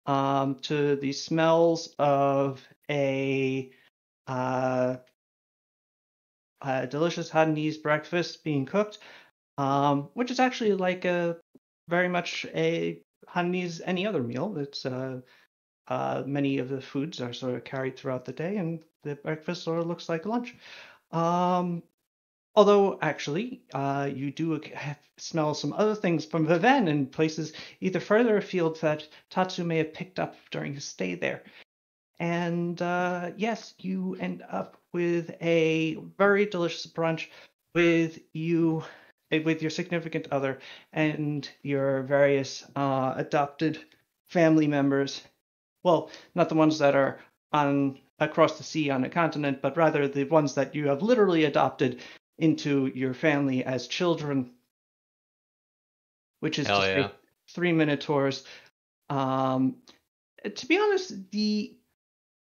to the smells of a delicious Hainanese breakfast being cooked, which is actually like a very much a Hainanese any other meal. It's many of the foods are sort of carried throughout the day, and the breakfast sort of looks like lunch. Um, Although, actually, you do smell some other things from Viven in places either further afield that Tatsu may have picked up during his stay there. And yes, you end up with a very delicious brunch with with your significant other and your various adopted family members. Well, not the ones that are on across the sea on a continent, but rather the ones that you have literally adopted into your family as children, which is Hell to yeah. say 3-minute tours. To be honest, the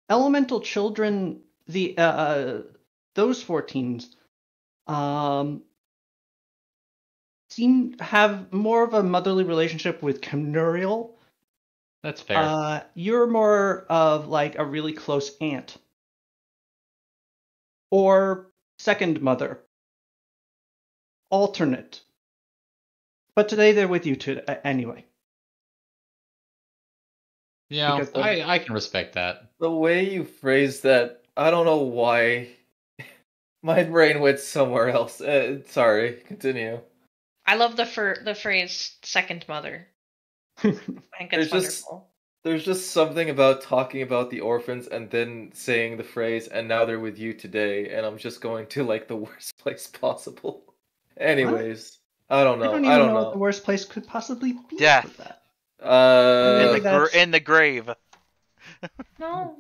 elemental children, the those 14s, seem to have more of a motherly relationship with Camnuriel. That's fair. You're more of like a really close aunt or second mother, alternate. But today they're with you anyway. Yeah, Because I can respect that. The way you phrased that, I don't know why. My brain went somewhere else. Sorry, continue. I love the phrase "second mother." I think it's wonderful. There's just something about talking about the orphans and then saying the phrase, and now they're with you today, and I'm just going to like the worst place possible. Anyways, I don't know. I don't even know what the worst place could possibly be Death. for that. In the grave. No.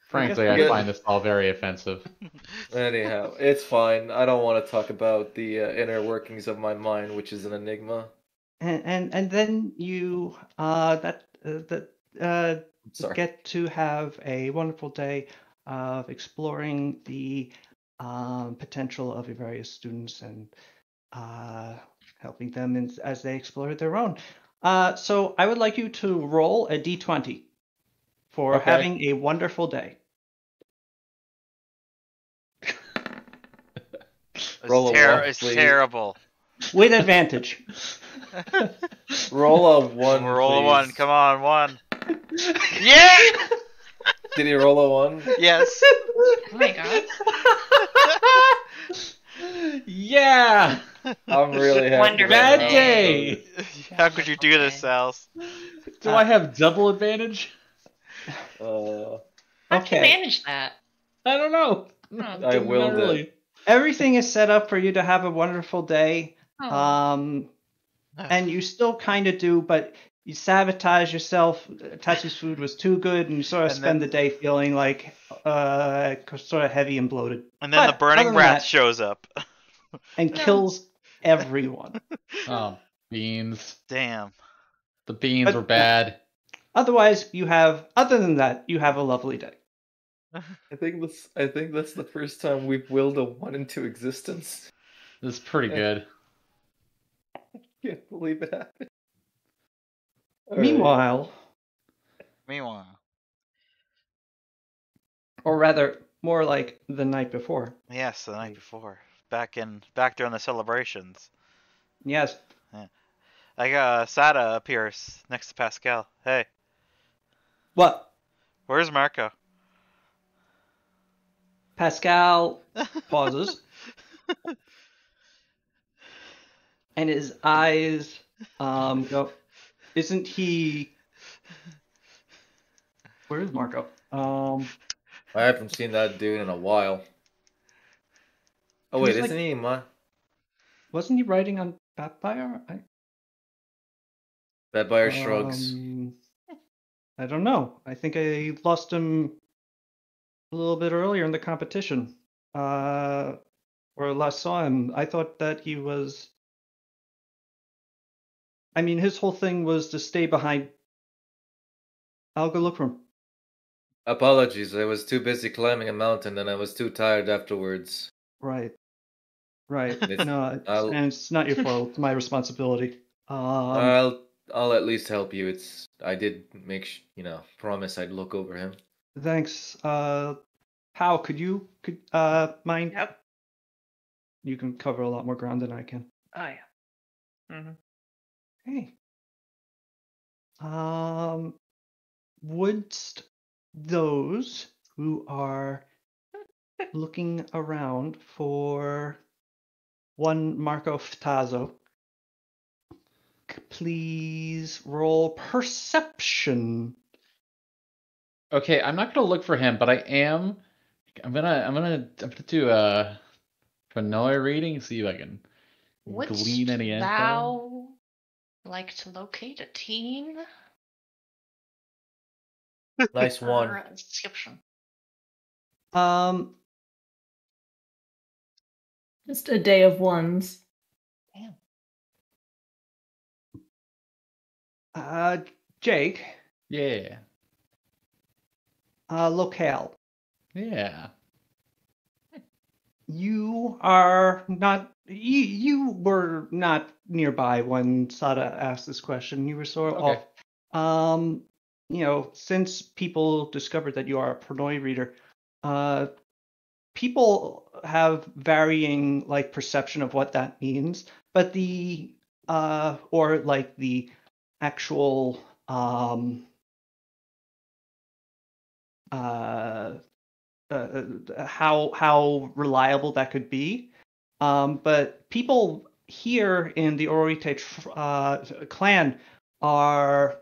Frankly, I find this all very offensive. Anyhow, it's fine. I don't want to talk about the inner workings of my mind, which is an enigma. And then you get to have a wonderful day of exploring the potential of your various students and helping them as they explore their own. So I would like you to roll a d20 for having a wonderful day. It's terrible. With advantage. Roll a 1. Roll a please. 1. Come on, 1. Yeah! Did he roll a 1? Yes. Oh my god. Yeah! I'm really happy. Wonderful. Bad day! How could you do this, Sals? Do I have double advantage? How can you manage that? I don't know. I willed it. Everything is set up for you to have a wonderful day. Oh. And you still kind of do, but you sabotage yourself. Tatsu's food was too good, and you sort of spend the day feeling like sort of heavy and bloated. And then the burning breath shows up. And kills everyone. Oh, beans. Damn. The beans were bad. Otherwise, other than that, you have a lovely day. I think that's the first time we've willed a 1 into existence. This is pretty good. I can't believe it happened. Meanwhile, or rather, more like the night before. Yes, the night before. Back during the celebrations. Yes. Yeah. I got Sada appears next to Pascal. Hey. What? Where's Marco? Pascal pauses. And his eyes go, isn't he... Where is Marco? I haven't seen that dude in a while. Oh wait, isn't he my... Wasn't he writing on Pathfinder? Pathfinder shrugs. I don't know. I think I lost him a little bit earlier in the competition. Or last saw him. I thought that he was... I mean, his whole thing was to stay behind. I'll go look for him. Apologies, I was too busy climbing a mountain and I was too tired afterwards. Right. No, it's not your fault. It's my responsibility. I'll I'll at least help you. I did promise I'd look over him. Thanks. How could mind? Yep. You can cover a lot more ground than I can. Oh yeah. Mm-hmm. Hey. Would those who are looking around for one Marco Ftazo please roll perception? Okay, I'm not gonna look for him, but I'm gonna do a Panoy reading, see if I can glean any Wouldst info. thou like to locate a teen? Nice one. Description. Just a day of ones. Jake, Yeah. locale. Yeah. You are not. You were not nearby when Sada asked this question. You were sort of Okay. off. Since people discovered that you are a Pernod reader, people have varying like perception of what that means, but the or like the actual how reliable that could be. But people here in the Orite clan are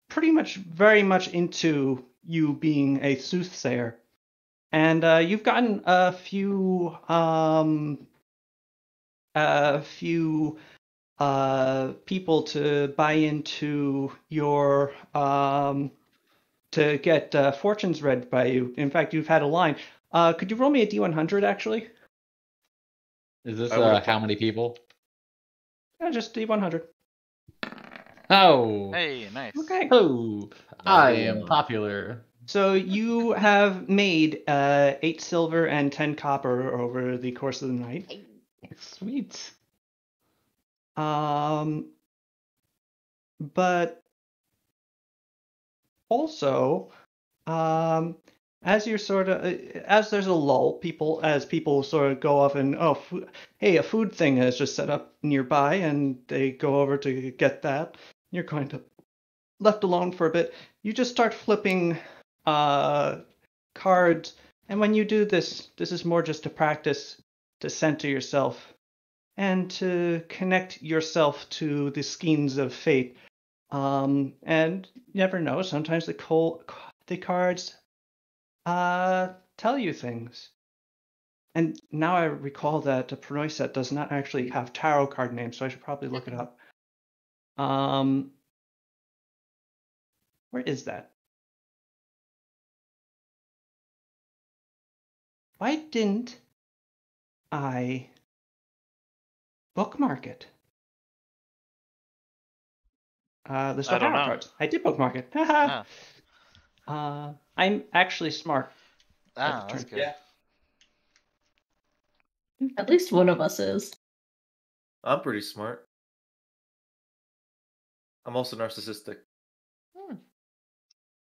pretty much very much into you being a soothsayer. And you've gotten a few people to buy into your to get fortunes read by you. In fact, you've had a line. Could you roll me a D100 actually? Is this I would've how many people? Yeah, just D100. Oh. Hey, nice. Okay. Oh. I Number am one. popular. So you have made 8 silver and 10 copper over the course of the night. Sweet. But also, as you're sort of as there's a lull, as people sort of go off and hey, a food thing has just set up nearby, and they go over to get that. You're kind of left alone for a bit. You just start flipping cards, and when you do this is more just to practice to center yourself and to connect yourself to the skeins of fate. And you never know, sometimes the cards tell you things. And now I recall that the Pernod set does not actually have tarot card names, so I should probably look it up. Where is that? Why didn't I bookmark it? There's no I don't tarot know. cards. I did bookmark it. Haha. I'm actually smart. Ah, that's turn. good. Yeah. At least one of us is. I'm pretty smart. I'm also narcissistic.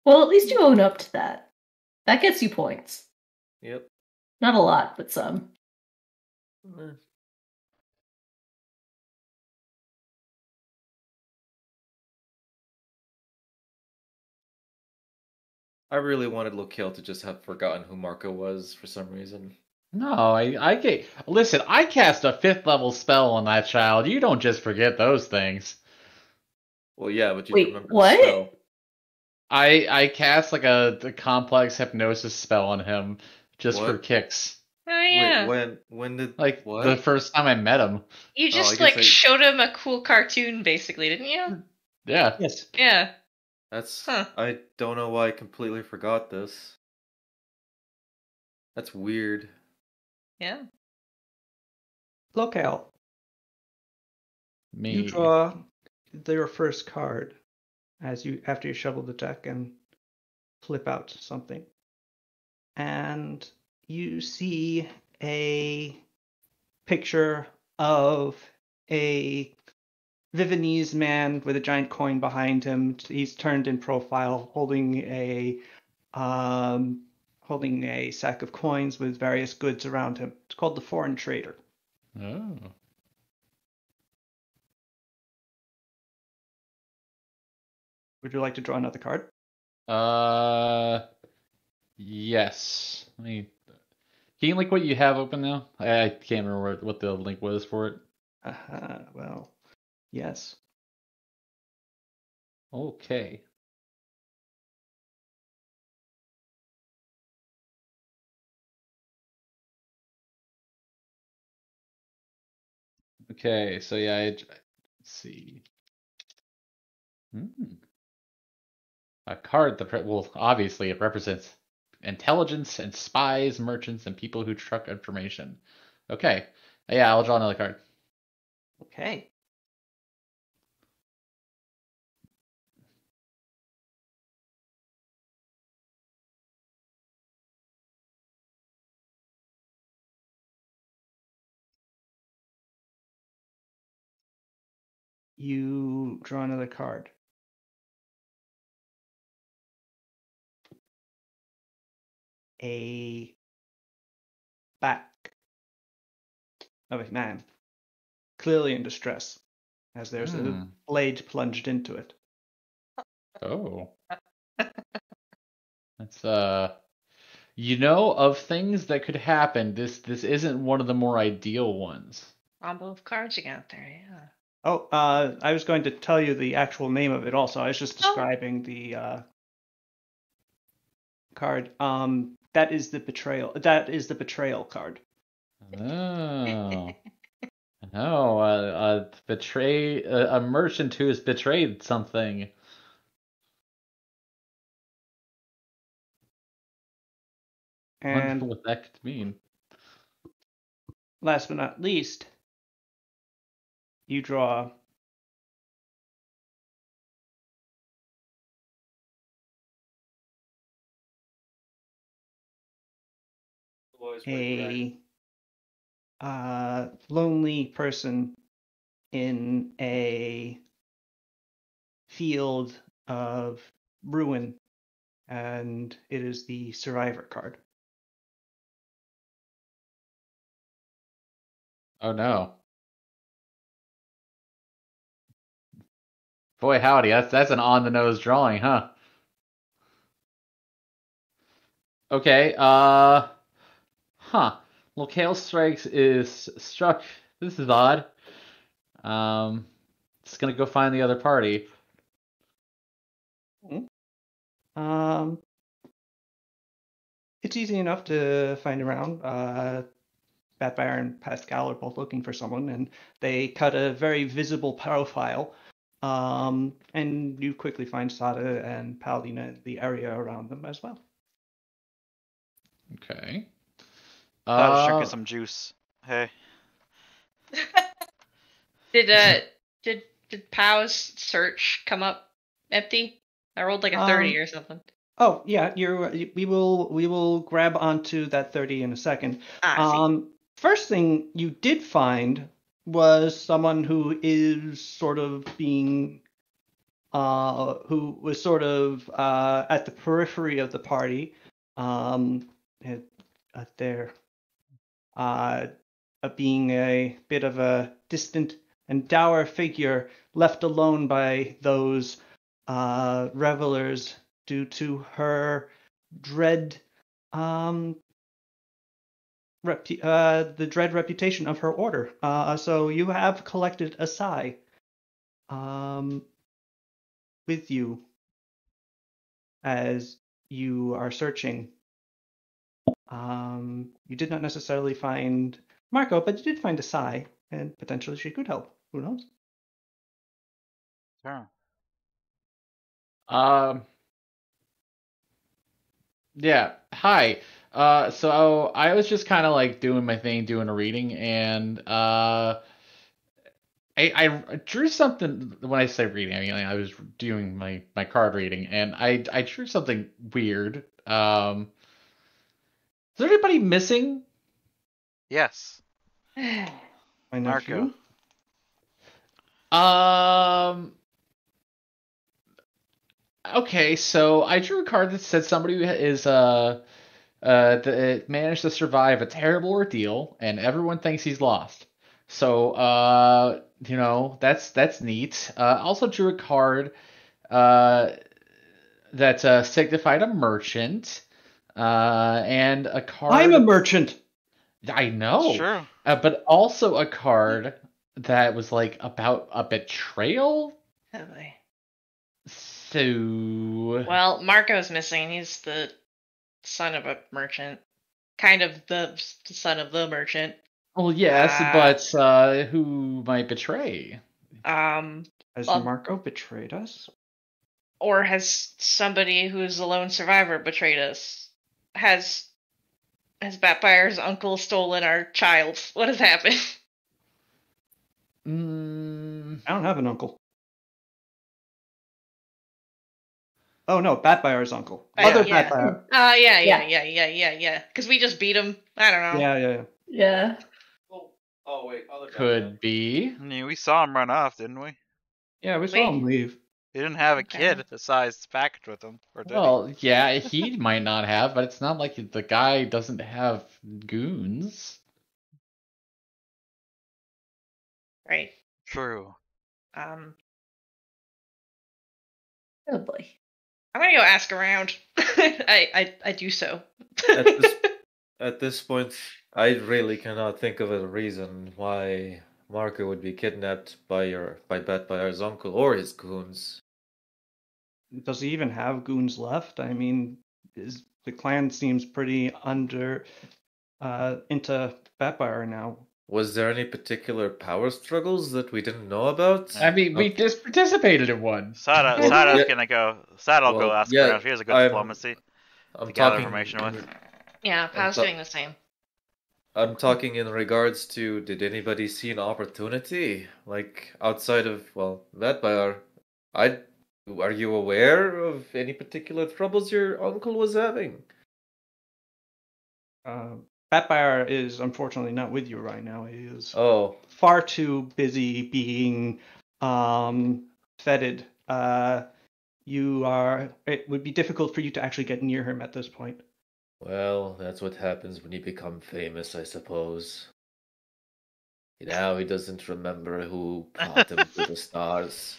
Well, at least you own up to that. That gets you points. Yep. Not a lot, but some. Eh. I really wanted Locale to just have forgotten who Marco was for some reason. No, listen, I cast a 5th level spell on that child. You don't just forget those things. Well, yeah, but you Wait, remember what? the spell. I cast like a complex hypnosis spell on him just for What? kicks. Oh yeah. Wait, when did Like what? the first time I met him. You I just guess showed him a cool cartoon, basically, didn't you? Yeah. Yes. Yeah. That's Huh. I don't know why I completely forgot this. That's weird. Yeah. Locale. Me. You draw your first card after you shuffle the deck and flip out something. And you see a picture of a Viennese man with a giant coin behind him. He's turned in profile, holding a sack of coins with various goods around him. It's called the Foreign Trader. Oh. Would you like to draw another card? Yes. Can you link what you have open now? I can't remember what the link was for it. Well, yes. Okay. Okay, so yeah, let's see. A card that, well, obviously it represents intelligence and spies, merchants, and people who truck information. Okay. Yeah, I'll draw another card. Okay. You draw another card. A back of a man, clearly in distress, as there's a blade plunged into it. Oh. That's of things that could happen, this isn't one of the more ideal ones. Combo of cards you got there, yeah. Oh, I was going to tell you the actual name of it also. I was just describing the card. That is the betrayal. That is the betrayal card. Oh. No, a merchant who has betrayed something. And wonder what that could mean. Last but not least, you draw a lonely person in a field of ruin, and it is the survivor card. Oh no. Boy howdy, that's an on-the-nose drawing, huh? Okay, Locale Strikes is struck. This is odd. Just gonna go find the other party. It's easy enough to find around. Batbear and Pascal are both looking for someone, and they cut a very visible profile. And you quickly find Sada and Paladina in the area around them as well. Okay. I was drinking some juice. Hey. Did Pow's search come up empty? I rolled like a 30 or something. Oh yeah, we will grab onto that 30 in a second. First thing you did find was someone who is sort of being who was sort of at the periphery of the party, being a bit of a distant and dour figure left alone by those revelers due to her dread, the dread reputation of her order. So you have collected a sai with you as you are searching. You did not necessarily find Marco, but you did find a sai, and potentially she could help. Who knows? Sure. Yeah. Hi. So I was just kind of like doing my thing, doing a reading, and I drew something. When I say reading, I mean I was doing my card reading, and I drew something weird. Is there anybody missing? Yes. My Marco. nephew? Okay, so I drew a card that said somebody who is managed to survive a terrible ordeal, and everyone thinks he's lost. So that's neat. Also drew a card that signified a merchant, and a card. I'm a merchant. I know, It's true. but also a card that was like about a betrayal. Oh, boy. So Well, Marco's missing. He's the son of a merchant. Kind of the son of the merchant. well, yes, Ah. but who might betray? Has Well- Marco betrayed us? Or has somebody who's a lone survivor betrayed us? Has Batfire's uncle stolen our child? What has happened? I don't have an uncle. Oh no, Batfire's uncle. Other Yeah. Batfire. Yeah. Because we just beat him. I don't know. Yeah. Yeah. Oh wait, other Could be. I mean, we saw him run off, didn't we? Yeah, we saw him leave. He didn't have a Okay. kid the size package with him, or did he? Well, yeah, he might not have, but it's not like the guy doesn't have goons. Right. True. Um, Oh boy. I'm gonna go ask around. I do so. At this point, I really cannot think of a reason why Marco would be kidnapped by Batfire's uncle or his goons. Does he even have goons left? I mean, the clan seems pretty into Batfire now. Was there any particular power struggles that we didn't know about? I mean, we just participated in one. Sada's Well, yeah. gonna go. Sada'll go Well, ask yeah, around. He has a good I'm- diplomacy I'm to gather talking information with. Yeah, Pow's doing the same. I'm talking in regards to, did anybody see an opportunity? Like, outside of, Batfire, are you aware of any particular troubles your uncle was having? Batfire is unfortunately not with you right now. He is Oh, far too busy being feted. It would be difficult for you to actually get near him at this point. well, that's what happens when you become famous, I suppose. Now he doesn't remember who caught him to the stars.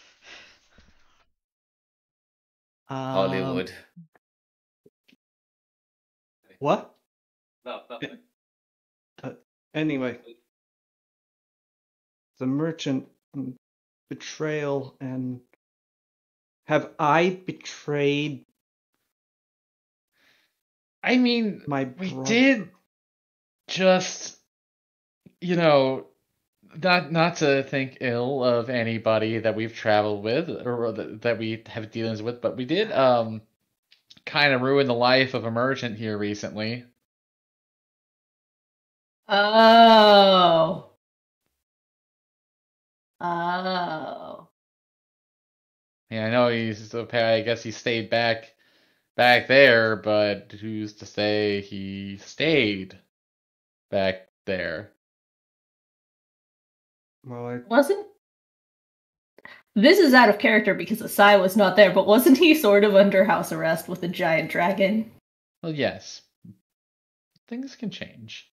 Hollywood. What? No, nothing. Anyway, the merchant betrayal, and have I betrayed I mean, my we brother? did just, not to think ill of anybody that we've traveled with or that we have dealings with, but we did kind of ruin the life of a merchant here recently. Oh. Oh. Yeah, I know I guess he stayed back there, but who's to say he stayed back there? Well, Wasn't. This is out of character because Asai was not there, but wasn't he sort of under house arrest with a giant dragon? Well, yes. Things can change.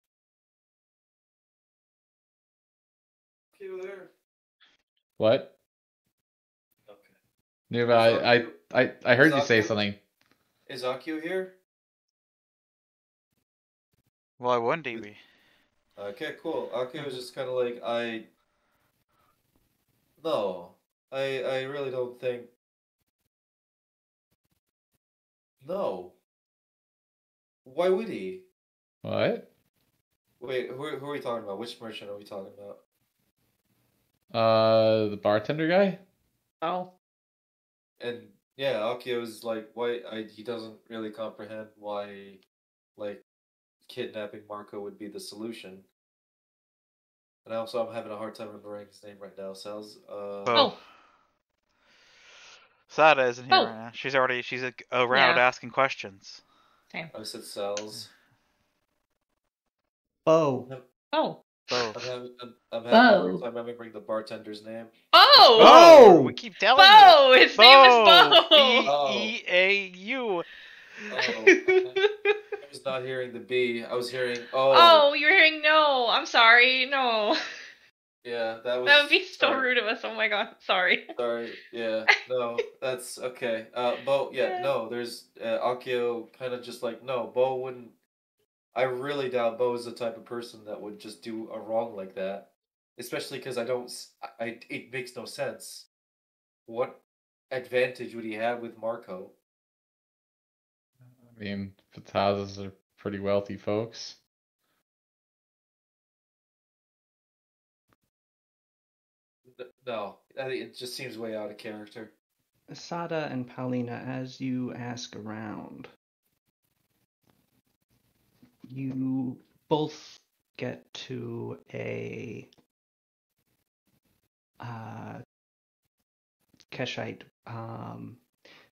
You there? What? Okay. No, but I heard you say something. Is Akio here? Why wouldn't he be? Okay, cool. Akio was just kind of like, No, I really don't think. No. Why would he? What? Wait, who are we talking about? Which merchant are we talking about? The bartender guy? Oh. And yeah, Akio's like, he doesn't really comprehend why, like, kidnapping Marco would be the solution. And also, I'm having a hard time remembering his name right now. Sounds, Oh. Sada isn't here Oh. right now. She's around Yeah. asking questions. I said Sal's. Oh, Oh. Bo. I'm having a hard Bo. time remembering the bartender's name. Oh! We keep telling you. Bo! His name is Bo! B-E-A-U. Oh, I was not hearing the B. I was hearing Oh, you're hearing no. I'm sorry. No. Yeah, that was. That would be so sorry. rude of us. Oh my god. Sorry. Sorry. Yeah. No, that's okay. Bo. Yeah. No, there's Akio kind of just like no. Bo wouldn't. I really doubt Bo is the type of person that would just do a wrong like that. Especially because I don't. It makes no sense. What advantage would he have with Marco? I mean, Fatazes are pretty wealthy folks. No, I think it just seems way out of character. Sada and Paulina, as you ask around, you both get to a Keshite.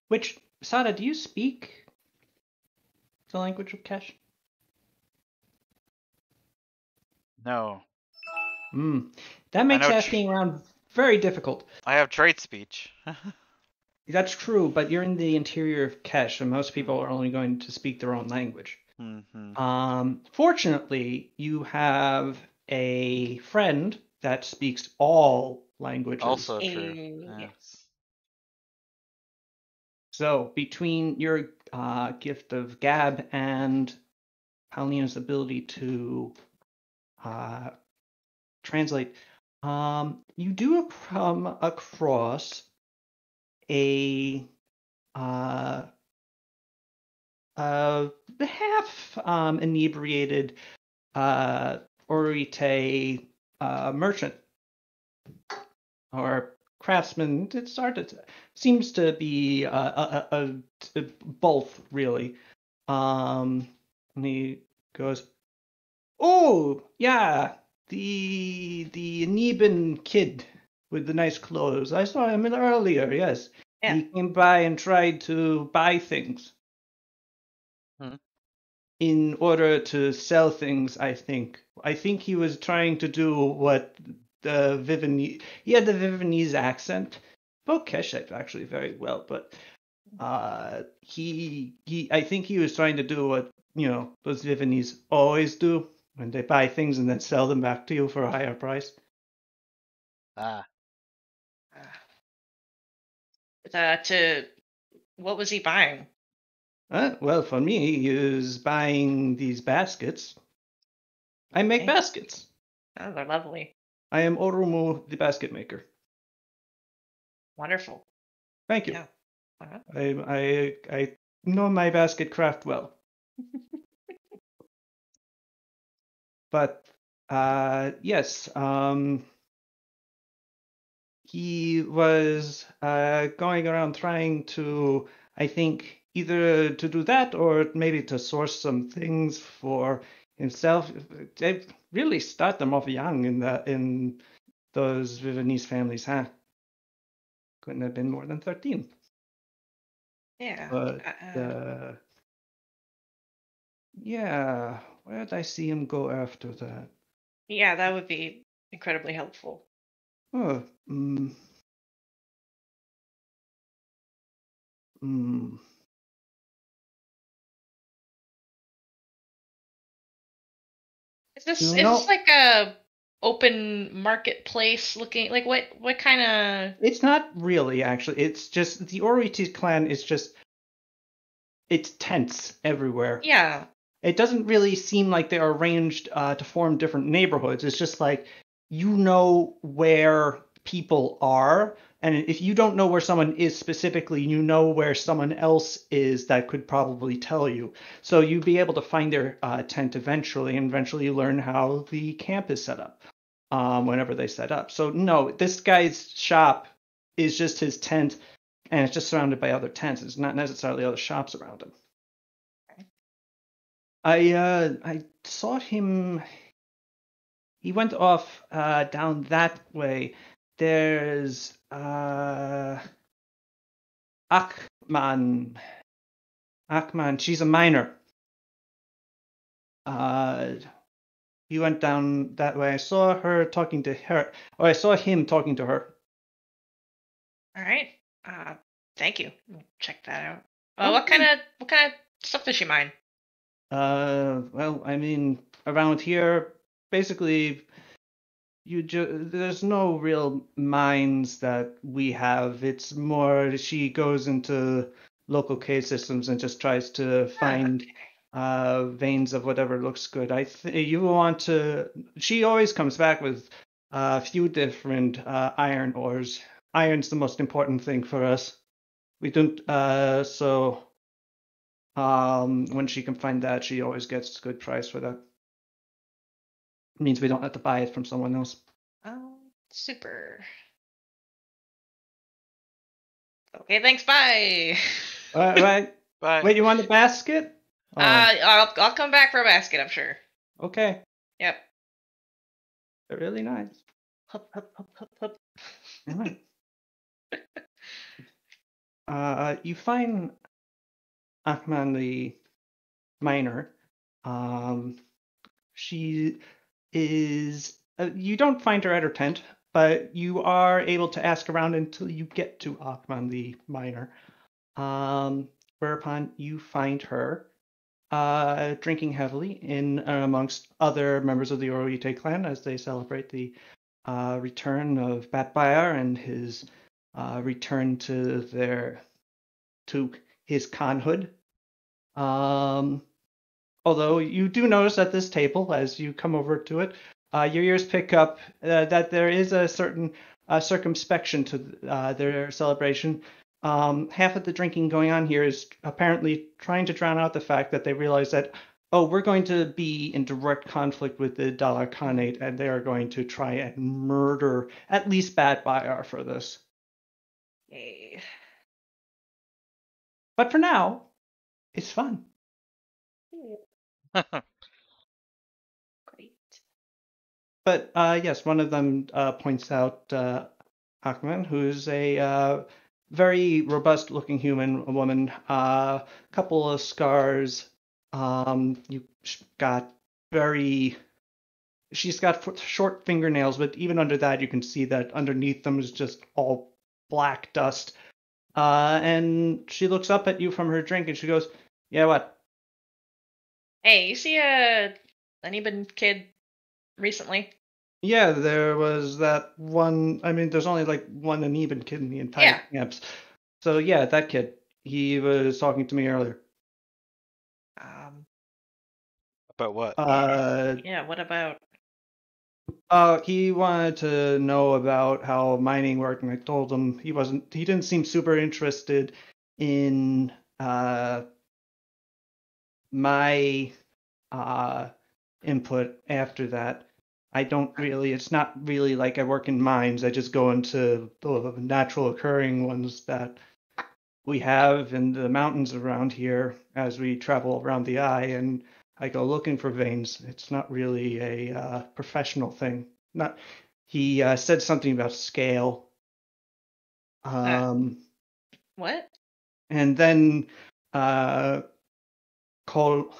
Which, Sada, do you speak the language of Kesh? No. That makes know asking around very difficult. I have trade speech. That's true, but you're in the interior of Kesh, and most people are only going to speak their own language. Mm-hmm. Fortunately, you have a friend that speaks all languages. Also true. Yes. Yes. So between your gift of gab and Paulina's ability to translate, you do come across a half inebriated Orite merchant or craftsman. It's hard to seems to be both really. And he goes, "Oh yeah, the Neban kid with the nice clothes. I saw him earlier. Yes, Yeah. he came by and tried to buy things." In order to sell things, I think. I think he was trying to do what the Vivanese. He had the Vivanese accent. Spoke Keshet actually very well, but he I think he was trying to do what those Vivanese always do when they buy things and then sell them back to you for a higher price. What was he buying? Well, for me, he was buying these baskets. I make Okay. baskets. Oh, they're lovely. I am Orumu, the basket maker. Wonderful. Thank you. Yeah. Uh-huh. I know my basket craft well. But yes, he was going around trying to, I think, either to do that or maybe to source some things for himself. They really start them off young in those Vivanese families, huh? Couldn't have been more than 13. Yeah. But yeah, where did I see him go after that? Yeah, that would be incredibly helpful. Oh, Is this You is know- this like a open marketplace looking like what kind of? It's not really, actually. It's just the Oriti clan is just it's tents everywhere. Yeah. It doesn't really seem like they're arranged to form different neighborhoods. It's just like you know where people are, and if you don't know where someone is specifically, you know where someone else is that could probably tell you. So you'd be able to find their tent eventually, and eventually you learn how the camp is set up whenever they set up. So no, this guy's shop is just his tent, and it's just surrounded by other tents. It's not necessarily other shops around him. I saw him. He went off down that way. There's Akman. Akman, she's a miner. he went down that way. I saw her talking to her, or I saw him talking to her. All right. Thank you. We'll check that out. Okay. What kind of stuff does she mine? Well, I mean, around here, basically, there's no real mines that we have. It's more she goes into local cave systems and just tries to find veins of whatever looks good. You want to. She always comes back with a few different iron ores. Iron's the most important thing for us. We don't. When she can find that, she always gets a good price for that. It means we don't have to buy it from someone else. Oh, super. Okay, thanks. Bye. Right. Bye. Wait, you want the basket? Oh, I'll come back for a basket, I'm sure. okay. Yep. They're really nice. Hup, hup, hup, hup, hup. All right. You find Ahman the miner. She is. You don't find her at her tent, but you are able to ask around until you get to Ahman the miner. Whereupon you find her drinking heavily in amongst other members of the Oroite clan as they celebrate the return of Batbire and his return to his khanhood. Although you do notice at this table, as you come over to it, your ears pick up that there is a certain circumspection to their celebration. Half of the drinking going on here is apparently trying to drown out the fact that they realize that, we're going to be in direct conflict with the Dalar Khanate, and they are going to try and murder at least Bad Bayar for this. Yay. But for now, it's fun. Great. But yes, one of them points out Ahmed, who's a very robust-looking human woman. Couple of scars. She's got short fingernails, but even under that, you can see that underneath them is just all black dust. And she looks up at you from her drink, and she goes, "Yeah, what?" Hey, you see an Eben kid recently? Yeah, there was that one. I mean, there's only like one uneven kid in the entire camps. So yeah, that kid. He was talking to me earlier. About what? Yeah, what about? He wanted to know about how mining worked, and I told him he didn't seem super interested in my input after that. It's not really like I work in mines. I just go into the natural occurring ones that we have in the mountains around here as we travel around the eye, and I go looking for veins. It's not really a professional thing. He said something about scale. What? And then Cole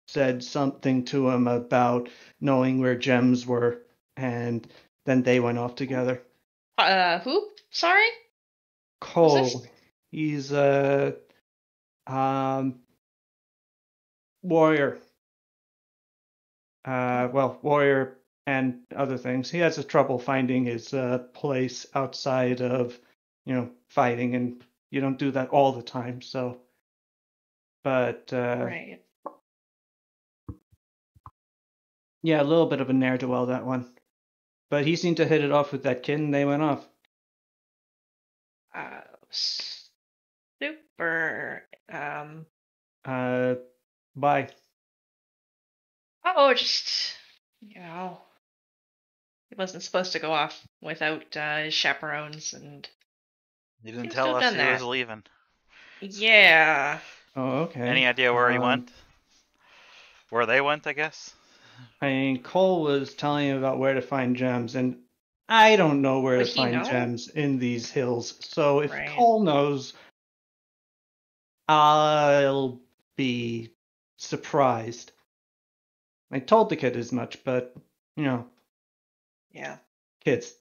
said something to him about knowing where gems were, and then they went off together. Who? Sorry? Cole. He's a warrior. Warrior and other things. He has trouble finding his place outside of, fighting, and you don't do that all the time. So, but Right. Yeah, a little bit of a ne'er-do-well, that one. But he seemed to hit it off with that kid, and they went off. Super. Bye. Oh, just, he wasn't supposed to go off without his chaperones, and You didn't Seems to tell have us done he that. was leaving. yeah. Oh, okay. Any idea where he went? Where they went, I guess? I mean, Cole was telling him about where to find gems, and I don't know where Would to he find know? gems in these hills. So if Right. Cole knows, I'll be surprised. I told the kid as much, but Yeah. kids.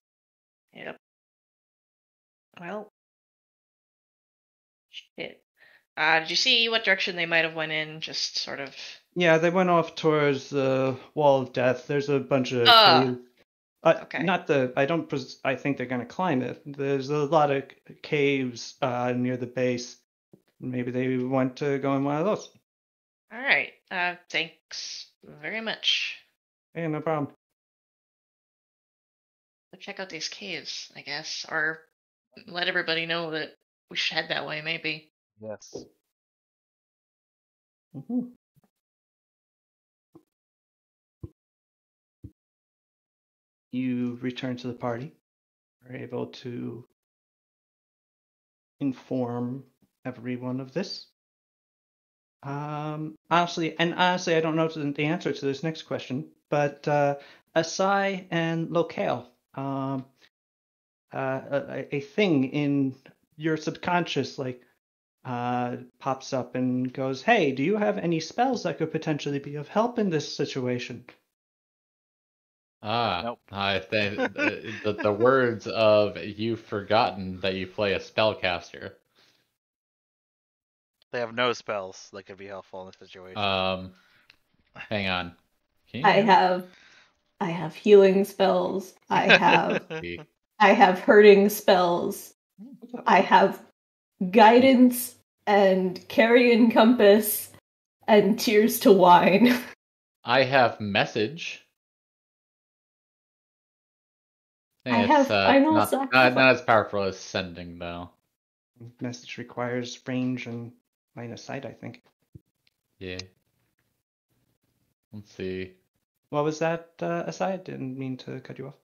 Yep. Well, shit. Did you see what direction they might have went in? Just sort of. Yeah, they went off towards the Wall of Death. There's a bunch of caves. Okay. Not the. I think they're gonna climb it. There's a lot of caves near the base. Maybe they went to go in one of those. All right. Thanks very much. Hey, no problem. Go check out these caves, I guess, or let everybody know that we should head that way. Maybe. Yes. Mhm. You return to the party. Are able to inform everyone of this. Honestly, I don't know the answer to this next question, but Asai and Locale, a thing in your subconscious, like, pops up and goes, "Hey, do you have any spells that could potentially be of help in this situation?" Nope. I think the words of "You've forgotten that you play a spellcaster." They have no spells that could be helpful in this situation. Hang on. Can you I hear me? have healing spells. I have See? I have hurting spells. I have guidance and carrion compass and tears to wine. I have message. I It's have final not sacrifice. as powerful as sending though. Message requires range and line of sight, I think. Yeah. Let's see. What was that, Asai? Didn't mean to cut you off.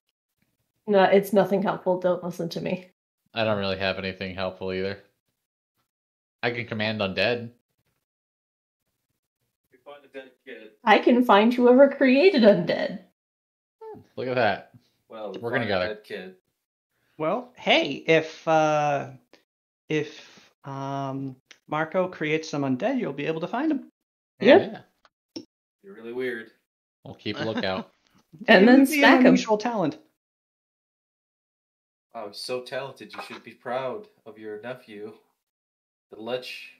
No, it's nothing helpful. Don't listen to me. I don't really have anything helpful either. I can command undead. We find a dead kid. I can find whoever created undead. Look at that. Well, we We're find gonna a go dead kid. Well, hey, if Marco creates some undead, you'll be able to find him. Yep. Yeah. You're really weird. We'll keep a lookout. And It then would be smack an 'em. unusual talent. Wow, he's so talented. You should be proud of your nephew, the Lich.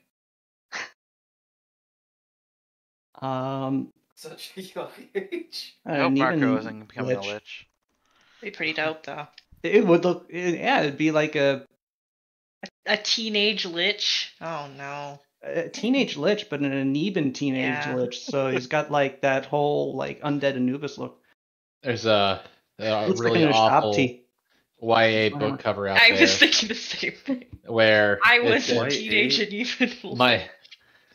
Such a young age. I hope and Marco even isn't becoming a lich. Be pretty dope, though. It would look, yeah, it'd be like a teenage lich. Oh no. teenage lich, but an Aneban teenage Yeah. lich. So he's got like that whole like undead Anubis look. There's a Looks really like an awful Ushabti. YA book cover out I there was thinking the same thing. where I was a YA? teenage and even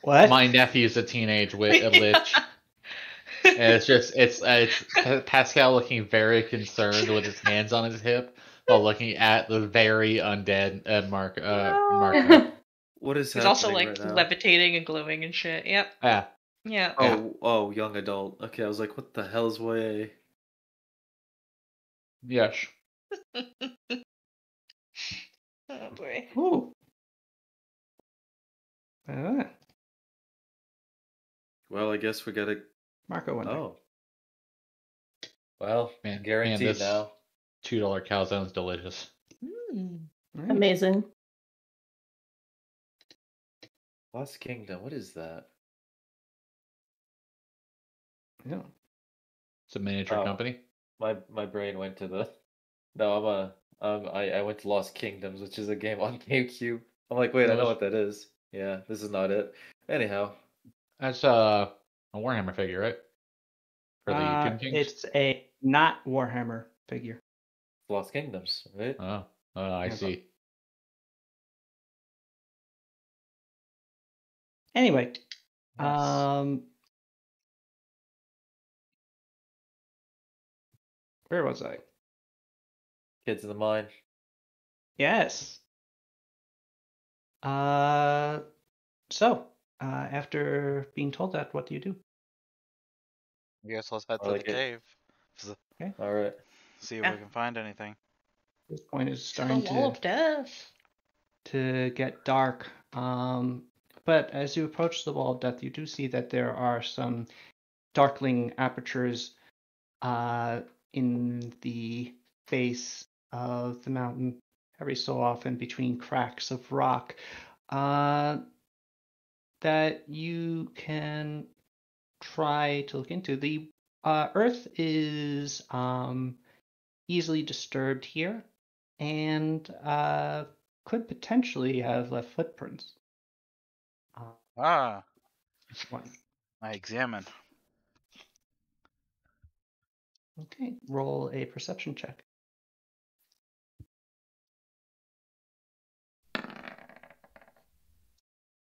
What? my nephew's a teenage lich. And it's Pascal looking very concerned with his hands on his hip while looking at the very undead Marco. What is He's happening also like right now? levitating and glowing and shit. Yep. Yeah. Yeah. Oh, young adult. Okay, I was like, what the hell is YA? Yes. Oh boy. Ooh. Well, I guess we gotta. Marco went there. Oh. Well, Man, guaranteed this now. $2 calzone's delicious. Right. Amazing. Lost Kingdom. What is that? Yeah. It's a miniature Oh. company. My brain went to the. No, I went to Lost Kingdoms, which is a game on GameCube. I'm like, wait, I know what that is. Yeah, this is not it. Anyhow, That's a Warhammer figure, right? For the Tomb Kings? It's a not Warhammer figure. Lost Kingdoms, right? Oh, I Yeah, see. Anyway, Yes. where was I? Kids in the Mine. Yes. After being told that, what do you do? I guess let's head I to like the it. cave. All right. See if Yeah. we can find anything. This point is The starting wall of death. to get dark. But as you approach the wall of death, you do see that there are some darkling apertures in the face of the mountain, every so often between cracks of rock, that you can try to look into. The earth is easily disturbed here and could potentially have left footprints. Ah, If one. I examine. Okay, roll a perception check.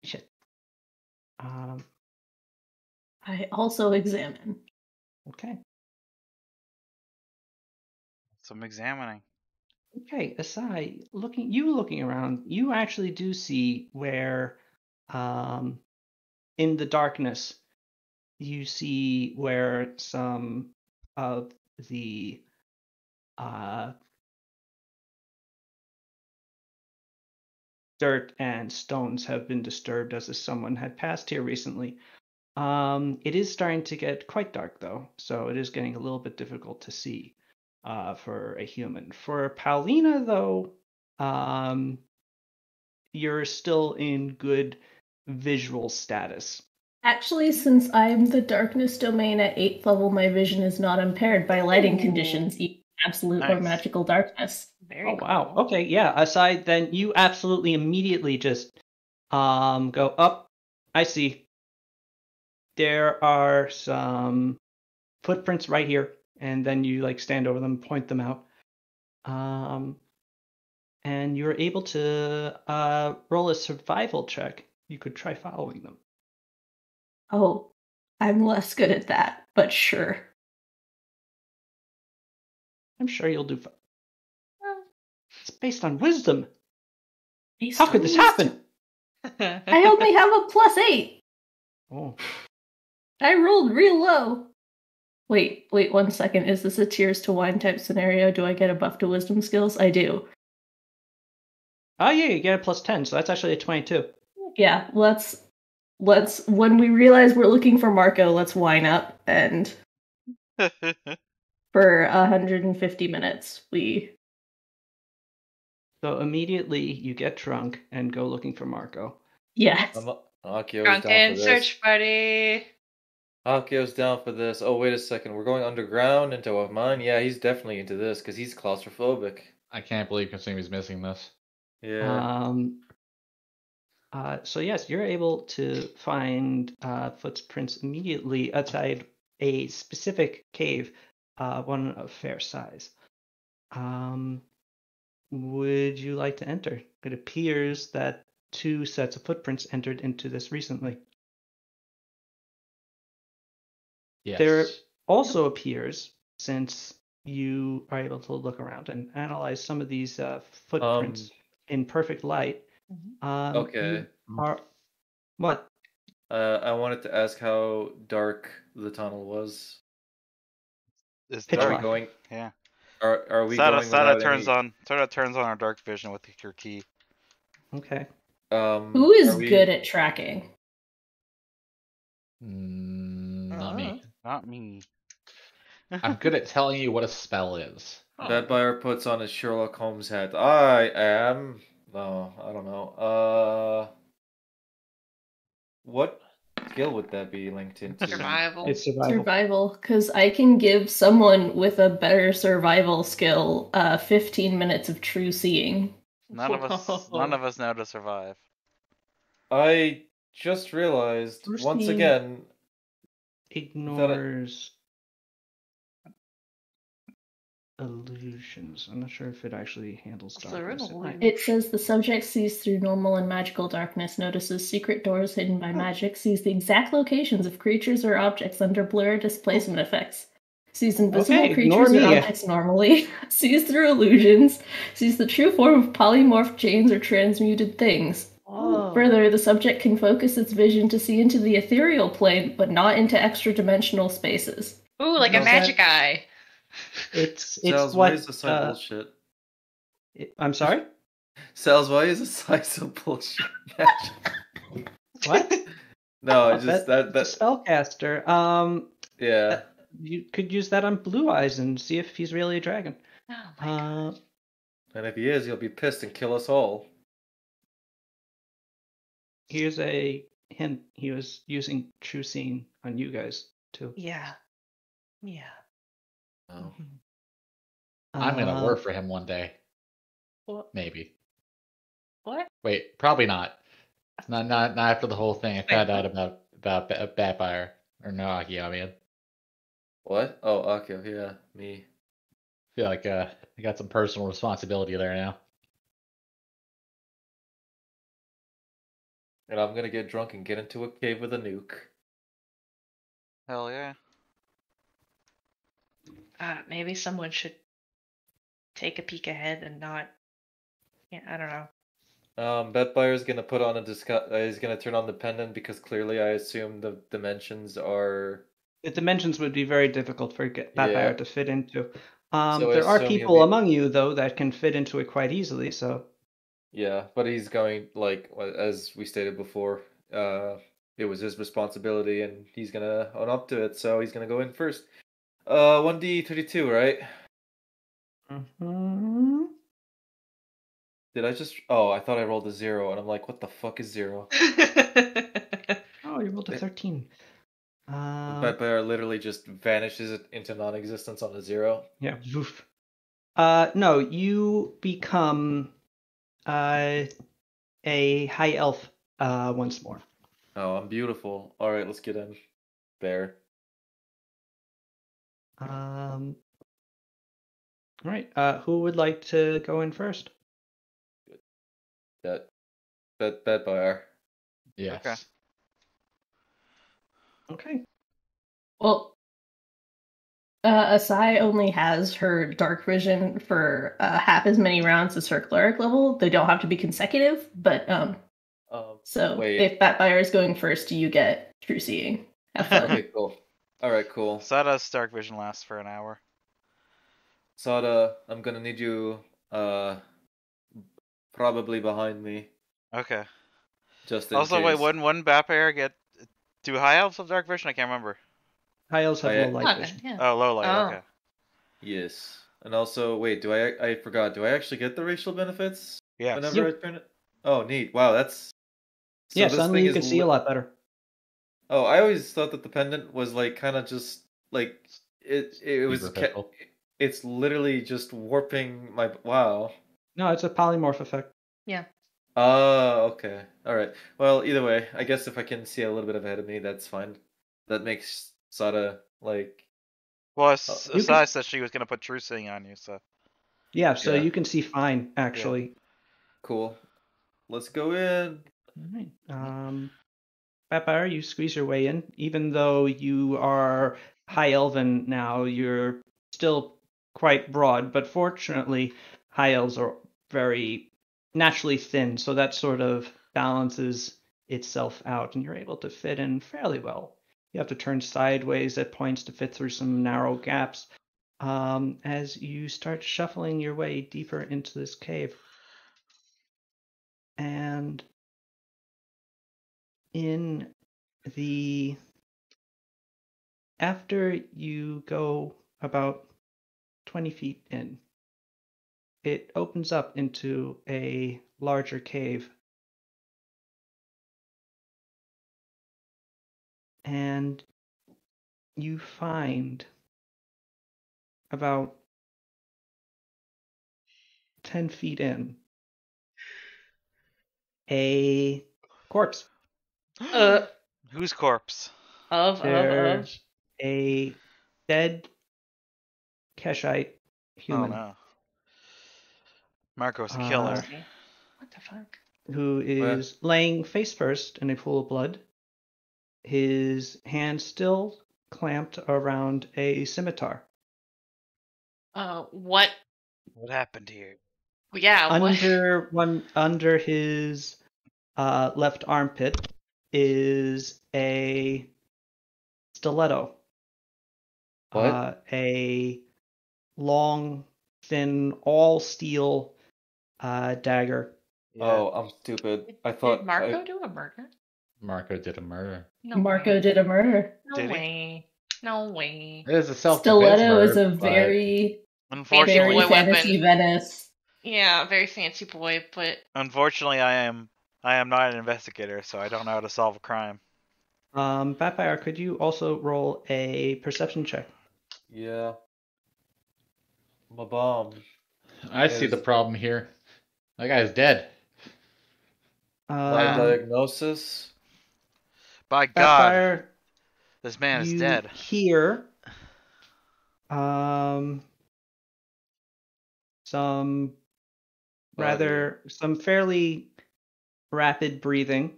Shit. I also examine. Okay. Some examining. Okay, aside, looking around, you actually do see where, in the darkness, you see where some of the dirt and stones have been disturbed as if someone had passed here recently. It is starting to get quite dark though, so it is getting a little bit difficult to see for a human. For Paulina though, you're still in good visual status. Actually, since I'm the darkness domain at 8th level, my vision is not impaired by lighting conditions, either absolute or Nice. magical darkness. Very Oh wow. cool. Okay, yeah. Aside, then you absolutely immediately just go up. I see. There are some footprints right here, and then you like stand over them, point them out. And you're able to roll a survival check. You could try following them. Oh, I'm less good at that, but sure. I'm sure you'll do fine. It's based on wisdom. Based How on could this wisdom. happen? I only have a +8. Oh, I rolled real low. Wait 1 second. Is this a Tears to Wine type scenario? Do I get a buff to wisdom skills? I do. oh yeah, you get a +10, so that's actually a 22. Yeah, let's when we realize we're looking for Marco, let's wine up, and for 150 minutes we So immediately you get drunk and go looking for Marco. yes. Akio's down Drunken for this. search party. Akio's down for this. Oh, wait a second. We're going underground into a mine? Yeah, he's definitely into this because he's claustrophobic. I can't believe Kasumi's missing this. Yeah. So yes, you're able to find footprints immediately outside a specific cave, one of fair size. Would you like to enter? It appears that 2 sets of footprints entered into this recently. Yes. There also appears, since you are able to look around and analyze some of these footprints in perfect light, Okay. you are what? I wanted to ask how dark the tunnel was. It's Pitch Are we dark. black. going? Yeah. Are we Sada going without turns any? on our dark vision with your key. Okay. Who is Are we... good at tracking? Not me. Not me. I'm good at telling you what a spell is. That buyer puts on his Sherlock Holmes hat. I am. No, I don't know. What skill would that be linked into? Survival. It's survival. Survival, because I can give someone with a better survival skill 15 minutes of true seeing. None of us know to survive. I just realized First once thing- again. Ignores illusions. I'm not sure if it actually handles What's the darkness. riddle? It might. It says the subject sees through normal and magical darkness, notices secret doors hidden by magic, sees the exact locations of creatures or objects under blur displacement effects, sees invisible Okay, ignore creatures or me. objects normally, sees through illusions, sees the true form of polymorphed chains or transmuted things. Oh. Further, the subject can focus its vision to see into the ethereal plane, but not into extra-dimensional spaces. Ooh, like a No, magic eye. It's Sal's, what. why is the site bullshit? I'm sorry. Sal's, why is the site so bullshit? What? No, I just The that spellcaster. Yeah. You could use that on Blue Eyes and see if he's really a dragon. Oh my god. And if he is, he'll be pissed and kill us all. Here's a hint. He was using True Seeing on you guys too. Yeah. Yeah. Oh. Mhm. I'm gonna Um, work for him one day, What? maybe. What? Wait, probably not. Not after the whole thing I found what? out about Batfire or Noaki. I mean, I What? Oh, Akio, yeah, me. feel like I got some personal responsibility there now. And I'm gonna get drunk and get into a cave with a nuke. Hell yeah. Maybe someone should take a peek ahead and not. Yeah, I don't know. Betbuyer's gonna put on a he's gonna turn on the pendant because clearly I assume the dimensions are. the dimensions would be very difficult for Yeah. Batfire to fit into. So I There are assume he'll people be- among you though that can fit into it quite easily. So Yeah, but he's going as we stated before. It was his responsibility, and he's gonna own up to it. So he's gonna go in first. 1d32, right? Mhm. Did I just? Oh, I thought I rolled a 0, and I'm like, what the fuck is 0? Oh, you rolled a 13. Betbuyer literally just vanishes it into non-existence on a 0. Yeah. Woof. No, you become a high elf once more. Oh, I'm beautiful. All right, let's get in there. All right. Who would like to go in first? That Betbuyer. Yes. Okay. Well, Asai only has her dark vision for half as many rounds as her cleric level. They don't have to be consecutive, but so Wait. if Batfire is going first, you get True Seeing. Have fun. Okay, cool. All right, cool. Sada's dark vision lasts for an hour. Sada, I'm gonna need you probably behind me. Okay. Just in Also, case. wait, wouldn't Batbear get... Do high elves have dark vision? I can't remember. High elves have I- low light vision. Yeah. Oh, low light, Oh. okay. Yes. And also, wait, I forgot, do I actually get the racial benefits Yeah. whenever I turn it? Oh, neat. Wow, that's... So Yeah, this suddenly thing you is can see a lot better. Oh, I always thought that the pendant was like kind of just like it was Superficial. it's literally just warping my wow. No, it's a polymorph effect. Oh, okay. All right. Well, either way, I guess if I can see a little bit ahead of me, that's fine. That makes Sada like Well, you Asai can- said she was going to put True Seeing on you, so... Yeah, so Yeah. you can see fine actually. cool. Let's go in. All right. Batfire, you squeeze your way in. Even though you are high elven now, you're still quite broad, but fortunately, high elves are very naturally thin, so that sort of balances itself out, and you're able to fit in fairly well. You have to turn sideways at points to fit through some narrow gaps as you start shuffling your way deeper into this cave. And in the after you go about 20 feet in, it opens up into a larger cave. And you find about 10 feet in a corpse. Whose corpse? There's a dead Keshite human Oh, no. Marco's a killer. What the fuck? who is laying face first in a pool of blood. His hand still clamped around a scimitar. What? What happened here? Yeah, what? Under his left armpit is a stiletto. What? A long, thin, all steel dagger. Oh, I'm stupid. I Did thought Marco do a murder? Marco did a murder. No Marco way. did a murder. No Did he? way. No way. It is a self-defense Stiletto is a verb, but very, Unfortunately, boy fantasy weapon. Venice. Yeah, very fancy boy, but unfortunately, I am not an investigator, so I don't know how to solve a crime. Vampire, could you also roll a perception check? Yeah. My bomb. I see the Is- problem here. That guy's dead. My Um, diagnosis. By God, Vampire, this man is you dead. hear some Body. some fairly rapid breathing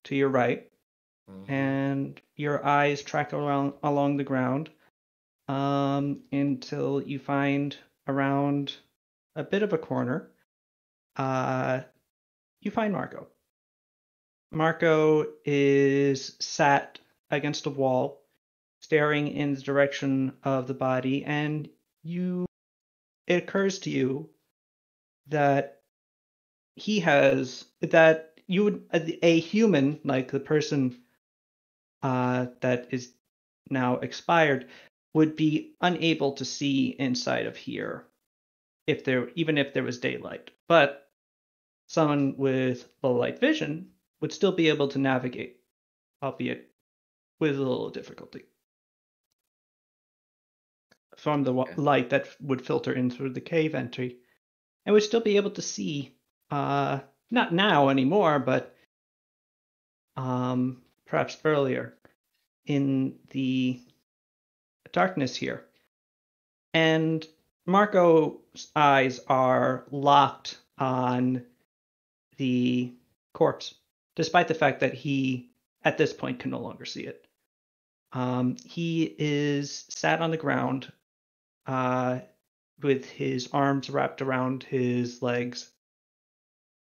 to your right, Mhm. and your eyes track along the ground until you find around a bit of a corner. You find Marco. Marco is sat against a wall, staring in the direction of the body, and it occurs to you that you would a human like the person that is now expired would be unable to see inside of here even if there was daylight. But someone with low light vision would still be able to navigate, albeit with a little difficulty, from the light that would filter in through the cave entry, and would still be able to see, not now anymore, but perhaps earlier in the darkness here. And Marco's eyes are locked on the corpse, despite the fact that he, at this point, can no longer see it. He is sat on the ground with his arms wrapped around his legs,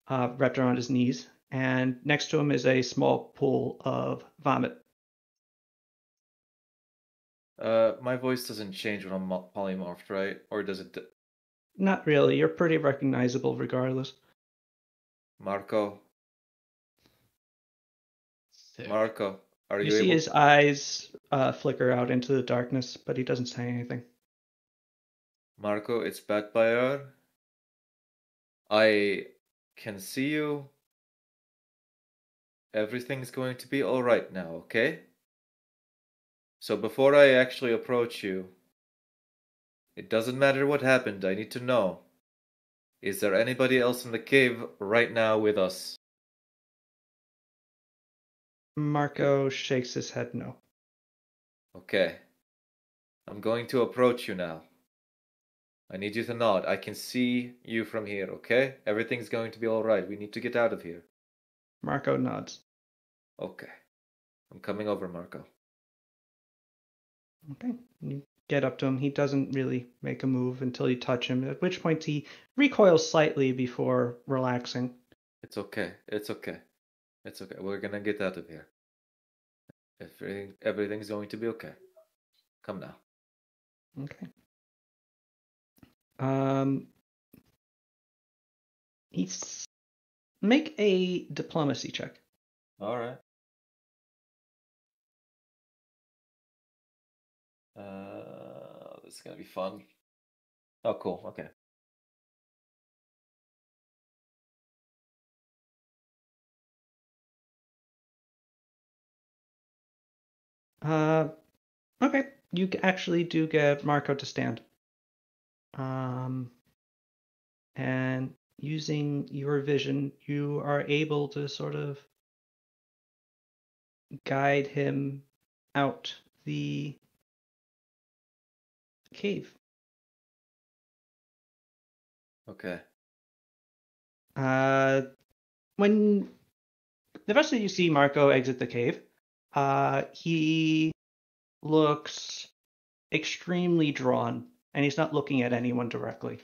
wrapped around his knees, and next to him is a small pool of vomit. My voice doesn't change when I'm polymorphed, right? Or does it? Not really. You're pretty recognizable regardless. Marco. Sick. Marco, are You you see able? his eyes flicker out into the darkness, but he doesn't say anything. Marco, it's Pathfinder. I can see you. Everything's going to be all right now, okay? So before I actually approach you, it doesn't matter what happened. I need to know. Is there anybody else in the cave right now with us? Marco shakes his head no. Okay. I'm going to approach you now. I need you to nod. I can see you from here, okay? Everything's going to be all right. We need to get out of here. Marco nods. Okay. I'm coming over, Marco. Okay. You get up to him. He doesn't really make a move until you touch him, at which point he recoils slightly before relaxing. It's okay. It's okay. It's okay. We're gonna get out of here. Everything's going to be okay. Come now. Okay. He's make a diplomacy check. All right. This is gonna be fun. Oh, cool. Okay. Okay. You actually do get Marco to stand. And using your vision, you are able to sort of guide him out the cave. Okay. When the rest of you see Marco exit the cave, he looks extremely drawn, and he's not looking at anyone directly.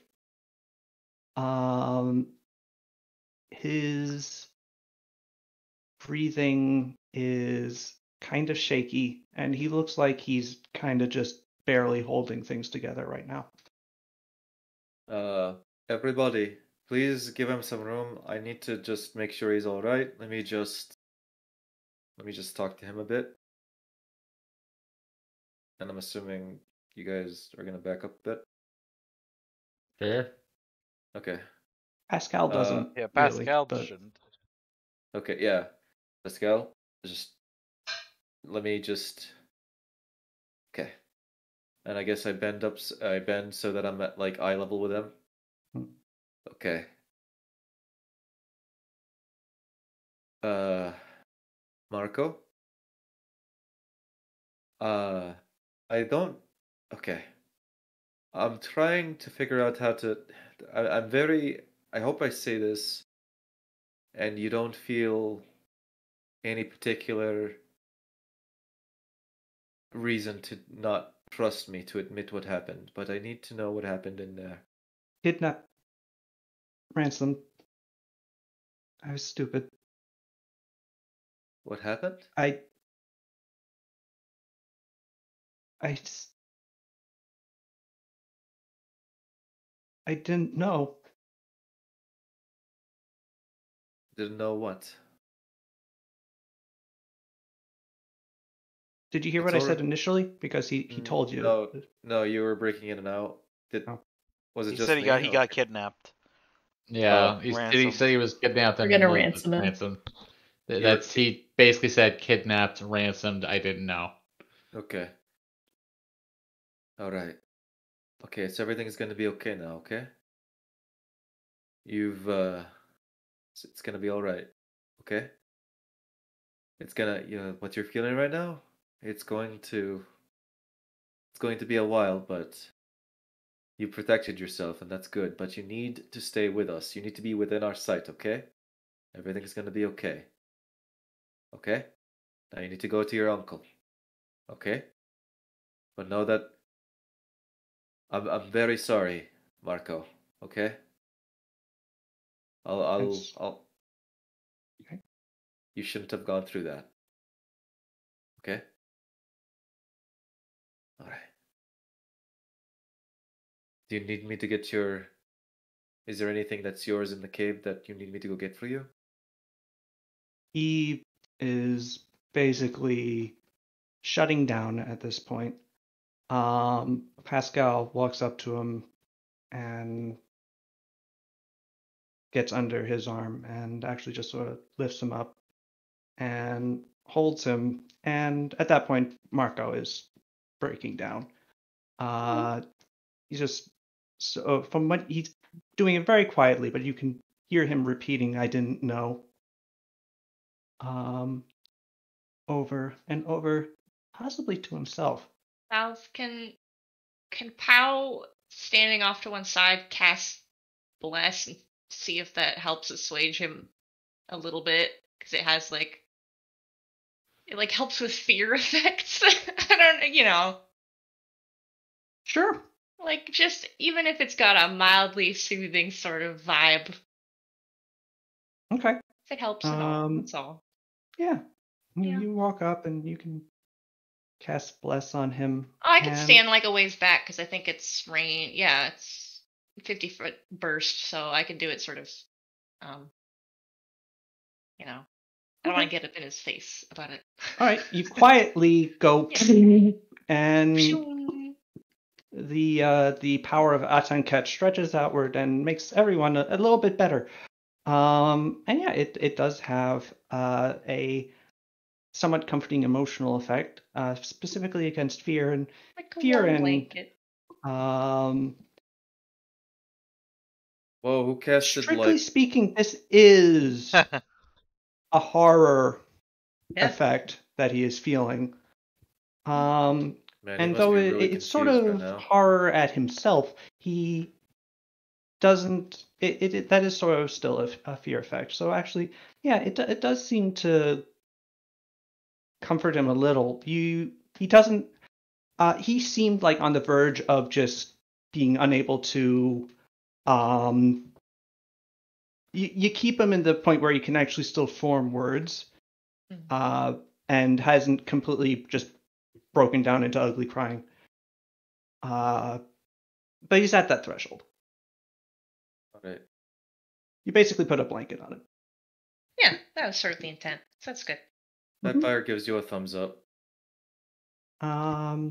His breathing is kind of shaky, and he looks like he's kind of just barely holding things together right now. Everybody, please give him some room. I need to just make sure he's all right. Let me just talk to him a bit. and I'm assuming you guys are gonna back up a bit. Sure. Okay. Pascal doesn't. Yeah, really, Pascal but shouldn't. Okay. Yeah. Pascal, just let me just. Okay. And I guess I bend up. I bend so that I'm at like eye level with them. Hmm. Okay. Marco. I don't. Okay. I'm trying to figure out how to. I'm very. I hope I say this, and you don't feel any particular reason to not trust me to admit what happened, but I need to know what happened in there. kidnap, ransom. I was stupid. What happened? I just, I didn't know. Didn't know what. Did you hear It's what I all said right. initially? Because he told you. No, no, you were breaking in and out. Oh. Was it He just said me? he got kidnapped. Yeah, Oh. he Ransom. said he was kidnapped We're and gonna was ransom him. ransomed. You're- That's he basically said kidnapped, ransomed. I didn't know. Okay. All right. Okay, so everything's gonna be okay now. Okay. You've it's gonna be all right. Okay. It's gonna what you're feeling right now. It's going to be a while, but you protected yourself, and that's good. But you need to stay with us. You need to be within our sight. Okay. Everything's gonna be okay. Okay. Now you need to go to your uncle. Okay. But know that I'm very sorry, Marco. Okay. That's I'll. okay. You shouldn't have gone through that. Okay. All right. Do you need me to get your? Is there anything that's yours in the cave that you need me to go get for you? He is basically shutting down at this point. Pascal walks up to him and gets under his arm and actually just sort of lifts him up and holds him. And at that point, Marco is breaking down. He's just so from what he's doing it very quietly, but you can hear him repeating, "I didn't know," over and over, possibly to himself. Valve, can Pow, standing off to one side, cast Bless and see if that helps assuage him a little bit? Because it has it helps with fear effects. I don't, Sure. just even if it's got a mildly soothing sort of vibe, Okay. if it helps at all, that's all. Yeah. Yeah. You walk up and you can cast Bless on him. Oh, I could and- stand like a ways back because I think it's rain. Yeah, it's 50-foot burst, so I can do it sort of. I don't want to get up in his face about it. All right. You quietly go, Yeah. and Pshing. the power of Atanket stretches outward and makes everyone a little bit better. And yeah, it does have a somewhat comforting emotional effect, specifically against fear and Like a fear warm and blanket. Whoa, who casted strictly like? speaking, this is a horror Yeah. effect that he is feeling. Man, he And must though be really it's sort confused right of now. horror at himself, he doesn't. That is sort of still a fear effect. So actually, yeah, it does seem to comfort him a little. He doesn't. He seemed like on the verge of just being unable to. You keep him in the point where he can actually still form words, and hasn't completely just broken down into ugly crying. But he's at that threshold. All right. You basically put a blanket on it. Yeah, that was sort of the intent. So that's good. That fire gives you a thumbs up. Yeah.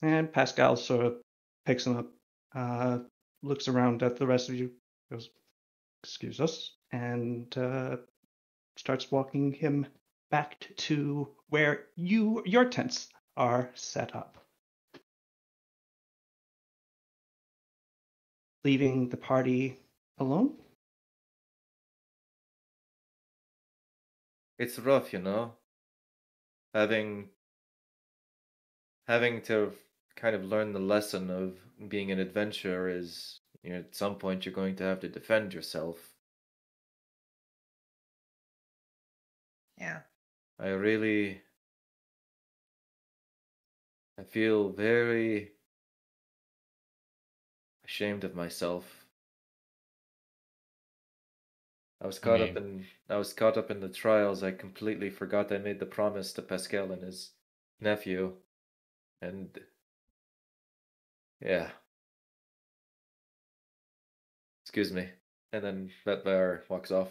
And Pascal sort of picks him up, looks around at the rest of you, goes, "Excuse us," and starts walking him back to where your tents are set up, leaving the party alone. It's rough, you know, having to kind of learn the lesson of being an adventurer is, you know, at some point you're going to have to defend yourself. Yeah. I feel very ashamed of myself. I was caught up in the trials. I completely forgot I made the promise to Pascal and his nephew. And yeah. Excuse me. And then Vetbar walks off.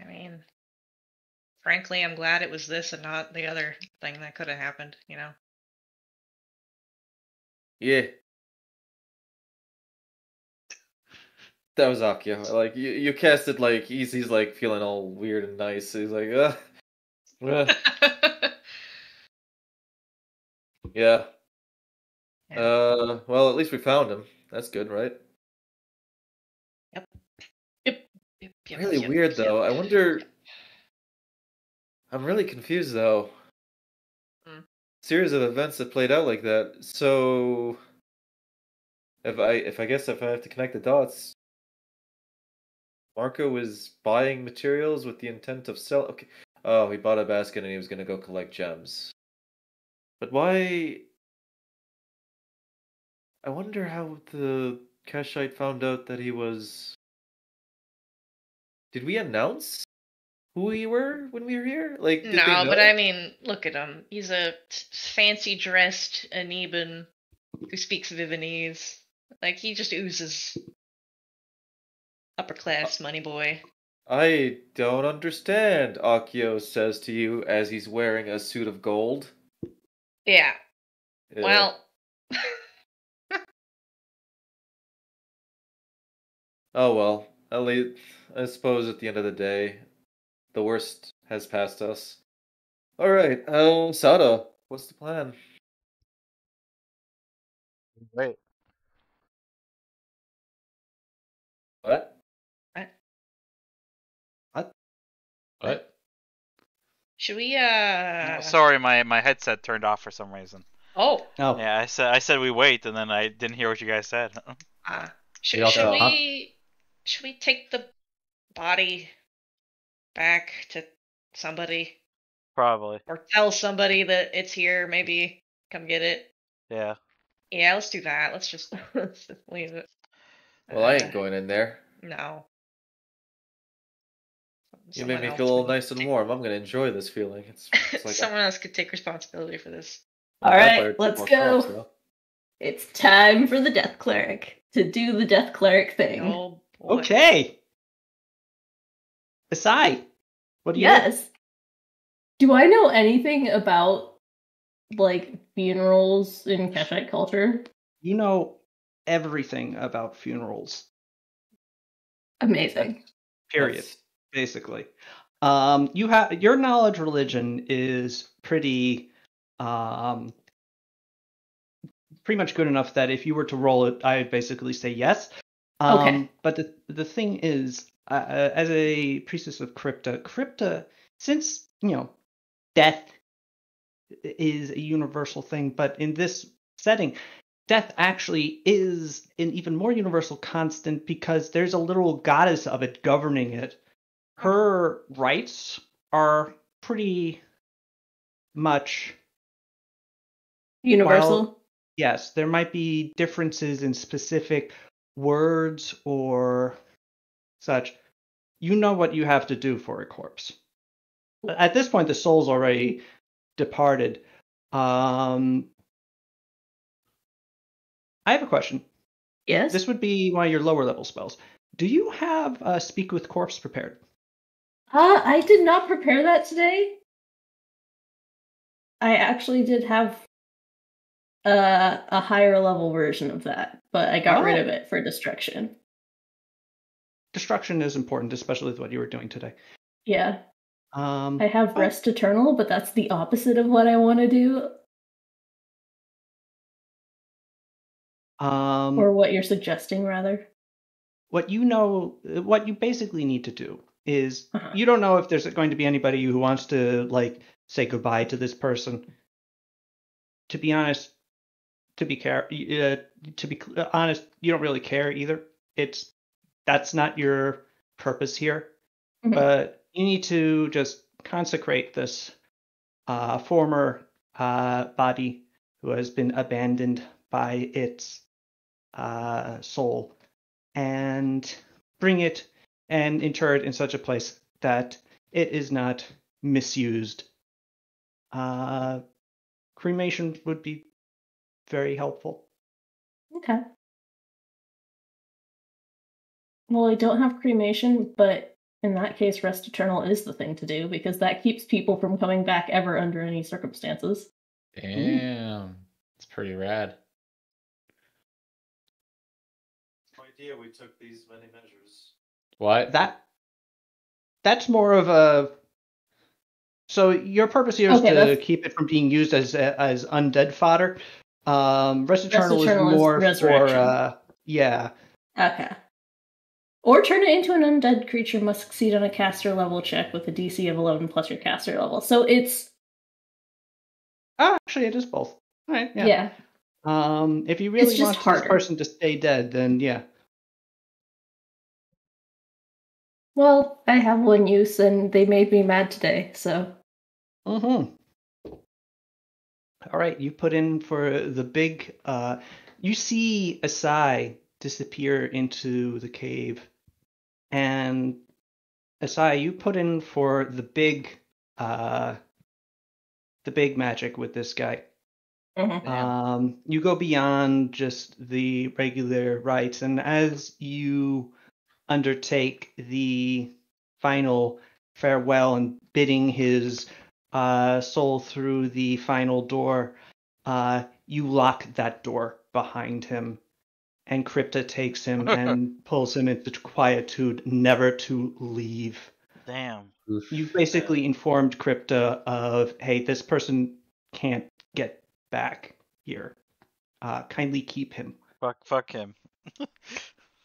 I mean, frankly, I'm glad it was this and not the other thing that could have happened, you know? Yeah. That was Akio. Like you cast it like he's like feeling all weird and nice. He's like, uh. Yeah. Yeah. Well, at least we found him. That's good, right? Yep, Really weird though. I wonder. I'm really confused though. Series of events that played out like that. So, if I have to connect the dots, Marco was buying materials with the intent of sell. Okay. Oh, he bought a basket and he was gonna go collect gems. But why? I wonder how the Kashite found out that he was. Did we announce who we were when we were here? Like, did they No, know? but I mean, look at him. He's a fancy dressed Aneban who speaks Vivanese. Like, he just oozes upper class money boy. I don't understand, Akio says to you as he's wearing a suit of gold. Yeah. Yeah. Well. Oh well, at least I suppose at the end of the day, the worst has passed us. All right, Sada, what's the plan? Wait. What? What? Should we, Sorry, my headset turned off for some reason. Oh. Oh, Yeah, I said we wait, and then I didn't hear what you guys said. Should, We also- should we take the body back to somebody? Probably. Or tell somebody that it's here, maybe come get it? Yeah. Yeah, let's do that. Let's just leave it. Well, I ain't going in there. No. You Someone made me else feel all can nice and take- warm. I'm gonna enjoy this feeling. It's like Someone else could take responsibility for this. All Vampire right, let's more go. props, though. It's time for the Death Cleric to do the Death Cleric thing. Oh boy. okay. Asai, what do you do? Yes. Do I know anything about like funerals in Kashite culture? You know everything about funerals. Amazing. Period. That's- Basically, you have your knowledge religion is pretty much good enough that if you were to roll it, I'd basically say yes. Okay. But the thing is, as a priestess of Crypta, since death is a universal thing, but in this setting, death actually is an even more universal constant because there's a literal goddess of it governing it. Her rights are pretty much Universal. while, yes, there might be differences in specific words or such. You know what you have to do for a corpse. At this point, the soul's already departed. I have a question. Yes? This would be one of your lower level spells. Do you have Speak with Corpse prepared? I did not prepare that today. I actually did have a higher level version of that, but I got rid of it for destruction. Destruction is important, especially with what you were doing today. Yeah. I have Rest Eternal, but that's the opposite of what I want to do. Or what you're suggesting, rather. What you basically need to do is you don't know if there's going to be anybody who wants to like say goodbye to this person. To be honest, to be honest, you don't really care either. That's not your purpose here. Mm-hmm. But you need to just consecrate this former body who has been abandoned by its soul and bring it and inter it in such a place that it is not misused. Cremation would be very helpful. Okay. Well, I don't have cremation, but in that case, Rest Eternal is the thing to do because that keeps people from coming back ever under any circumstances. Damn. It's pretty rad. No idea we took these many measures. What? That's more of a. So your purpose here is to keep it from being used as undead fodder. Rest Eternal is more for yeah. Okay. Or turn it into an undead creature must succeed on a caster level check with a DC of 11 plus your caster level. So it's. Actually, it is both. All right. Yeah. If you really want this person to stay dead, then yeah. Well, I have one use, and they made me mad today, so. All right, you put in for the big. You see Asai disappear into the cave, and Asai, you put in for the big magic with this guy. You go beyond just the regular rites, and as you undertake the final farewell and bidding his soul through the final door, you lock that door behind him, and Crypta takes him and pulls him into quietude, never to leave. Damn. You basically informed Crypta of, hey, this person can't get back here. Kindly keep him. Fuck him.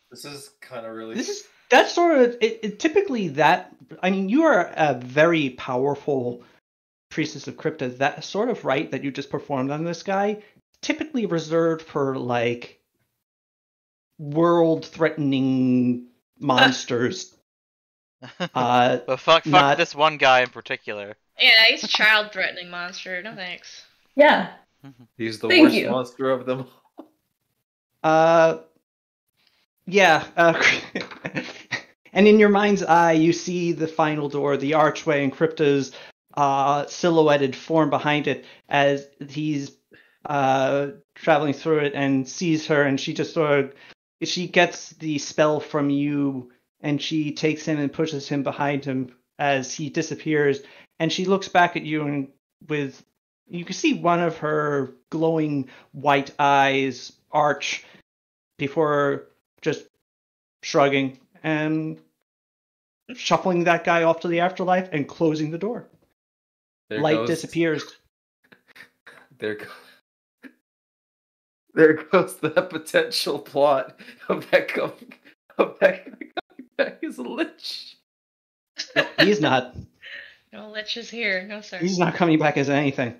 This is kind of really. That's sort of typically that. I mean, you are a very powerful priestess of Crypta. That sort of rite that you just performed on this guy, typically reserved for like world-threatening monsters. But fuck this one guy in particular. Yeah, he's a child-threatening monster. No thanks. Yeah. He's the worst monster of them all. Yeah. And in your mind's eye, you see the final door, the archway, and Crypta's silhouetted form behind it as he's traveling through it and sees her, and she just she gets the spell from you, and she takes him and pushes him behind him as he disappears, and she looks back at you and you can see one of her glowing white eyes arch before just shrugging and shuffling that guy off to the afterlife and closing the door. Light disappears. There goes that potential plot of that coming back as a lich. No, he's not. No lich is here. No, sir. He's not coming back as anything.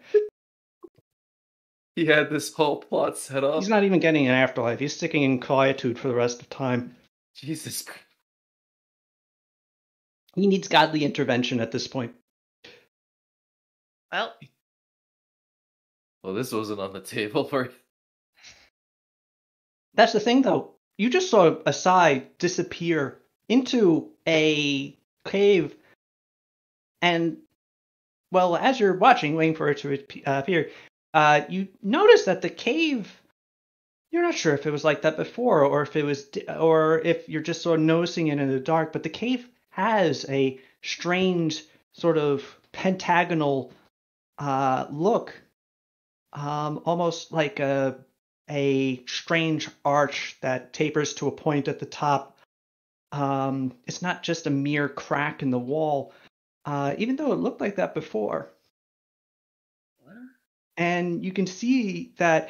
He had this whole plot set up. He's not even getting an afterlife. He's sticking in quietude for the rest of time. Jesus Christ. He needs godly intervention at this point. Well, this wasn't on the table for. That's the thing, though. You just saw Asai disappear into a cave, and well, as you're watching, waiting for it to appear, you notice that the cave You're not sure if it was like that before, or if it was, or if you're just sort of noticing it in the dark. But the cave has a strange sort of pentagonal look, almost like a strange arch that tapers to a point at the top. It's not just a mere crack in the wall, even though it looked like that before. And you can see that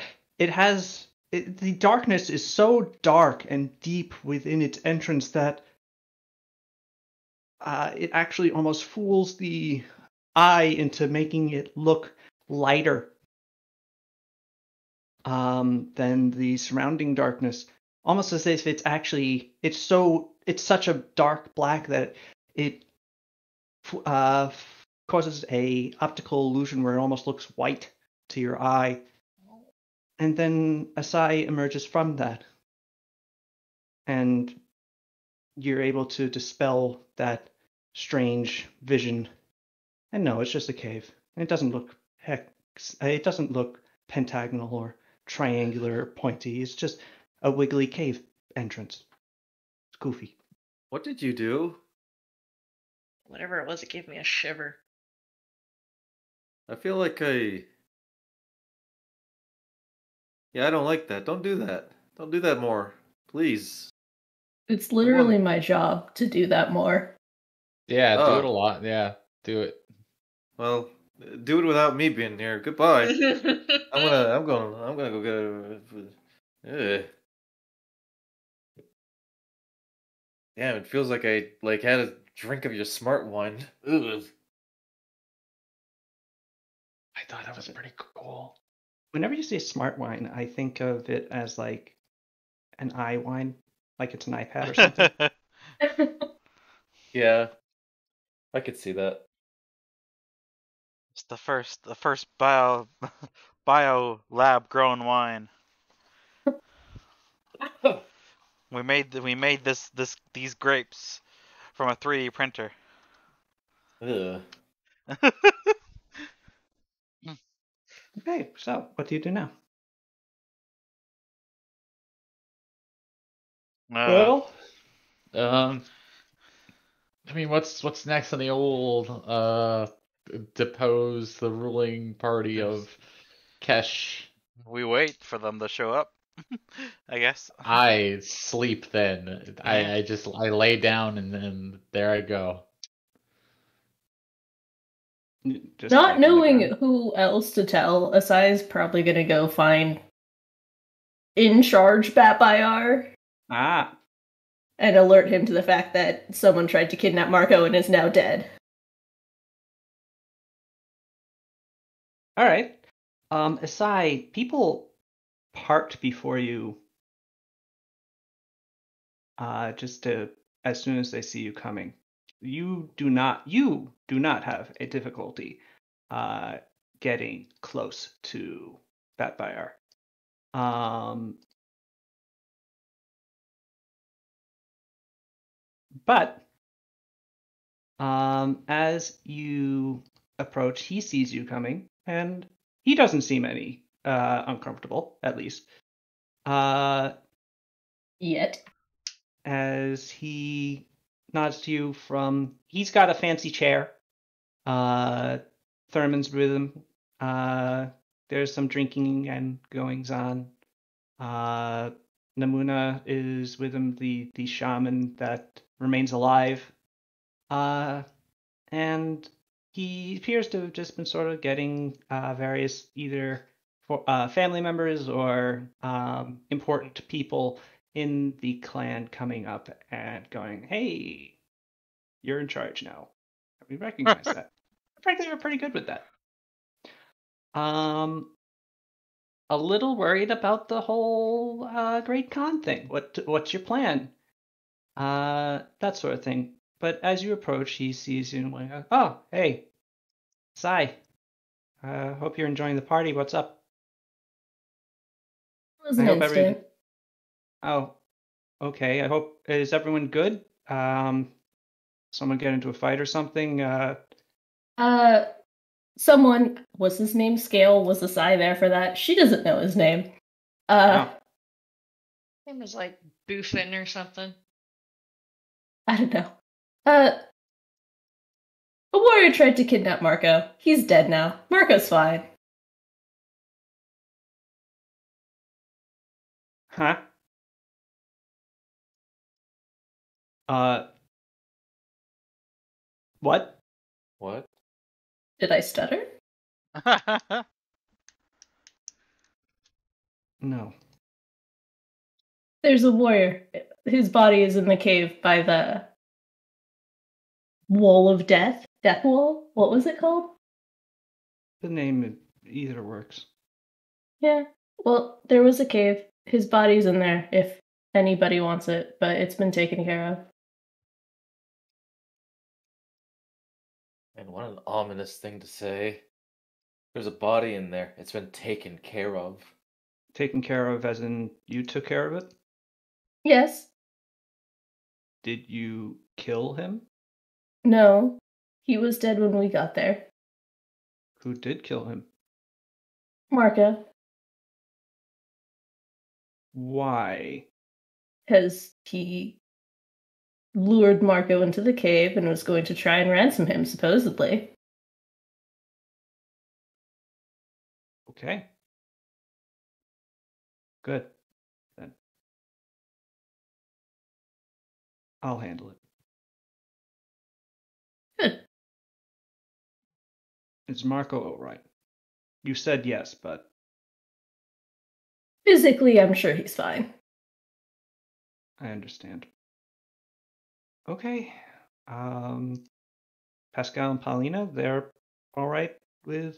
the darkness is so dark and deep within its entrance that it actually almost fools the eye into making it look lighter than the surrounding darkness, almost as if it's such a dark black that it causes a optical illusion where it almost looks white to your eye. And then a sigh emerges from that, and you're able to dispel that strange vision. And no, it's just a cave. It doesn't look pentagonal or triangular or pointy. It's just a wiggly cave entrance. It's goofy. What did you do? Whatever it was, it gave me a shiver. I feel like Yeah, I don't like that. Don't do that. Don't do that more. Please. It's literally my job to do that more. Yeah, do it a lot. Yeah, do it. Well, do it without me being here. Goodbye. I'm gonna go get a... Damn, it feels like I had a drink of your smart wine. Ugh. I thought that was pretty cool. Whenever you say smart wine, I think of it as like an eye wine, like it's an iPad or something. Yeah, I could see that. It's the first bio lab grown wine. We made these grapes from a 3D printer. Ugh. Okay, so what do you do now? Well, I mean, what's next on the old depose the ruling party of Kesh? we wait for them to show up. I guess. I sleep then. Yeah. I lay down and then there I go. Just Not like on the knowing ground. who else to tell, Asai's probably gonna go find in charge Batbayar Ah, and alert him to the fact that someone tried to kidnap Marco and is now dead. all right. Asai, people parked before you. Just as soon as they see you coming, you do not have a difficulty getting close to Batbayar. But as you approach, he sees you coming, and he doesn't seem any uncomfortable, at least. Yet. As he nods to you he's got a fancy chair. Thurman's with him. There's some drinking and goings on. Namuna is with him, the shaman that remains alive. And he appears to have just been sort of getting various either family members or important people in the clan coming up and going, "Hey, you're in charge now." We recognize that. Frankly, we're pretty good with that. A little worried about the whole Great Khan thing. What's your plan? That sort of thing. But as you approach, he sees you and like, "Oh, hey, Sai. Hope you're enjoying the party. What's up?" It was an instant. Oh, okay. I hope is everyone good? Someone get into a fight or something? Someone, was his name Scale? Was Asai there for that? She doesn't know his name. Oh. Name was like Boofin or something. I don't know. A warrior tried to kidnap Marco. He's dead now. Marco's fine. Huh? What? What? Did I stutter? No. There's a warrior whose body is in the cave by the wall of death. Death wall? What was it called? The name either works. Yeah. Well, there was a cave. His body's in there if anybody wants it, but it's been taken care of. And what an ominous thing to say. There's a body in there. It's been taken care of. Taken care of as in you took care of it? Yes. Did you kill him? No. He was dead when we got there. Who did kill him? Marco. Why? Because he lured Marco into the cave and was going to try and ransom him, supposedly. Okay. Good. Then I'll handle it. Good. Is Marco all right? You said yes, but Physically, I'm sure he's fine. I understand. Okay. Pascal and Paulina, they're all right with.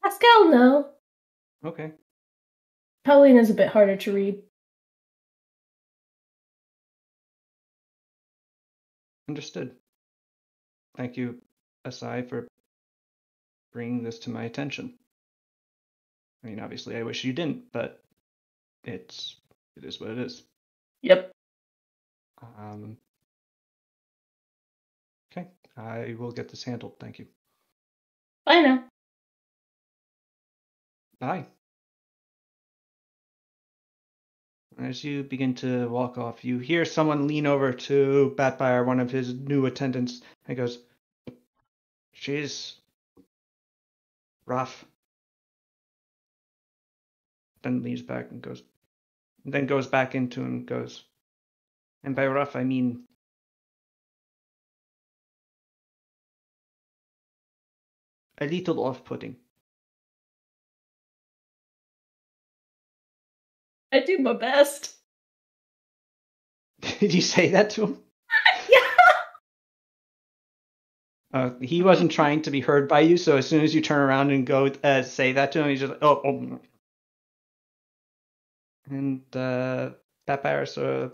Pascal, no. Okay. Paulina's a bit harder to read. Understood. Thank you, Asai, for bringing this to my attention. I mean, obviously, I wish you didn't, but it is what it is. Yep. Okay, I will get this handled. Thank you. Bye now. Bye. As you begin to walk off, you hear someone lean over to Batfire, one of his new attendants, and goes, "She's rough." Then leans back and goes, then goes back into him and goes, and by rough I mean a little off-putting. I do my best. Did you say that to him? Yeah. He wasn't trying to be heard by you, so as soon as you turn around and go say that to him, he's just like, oh. And Batfire sort of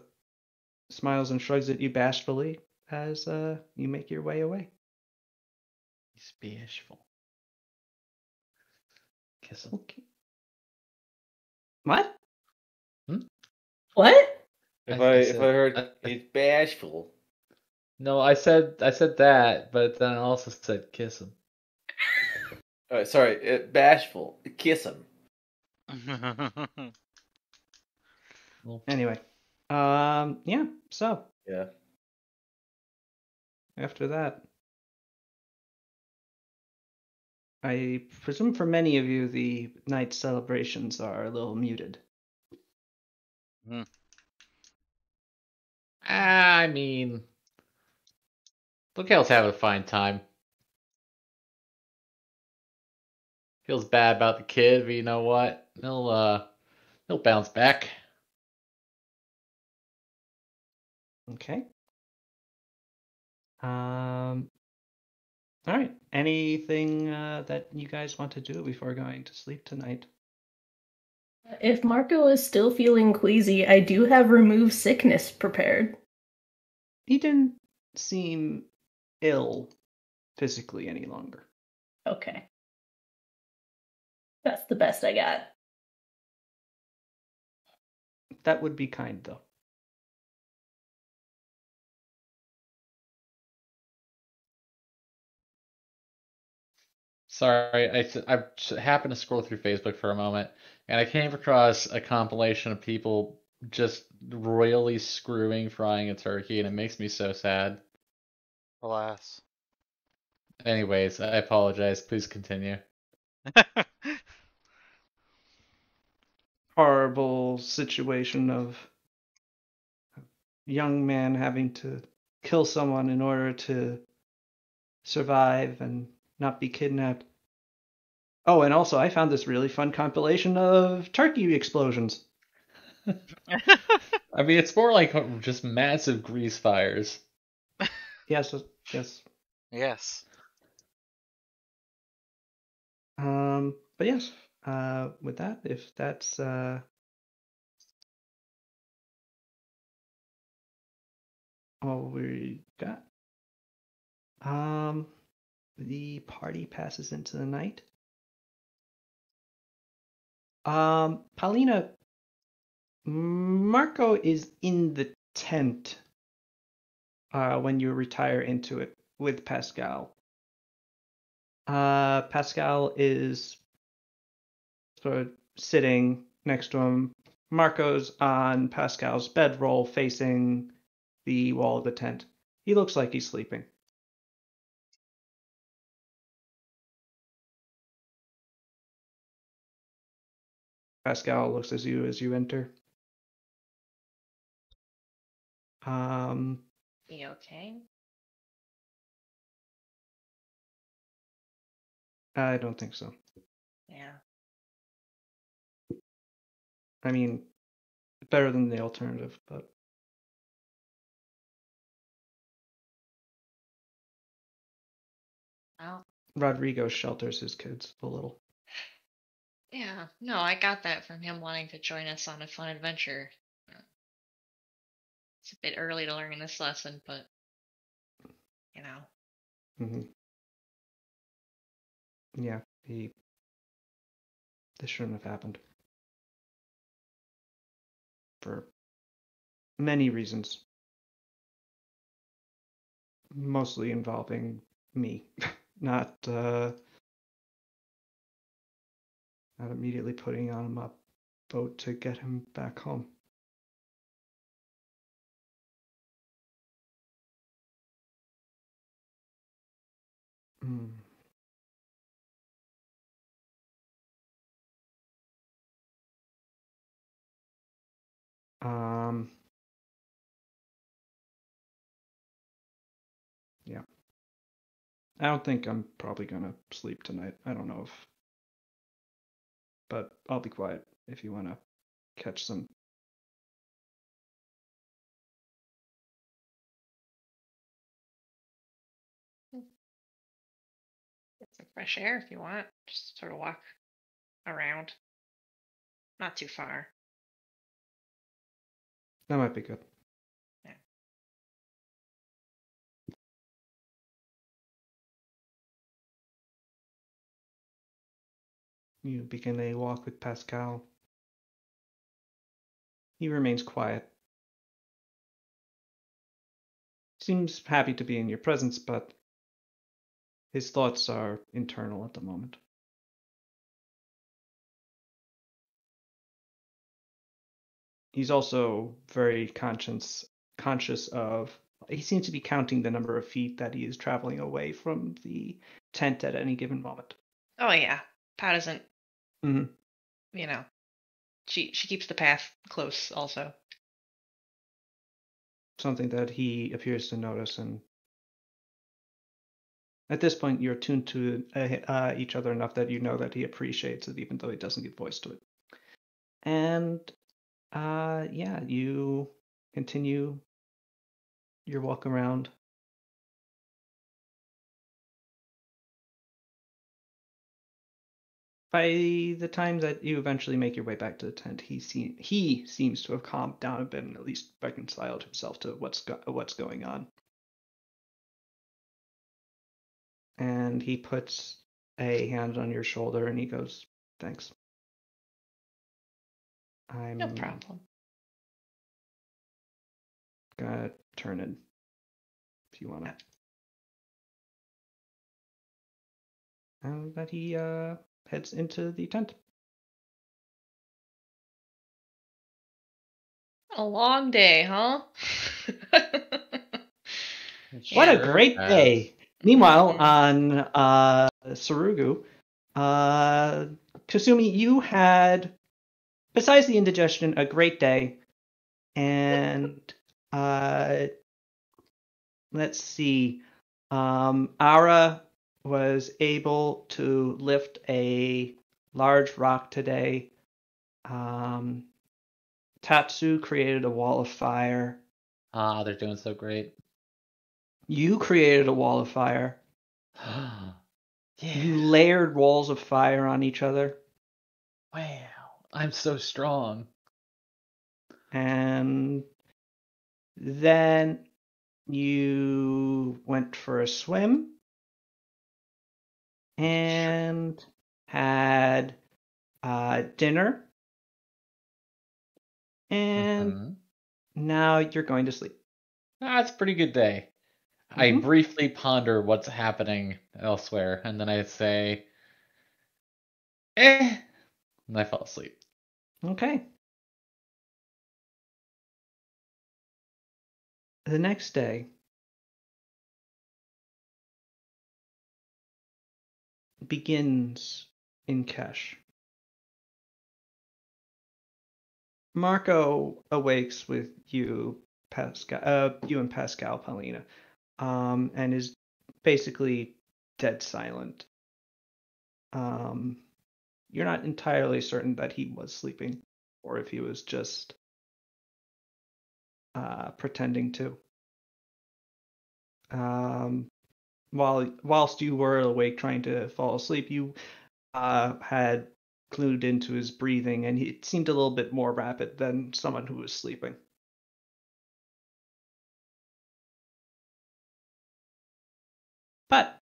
smiles and shrugs at you bashfully as you make your way away. He's bashful. Kiss him. Okay. What? What? If I I said- heard he's bashful. No, I said that, but then I also said kiss him. Alright, sorry, bashful. Kiss him. Anyway, yeah. So Yeah. after that, I presume for many of you the night celebrations are a little muted. I mean, Lookout's having a fine time. Feels bad about the kid, but you know what? He'll bounce back. Okay. All right. Anything that you guys want to do before going to sleep tonight? If Marco is still feeling queasy, I do have remove sickness prepared. He didn't seem ill physically any longer. Okay. That's the best I got. That would be kind, though. Sorry, I happened to scroll through Facebook for a moment, and I came across a compilation of people just royally screwing frying a turkey, and it makes me so sad. Alas. Anyways, I apologize. Please continue. Horrible situation of a young man having to kill someone in order to survive and not be kidnapped. Oh, and also I found this really fun compilation of turkey explosions. I mean, it's more like just massive grease fires. Yes, yes. Yes. But yes, with that, if that's all we got, the party passes into the night. Paulina, Marco is in the tent when you retire into it with Pascal. Pascal is sort of sitting next to him. Marco's on Pascal's bedroll facing the wall of the tent. He looks like he's sleeping. Pascal looks at you as you enter. You okay? I don't think so. Yeah. I mean, better than the alternative, but Well, Rodrigo shelters his kids a little. yeah. No, I got that from him wanting to join us on a fun adventure. It's a bit early to learn this lesson, but you know. Mm-hmm. Yeah, this shouldn't have happened for many reasons, mostly involving me, not immediately putting on a boat to get him back home. Mm. Yeah. I don't think I'm probably gonna sleep tonight. I don't know if, but I'll be quiet if you wanna catch some. Get some fresh air if you want. Just sort of walk around. Not too far. That might be good. Yeah. You begin a walk with Pascal. He remains quiet. Seems happy to be in your presence, but his thoughts are internal at the moment. He's also very conscious of. He seems to be counting the number of feet that he is traveling away from the tent at any given moment. Oh yeah. Pat isn't. Mm-hmm. You know. She keeps the path close also. Something that he appears to notice, and at this point you're tuned to each other enough that you know that he appreciates it, even though he doesn't give voice to it. And yeah, you continue your walk around. By the time that you eventually make your way back to the tent, he seems to have calmed down a bit and at least reconciled himself to what's going on. And he puts a hand on your shoulder and he goes, "Thanks. I'm No problem. gonna turn in if you wanna." and that he heads into the tent. A long day, huh? What a Sure great has. day! Meanwhile, Mhm. on Sarugu, Kasumi, you had, besides the indigestion, a great day, and let's see. Ara was able to lift a large rock today. Tatsu created a wall of fire. Ah, they're doing so great. You created a wall of fire. Yeah. You layered walls of fire on each other. Wow. I'm so strong. And then you went for a swim and had dinner. And Mhm. now you're going to sleep. That's a pretty good day. I Mhm. briefly ponder what's happening elsewhere, and then I say, and I fall asleep. Okay. The next day begins in Kesh. Marco awakes with you, Pascal, you and Pascal, Paulina, and is basically dead silent. You're not entirely certain that he was sleeping, or if he was just pretending to. Whilst you were awake trying to fall asleep, you had clued into his breathing, and it seemed a little bit more rapid than someone who was sleeping. But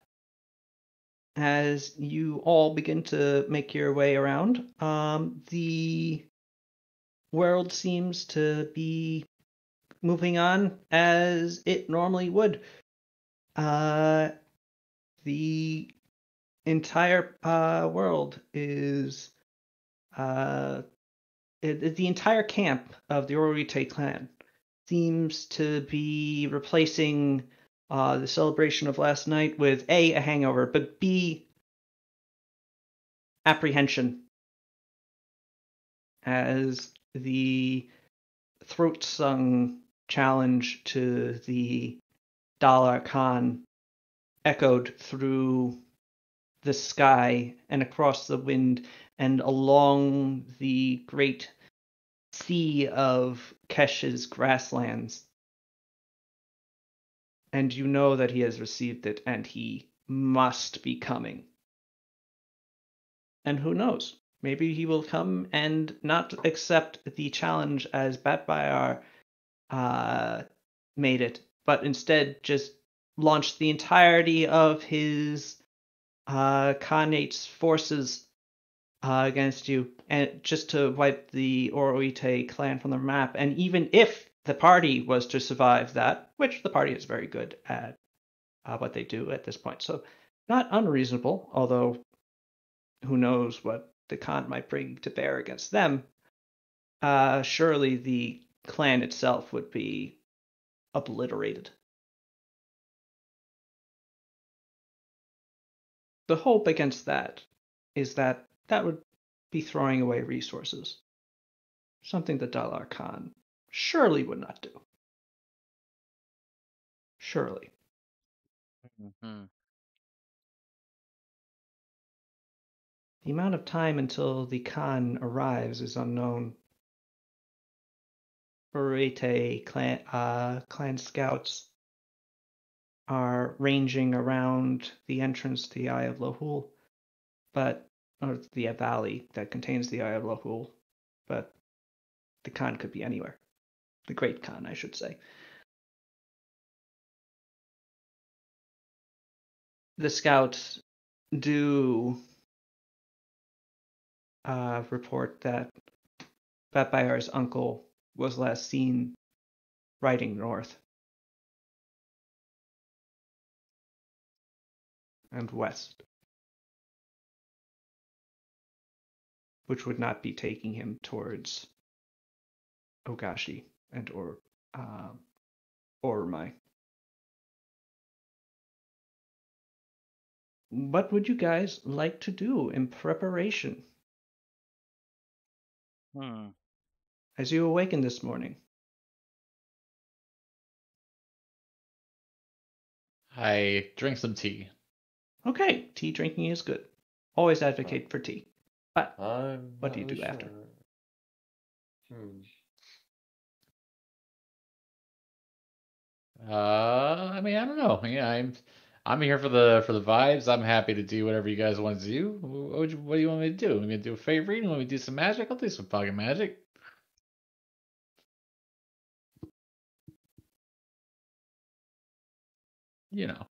as you all begin to make your way around, the world seems to be moving on as it normally would. The entire world is the entire camp of the Orite clan seems to be replacing the celebration of last night with A, a hangover, but B, apprehension, as the throat sung challenge to the Dalar Khan echoed through the sky and across the wind and along the great sea of Kesh's grasslands. And you know that he has received it, and he must be coming. And who knows? Maybe he will come and not accept the challenge as Batbayar made it, but instead just launch the entirety of his Khanate's forces against you, and just to wipe the Oroite clan from the map. And even if the party was to survive that, which the party is very good at what they do at this point, so not unreasonable, although who knows what the Khan might bring to bear against them, surely the clan itself would be obliterated. The hope against that is that that would be throwing away resources, something that Dalar Khan surely would not do. Surely. Mhm. The amount of time until the Khan arrives is unknown. Burete clan scouts are ranging around the entrance to the Eye of Lahul, or the valley that contains the Eye of Lahul, but the Khan could be anywhere. The Great Khan, I should say. The scouts do report that Batbayar's uncle was last seen riding north and west. which would not be taking him towards Ogashi and Orumai. What would you guys like to do in preparation as you awaken this morning? I drink some tea. Okay, tea drinking is good. Always advocate for tea. But I'm what do you not do after? sure. I mean, I don't know. Yeah, I'm here for the vibes. I'm happy to do whatever you guys want to do. What do you want me to do? Want me to do a fave reading? Want me to do some magic? I'll do some fucking magic. You know.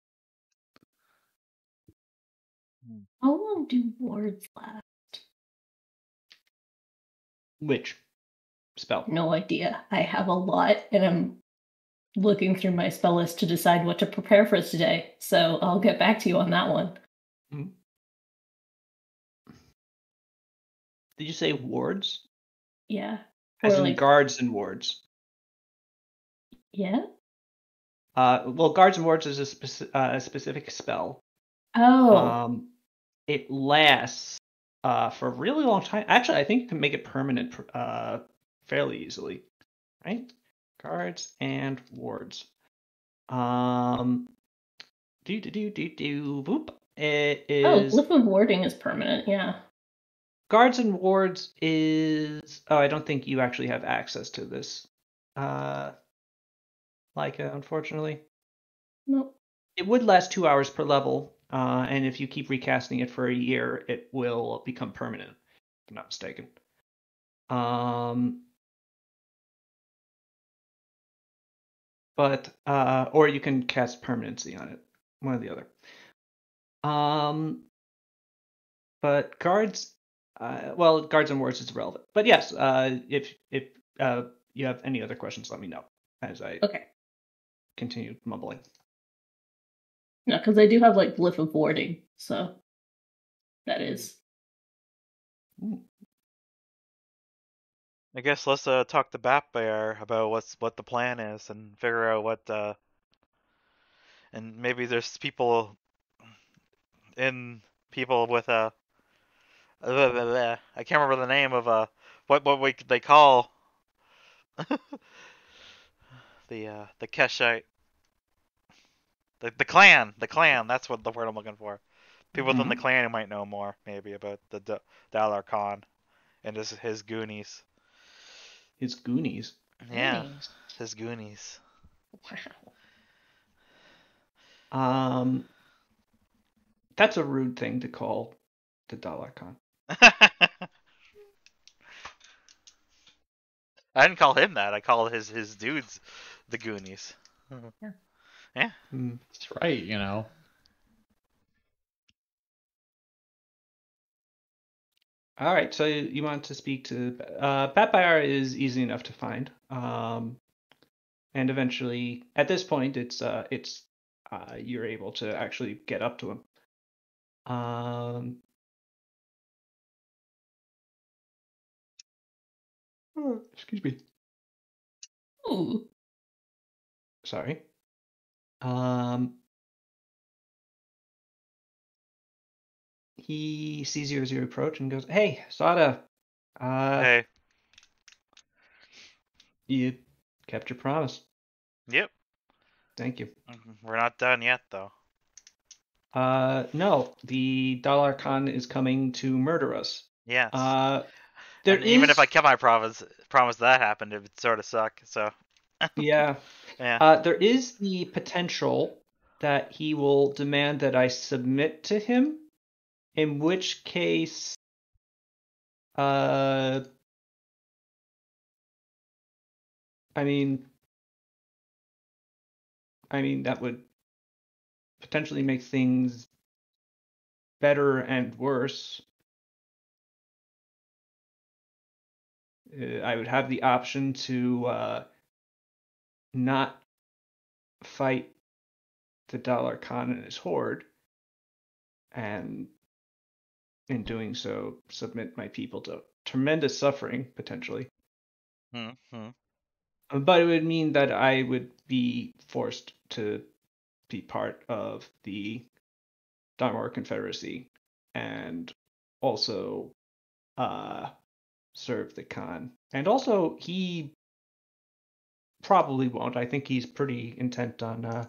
How long do wards last? Which spell? No idea. I have a lot, and I'm looking through my spell list to decide what to prepare for today. So I'll get back to you on that one. Did you say wards? Yeah. As Or in guards and wards? Yeah? Well, guards and wards is a specific spell. Oh. It lasts for a really long time. Actually, I think you can make it permanent fairly easily. Right? Guards and wards. Boop. It is. Glyph of Warding is permanent, yeah. Guards and wards is. Oh, I don't think you actually have access to this. Unfortunately. Nope. It would last 2 hours per level, and if you keep recasting it for a year, it will become permanent, if I'm not mistaken. Or you can cast permanency on it, one or the other. But guards, guards and wards is irrelevant. But yes, if you have any other questions, let me know as I continue mumbling. No, because I do have Glyph of Warding, so that is. I guess let's talk to Bat Bear about what the plan is and figure out what and maybe there's people with I can't remember the name of what they call the Keshite the clan that's what the word I'm looking for. People within the clan who might know more maybe about the Dalar Khan and his Goonies. His Goonies? Yeah, his Goonies. Wow. That's a rude thing to call the Dalar Khan. I didn't call him that. I called his dudes the Goonies. Yeah. That's right, you know. All right, so you want to speak to Batfire is easy enough to find, and eventually, at this point, it's you're able to actually get up to him. Excuse me. Ooh. Sorry. He sees you as you approach and goes, "Hey, Sada. Hey. You kept your promise." Yep. Thank you. We're not done yet, though. No, the Dalar Khan is coming to murder us. Yes. Even if I kept my promise that happened, it would sort of suck. So. Yeah. Yeah. There is the potential that he will demand that I submit to him, in which case, I mean, that would potentially make things better and worse. I would have the option to not fight the Dalar Khan and his horde, and in doing so, submit my people to tremendous suffering potentially. Mm-hmm. But it would mean that I would be forced to be part of the Darmor Confederacy and also serve the Khan. And also, he probably won't. I think he's pretty intent on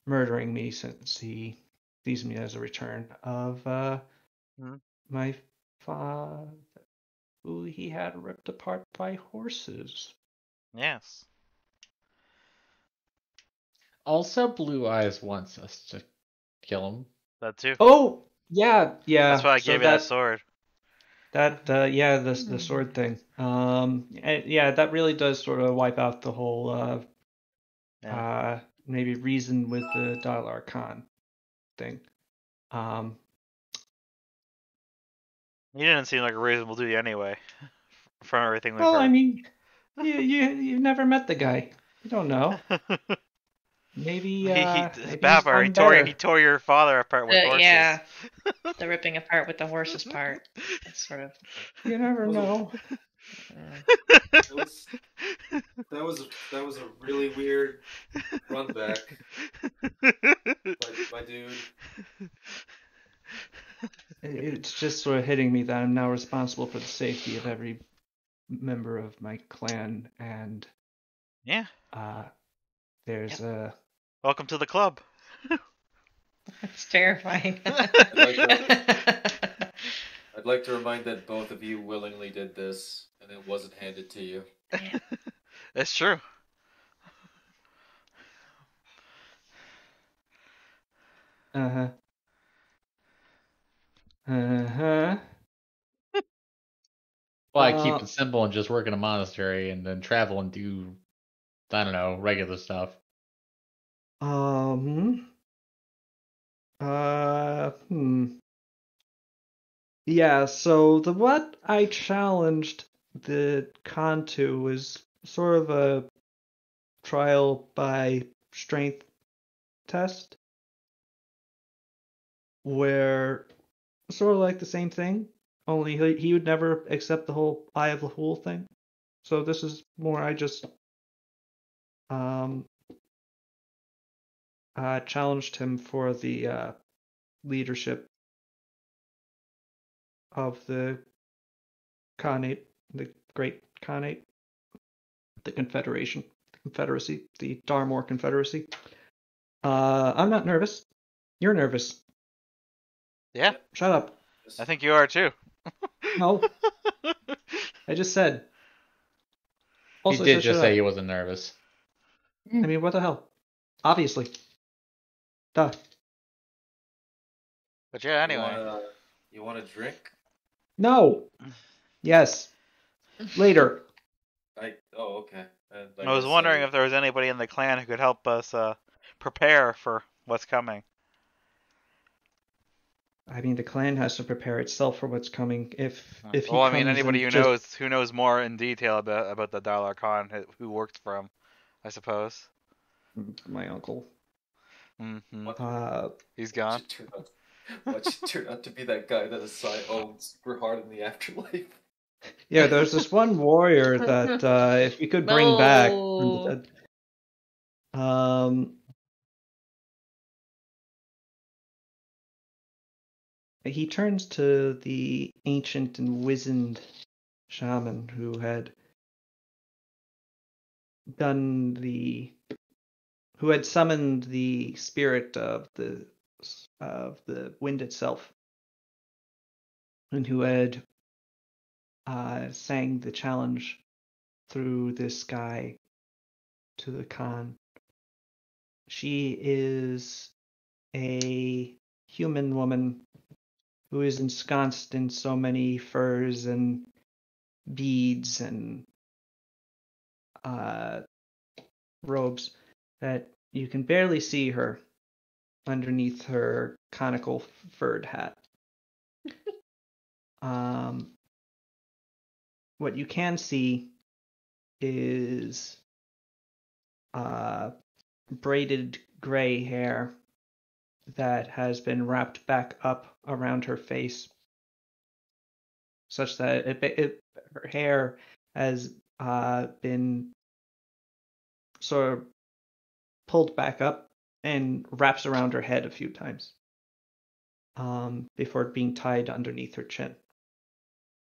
murdering me since he sees me as a return of my father, who he had ripped apart by horses. Yes. Also, Blue Eyes wants us to kill him. That too. Oh, yeah. That's why I So gave you that sword. the sword thing. Yeah, that really does sort of wipe out the whole Yeah. maybe reason with the Dalar Khan thing. He didn't seem like a reasonable dude anyway, from everything we've Well, heard. I mean, you've never met the guy. You don't know. Maybe His maybe he's backfire. done better. He tore your father apart with horses. Yeah, the ripping apart with the horses part. That's sort of. You never know. That was a really weird run back, my dude. It's just sort of hitting me that I'm now responsible for the safety of every member of my clan, and Yeah. there's a. Welcome to the club. It's terrifying. I'd like to remind that both of you willingly did this, and it wasn't handed to you. It's true. Uh-huh. Uh-huh. Well, I keep it simple and just work in a monastery and then travel and do, I don't know, regular stuff. Yeah, so what I challenged the Khan to was sort of a trial by strength test, where sort of like the same thing, only he would never accept the whole Eye of the Fool thing. So this is more I just challenged him for the leadership of the Khanate, the Great Khanate, the Confederation, the Confederacy, the Darmor Confederacy. I'm not nervous. You're nervous. Yeah. Shut up. I think you are too. No. I just said. Also, He I did said just shut say up. he wasn't nervous. I mean, what the hell? Obviously. Duh. But yeah, anyway. You want a drink? No. Yes. Later. Oh, okay. And I was wondering if there was anybody in the clan who could help us prepare for what's coming. I mean, the clan has to prepare itself for what's coming. If he Well, I comes mean, anybody and who knows more in detail about the Dalar Khan, who works for him, I suppose. My uncle. Mm-hmm. He's gone. Why'd you turn out to be that guy that Asai owns super hard in the afterlife? Yeah, there's this one warrior that if you could bring back from the dead. He turns to the ancient and wizened shaman who had summoned the spirit of the wind itself, and who had sang the challenge through this sky to the Khan. She is a human woman who is ensconced in so many furs and beads and robes that you can barely see her underneath her conical furred hat. What you can see is braided gray hair that has been wrapped back up around her face, such that her hair has been sort of pulled back up and wraps around her head a few times before being tied underneath her chin.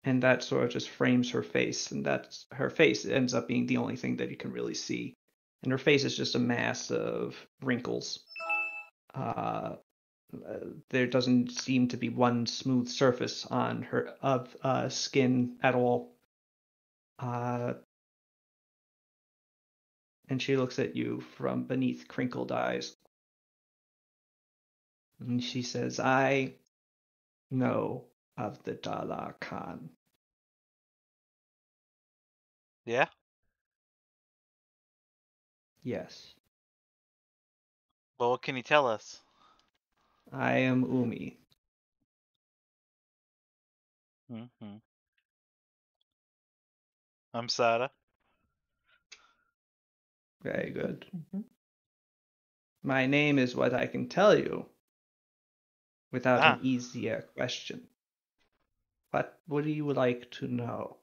And that sort of just frames her face, and that's her face ends up being the only thing that you can really see. And her face is just a mass of wrinkles. There doesn't seem to be one smooth surface on her skin at all. And she looks at you from beneath crinkled eyes. And she says, I know of the Dalar Khan. Yeah? Yes, Well, what can you tell us? I am Umi. Mm-hmm. I'm Sada. Very good. Mm-hmm. My name is what I can tell you without an Ah. easier question. What would you like to know?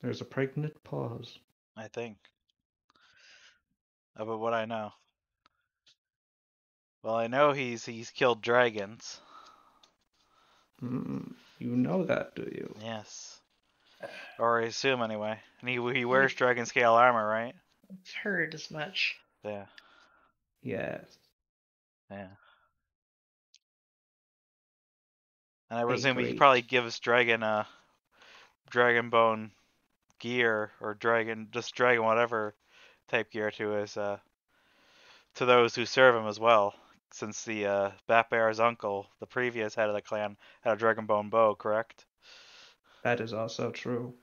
There's a pregnant pause. I think. About what I know. Well, I know he's killed dragons. You know that, do you? Yes. Or I assume anyway. And he wears dragon scale armor, right? I've heard as much. Yeah. Yes. Yeah. And I A presume he great. probably gives dragon bone gear or dragon whatever type gear to his to those who serve him as well. Since the Bat Bear's uncle, the previous head of the clan, had a dragon bone bow, correct? That is also true.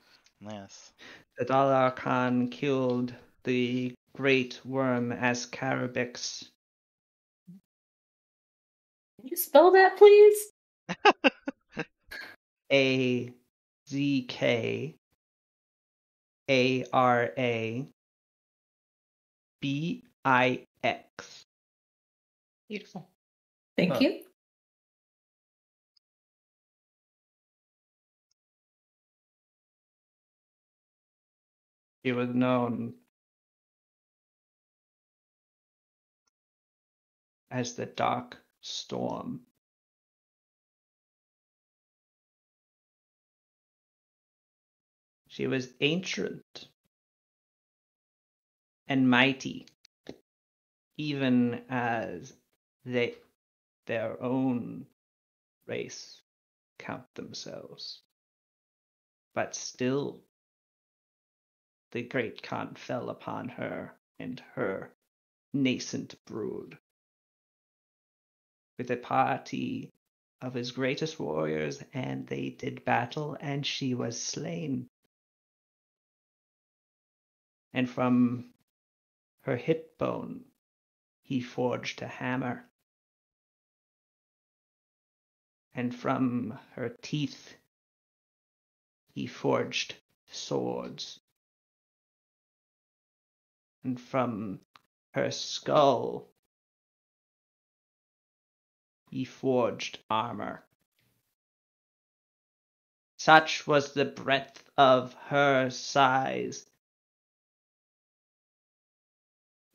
Yes. The Dalar Khan killed the great worm Ascarabix. Can you spell that, please? Azkarabix. Beautiful. Thank you. He was known as the Dark Storm. She was ancient and mighty, even as their own race count themselves. But still, the great Khan fell upon her and her nascent brood. With a party of his greatest warriors, and they did battle, and she was slain. And from her hip bone he forged a hammer. And from her teeth he forged swords. And from her skull he forged armor. Such was the breadth of her size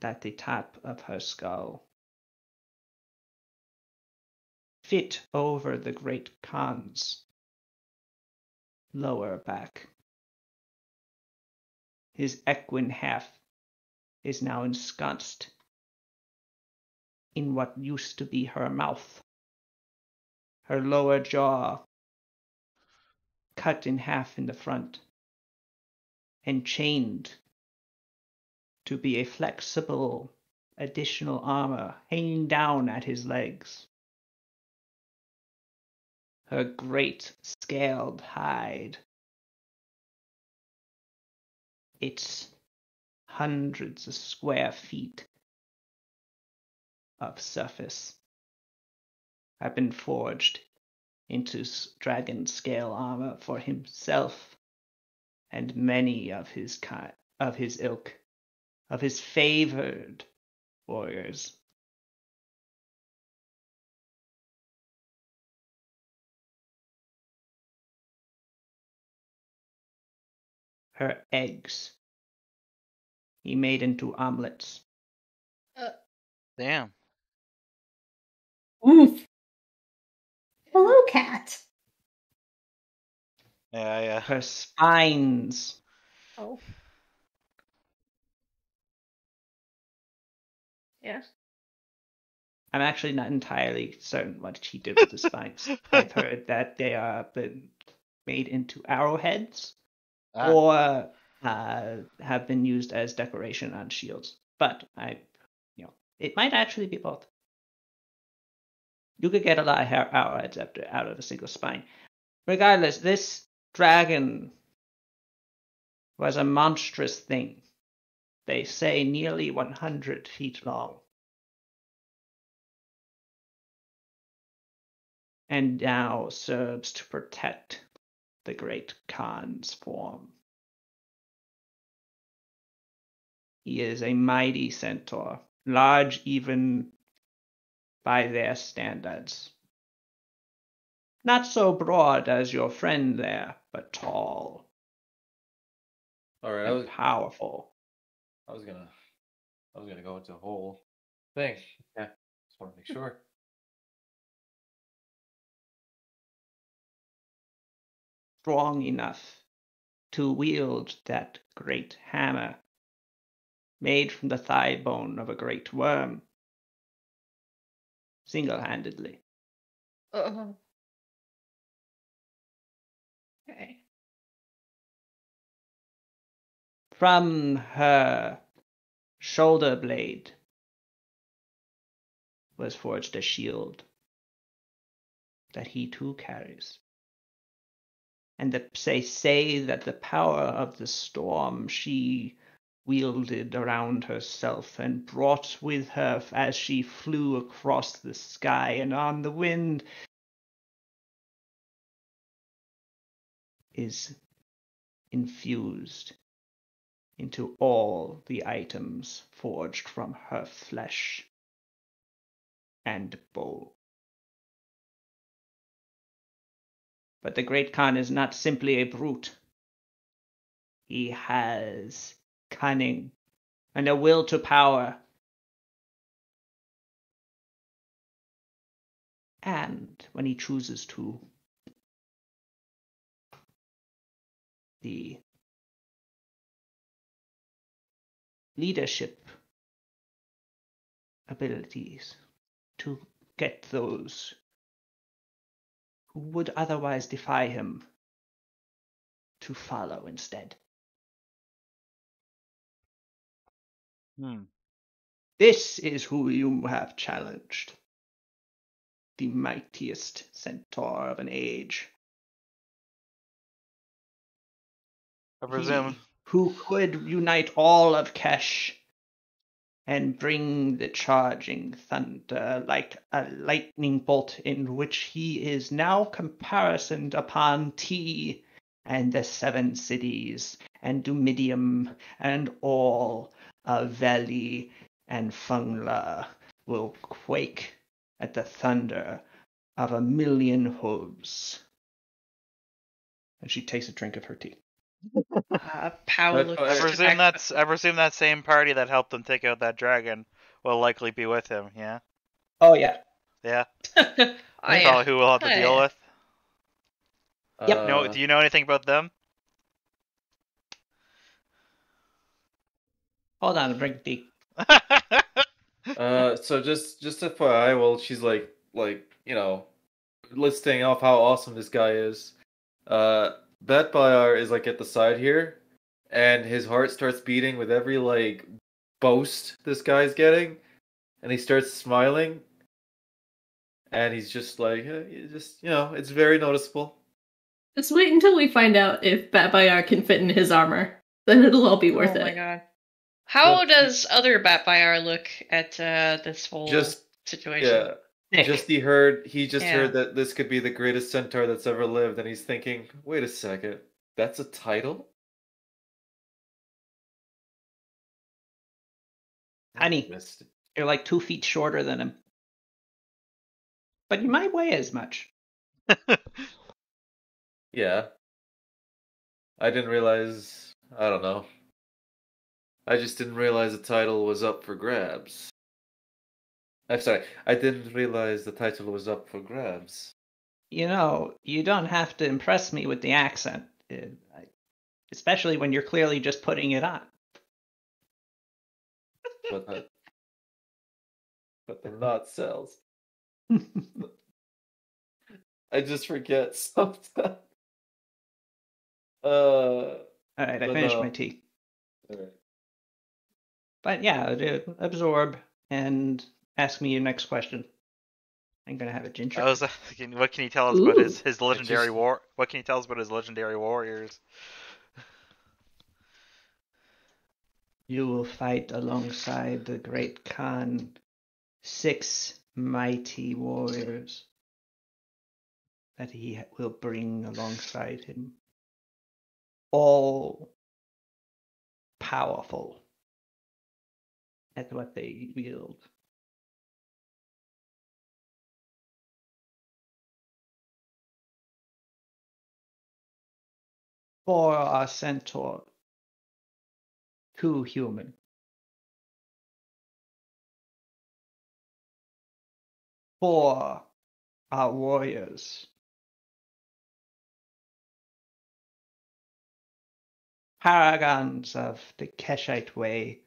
that the top of her skull fit over the great Khan's lower back. His equine half is now ensconced in what used to be her mouth. Her lower jaw cut in half in the front and chained to be a flexible additional armor hanging down at his legs. Her great scaled hide, its hundreds of square feet of surface, have been forged into dragon scale armor for himself and many of his kind, of his ilk, of his favored warriors. Her eggs he made into omelets. Damn. Oof. Hello, cat. Yeah. Her spines. Oh. Yeah. I'm actually not entirely certain what she did with the spines. I've heard that they are been made into arrowheads or have been used as decoration on shields. But it might actually be both. You could get a lot of arrowheads out of a single spine. Regardless, this dragon was a monstrous thing. They say nearly 100 feet long. And now serves to protect the Great Khan's form. He is a mighty centaur, large even by their standards. Not so broad as your friend there, but tall. All right, and powerful. I was gonna go into a whole thing. Yeah, just want to make sure. Strong enough to wield that great hammer, made from the thigh bone of a great worm, single-handedly. Oh. Okay. From her shoulder blade was forged a shield that he too carries. And they say that the power of the storm she wielded around herself and brought with her as she flew across the sky and on the wind is infused into all the items forged from her flesh and bow. But the Great Khan is not simply a brute. He has cunning and a will to power. And when he chooses to, the leadership abilities to get those who would otherwise defy him to follow instead. This is who you have challenged. The mightiest centaur of an age. I presume. He who could unite all of Kesh and bring the charging thunder like a lightning bolt, in which he is now comparisoned upon T and the 7 cities and Dumidium and all of Veli and Fungla will quake at the thunder of 1,000,000 hooves. And she takes a drink of her tea. Power But looks I I presume that same party that helped him take out that dragon will likely be with him. Yeah. Oh yeah. Yeah. That's Probably who we'll have to deal with. Yep. Do you know anything about them? Hold on, I'll drink tea. So just FYI, well, she's like listing off how awesome this guy is. Bet Bayar is like at the side here, and his heart starts beating with every like boast this guy's getting, and he starts smiling, and he's just like, it's very noticeable. Just wait until we find out if Bat Bayar can fit in his armor. Then it'll all be worth it. Oh my god. How does other Bat Bayar look at this whole situation? Yeah. He just Yeah. heard that this could be the greatest centaur that's ever lived, and he's thinking, wait a second, that's a title? Honey, Missed. you're like 2 feet shorter than him. But you might weigh as much. Yeah. I didn't realize. I don't know. I just didn't realize the title was up for grabs. I'm sorry. I didn't realize the title was up for grabs. You know, you don't have to impress me with the accent, especially when you're clearly just putting it on. But the not cells. I just forget sometimes. All right, I But finished no. my tea. Alright. But yeah, absorb and ask me your next question. I'm gonna have a ginger. I was thinking, what can you tell us about Ooh. his legendary just- war? What can you tell us about his legendary warriors? You will fight alongside the great Khan, 6 mighty warriors that he will bring alongside him. All powerful at what they wield. Four are centaur, 2 human. Four are warriors. Paragons of the Keshite way,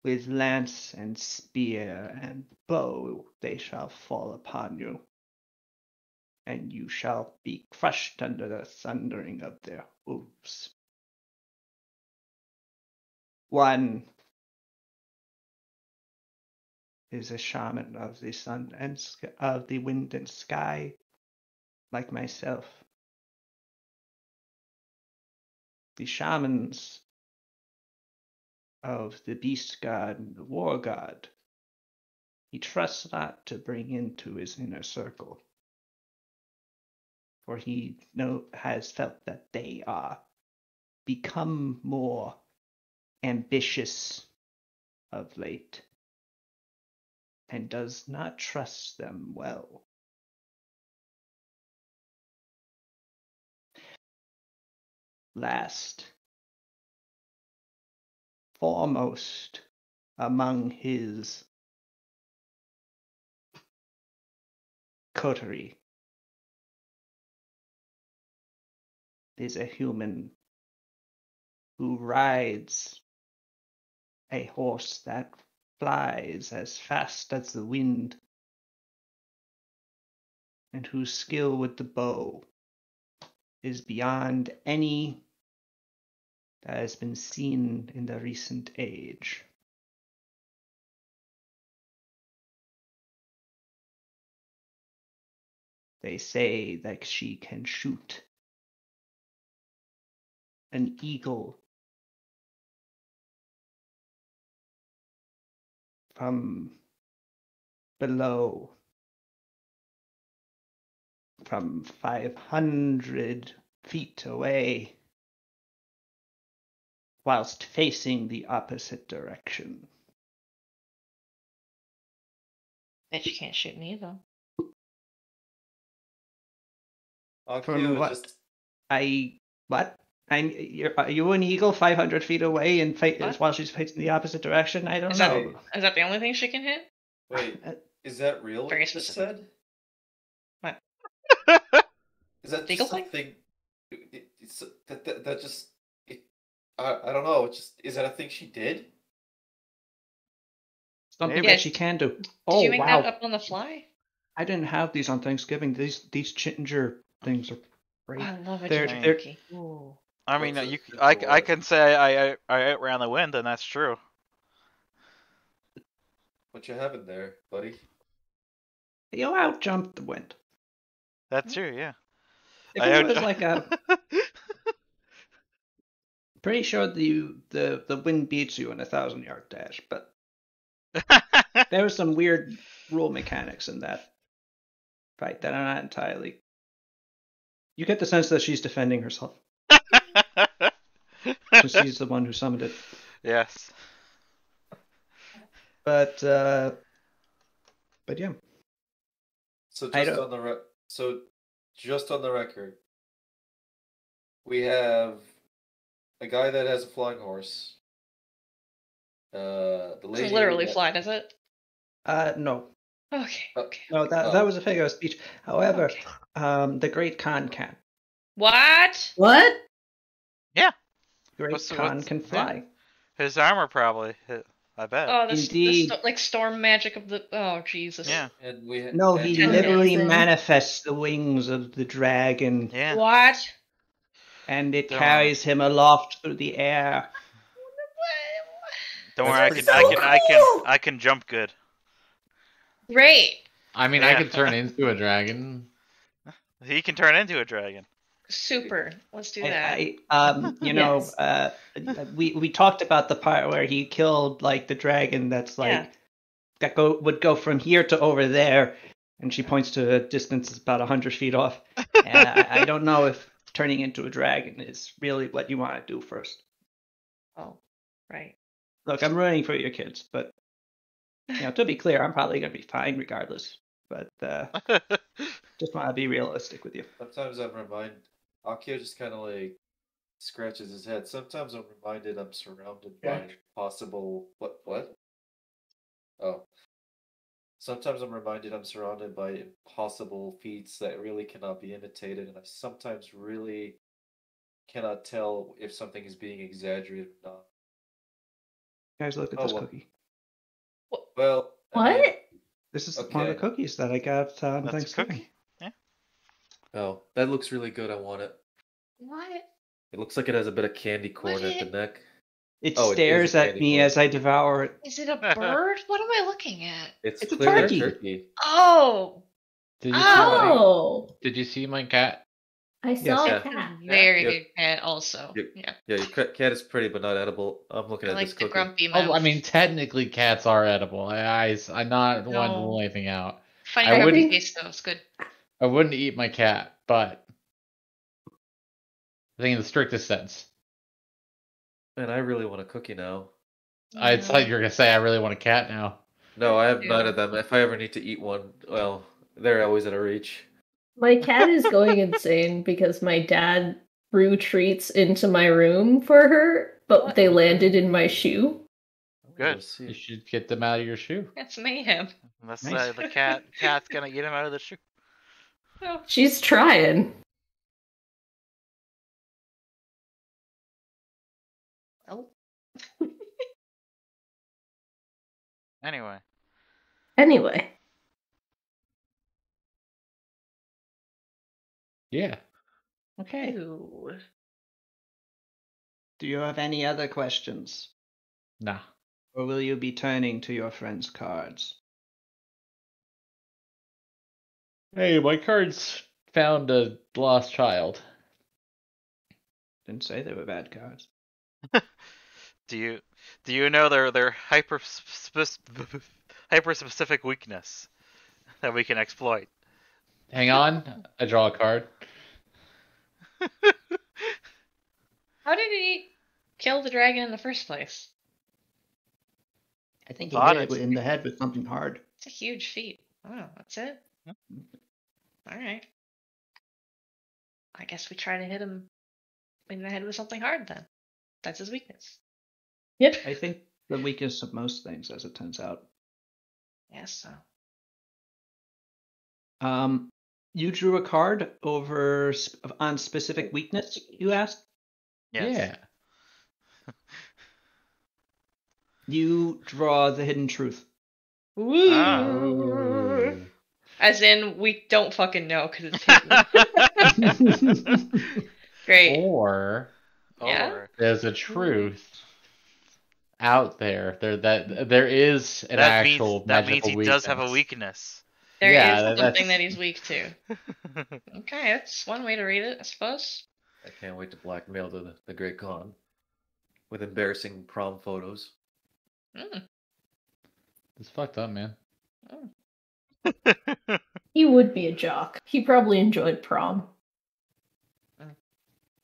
with lance and spear and bow they shall fall upon you, and you shall be crushed under the thundering of their hooves. One is a shaman of the sun and of the wind and sky, like myself. The shamans of the beast god and the war god, he trusts not to bring into his inner circle, for he has felt that they are become more ambitious of late, and does not trust them well. Last, foremost among his coterie is a human who rides a horse that flies as fast as the wind, and whose skill with the bow is beyond any that has been seen in the recent age. They say that she can shoot an eagle from below, from 500 feet away, whilst facing the opposite direction. Bet you can't shoot me though. Akio what? just What? Are you an eagle 500 feet away and What? while she's facing the opposite direction? I don't Is know. that the only thing she can hit? wait. Is that real? What Very you just specific. said? What? Is that Eagle just thing? something? It's that just. I don't know. It's just is that a thing she did? Something Maybe. that she can do. Did Oh, you make wow. that up on the fly? I didn't have these on Thanksgiving. These ginger things are great. I love a They're- ginger they're- cookie. Ooh. I mean, What's it- you, for I what? can say I outran the wind, and that's true. What you having there, buddy? You out jumped the wind. That's true, yeah. If I it out- was like pretty sure the wind beats you in a 1,000-yard dash, but there was some weird rule mechanics in that fight that are not entirely. You get the sense that she's defending herself, because she's the one who summoned it. Yes. But yeah. So I just don't- on the record, we have a guy that has a flying horse. The It's lady literally that- flying, is it? No. Okay. Okay. No, that Oh. was a figure of speech. However, Okay. the Great Khan can. What? What? Great What's- Khan what's- can fly. His armor probably. I bet. Oh, Indeed. like storm magic of the. Oh, Jesus. Yeah. and we ha- No, and he we have- literally Amazing. manifests the wings of the dragon, Yeah. What? and it Don't carries him aloft through the air. Don't That's worry, pretty I can jump good. Great. I mean, I Yeah. could turn into a dragon. He can turn into a dragon. Super. Let's do that. Yes. We talked about the part where he killed like the dragon that's like would go from here to over there, and she points to a distance about 100 feet off. And I don't know if turning into a dragon is really what you want to do first. Oh, right. Look, I'm rooting for your kids, but to be clear, I'm probably gonna be fine regardless. But just want to be realistic with you. Sometimes I'm reminded. Akio just kind of like scratches his head. Sometimes I'm reminded I'm surrounded by possible what? Oh. Sometimes I'm reminded I'm surrounded by impossible feats that really cannot be imitated, and I sometimes really cannot tell if something is being exaggerated or not. Guys, look at Oh, this well. cookie. Well, I mean, What? This is one of Okay. the cookies that I got on That's a Thanksgiving. cookie. oh, that looks really good. I want it. What? It looks like it has a bit of candy corn at the What? neck. It Oh, it is stares a at candy me corn. as I devour it. Is it a bird? What am I looking at? It's It's a clearly turkey. a turkey. Oh, Did you Oh, did you see my cat? I saw Yeah. a cat. very Yeah. good cat. Also, Yep. yeah. Yeah, your cat is pretty, but not edible. I'm looking I at like this the cookie. grumpy mouth. Oh, I mean, technically, cats are edible. I'm not one to No. rule anything out. funny I grumpy wouldn't- face though. It's good. I wouldn't eat my cat, but I think in the strictest sense. Man, I really want a cookie now. I thought you were gonna say I really want a cat now. No, I have none Yeah. of them. If I ever need to eat one, well, they're always out of reach. My cat is going insane because my dad threw treats into my room for her, but they landed in my shoe. Good. Let's see. You should get them out of your shoe. That's mayhem. Unless Nice. the cat's gonna eat him out of the shoe. Oh, She's trying. well, Anyway. Anyway, Yeah. Okay. ew. Do you have any other questions? Nah. Or will you be turning to your friend's cards? Hey, my cards found a lost child. Didn't say they were bad cards. Do you know their hyper specific weakness that we can exploit? Hang on. I draw a card. How did he kill the dragon in the first place? I think he Thought hit it it's- in the head with something hard. It's a huge feat. Oh, that's it? All right. I guess we try to hit him in the head with something hard then. That's his weakness. yep. I think the weakest of most things, as it turns out. Yes, so. You drew a card over on specific weakness. You asked. Yes. Yeah. You draw the hidden truth. Ah. Ooh. As in, we don't fucking know because it's hidden. Great. Or Yeah? Or there's a truth out there. There is an actual that means magical he does have a weakness. weakness. There Yeah, is that's- something that he's weak to. Okay, that's one way to read it, I suppose. I can't wait to blackmail the Great Khan with embarrassing prom photos. Mm. It's fucked up, man. He would be a jock. He probably enjoyed prom.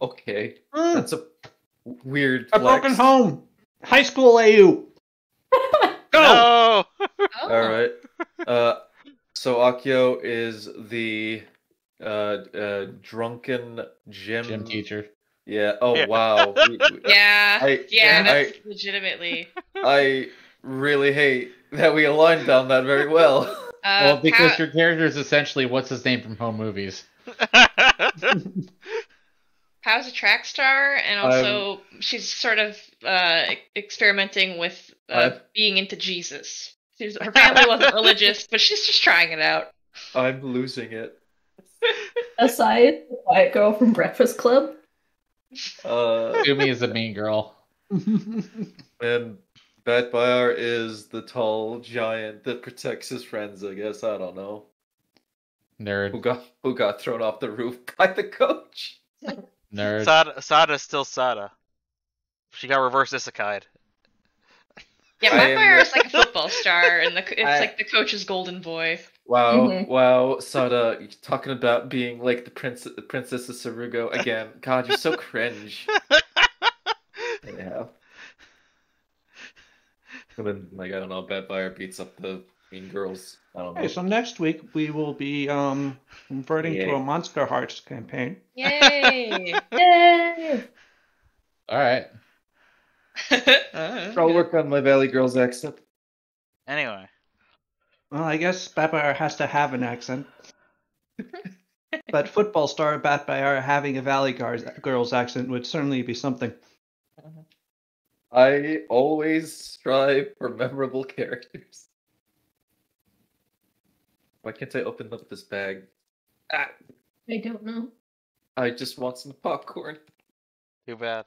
Okay, that's a weird A flex. broken home. High school AU. Go. No. Oh. All right. So Akio is the drunken Gym teacher. Yeah. Oh Yeah. wow. Yeah, I- that's legitimately. I really hate that we aligned on that very well. Well, because Pow- your character is essentially what's his name from home movies. Pow's a track star, and also she's sort of experimenting with being into Jesus. Her family wasn't religious, but she's just trying it out. I'm losing it. Aside, the quiet girl from Breakfast Club. Sumi is the mean girl. And Bat Bayar is the tall giant that protects his friends, I guess. I don't know. Nerd. Who got thrown off the roof by the coach. Nerd. Sada's still Sada. She got reverse isekai'd. Yeah, I am- Blackfire is like a football star, and it's like the coach's golden boy. Wow, Mhm. wow, Sada, you're talking about being like the Princess of Sarugo again. God, you're so cringe. Yeah. And then, like, I don't know, Bat Bayar beats up the mean girls. I don't know. Okay, so next week we will be converting to Yeah. a Monster Hearts campaign. Yay! Yay! All right. I'll work on my Valley Girls accent. Anyway. Well, I guess Batbayar has to have an accent. But football star Batbayar having a Valley Girls accent would certainly be something. I always strive for memorable characters. Why can't I open up this bag? Ah, I don't know. I just want some popcorn. Too bad.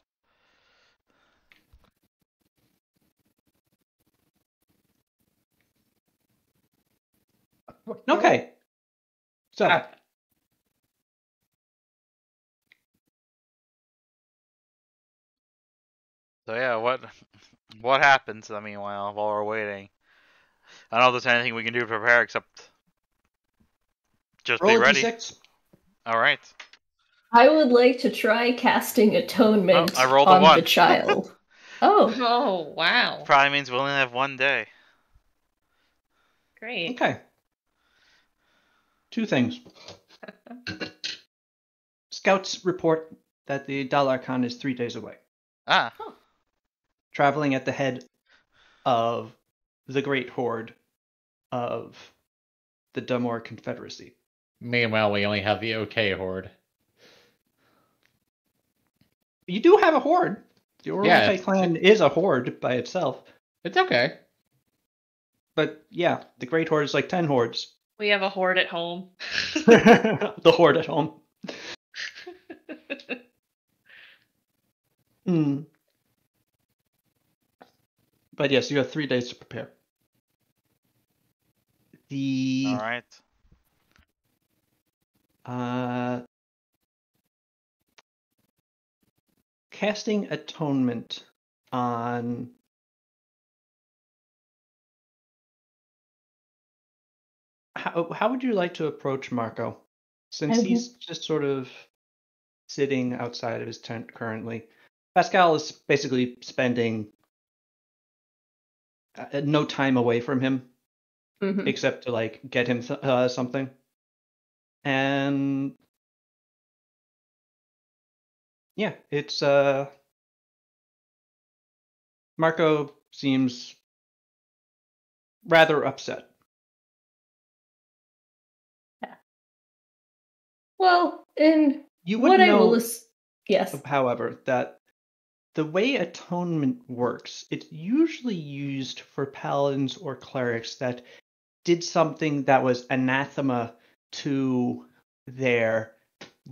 Okay. So, Ah. So yeah, what happens? I mean, while we're waiting, I don't know if there's anything we can do to prepare except just roll be a ready. d6. All right. I would like to try casting atonement Oh, I rolled a on 1. the child. Oh, Oh, wow. Probably means we only have one day. Great. Okay. Two things. Scouts report that the Dalarkhan is 3 days away, Ah. traveling at the head of the great horde of the Dumor Confederacy. Meanwhile, we only have the OK horde. You do have a horde. The Yeah, Orokai clan is a horde by itself. It's okay. But yeah, the great horde is like 10 hordes. We have a horde at home. The horde at home. Hmm. But yes, you have 3 days to prepare. The All right. Casting atonement on how would you like to approach Marco? Since he's just sort of sitting outside of his tent currently. Pascal is basically spending no time away from him mhm. except to like get him something. And yeah, it's Marco seems rather upset. Well, in You would what I know, will yes. however, that the way atonement works, it's usually used for paladins or clerics that did something that was anathema to their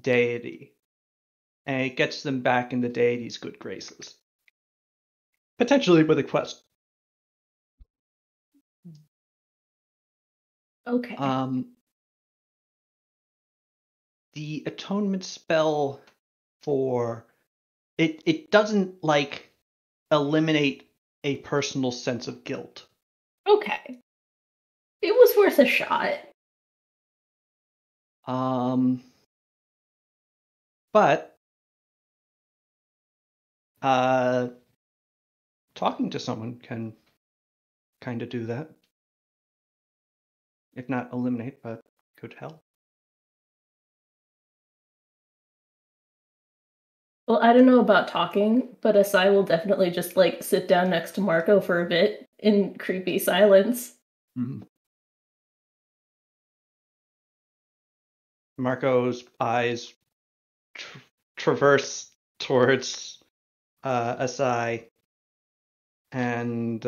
deity. And it gets them back in the deity's good graces. Potentially with a quest. Okay. The atonement spell for it doesn't like eliminate a personal sense of guilt. Okay. It was worth a shot. But talking to someone can kind of do that. If not eliminate, but could help. Well, I don't know about talking, but Asai will definitely just like sit down next to Marco for a bit in creepy silence. Mm-hmm. Marco's eyes traverse towards Asai, and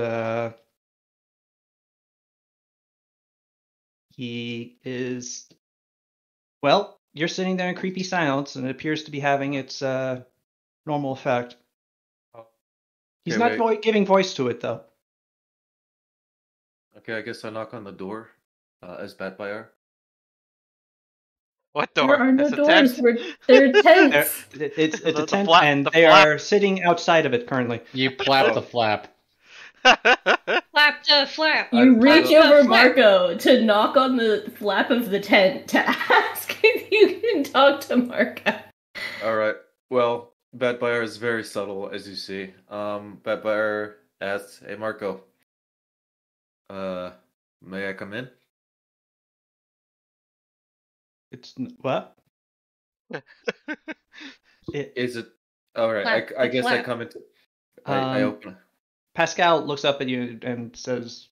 he is. Well, you're sitting there in creepy silence, and it appears to be having its normal effect. He's Okay, not giving voice to it, though. Okay, I guess I knock on the door as Batfire. What There door? are no It's a doors. tent. They're tents. It's The a tent, flap- and the they flap. are sitting outside of it currently. You plap the flap. Flap the flap. You I reach don't- over flap. Marco to knock on the flap of the tent to ask if you can talk to Marco. All right. Well, Batfire is very subtle, as you see. Batfire asks, "Hey, Marco. May I come in?" It's what? Is it all right? Flap I the guess I flap. come into. I open. Pascal looks up at you and says,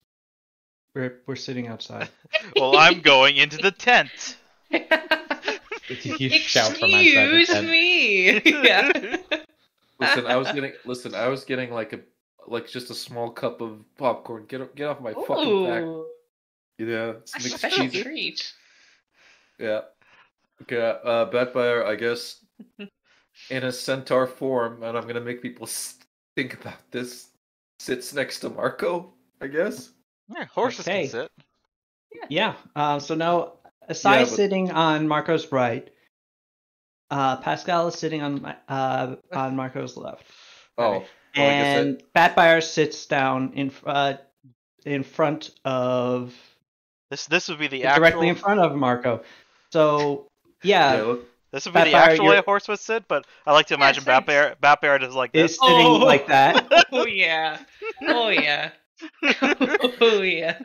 "We're sitting outside." Well, I'm going into the tent. You shout from outside the Excuse tent. me. Yeah. Listen, I was getting like just a small cup of popcorn. Get off my fucking back. Ooh, Yeah, it's a mixed special cheese. treat. Yeah. Okay, Batfire, I guess, in a centaur form, and I'm gonna make people think about this, sits next to Marco, I guess. Yeah, horses Okay. can sit. Yeah. So now, Asai Yeah, but- sitting on Marco's right. Pascal is sitting on Marco's left. Oh, well, I guess And Batfire sits down in front of This would be the directly actual. in front of Marco. So yeah, yeah, look, This would be the Batfire, actual way you're- a horse would sit, but I like to imagine thanks. Batbear does like is this. sitting like that. Oh yeah. Oh yeah. Oh yeah.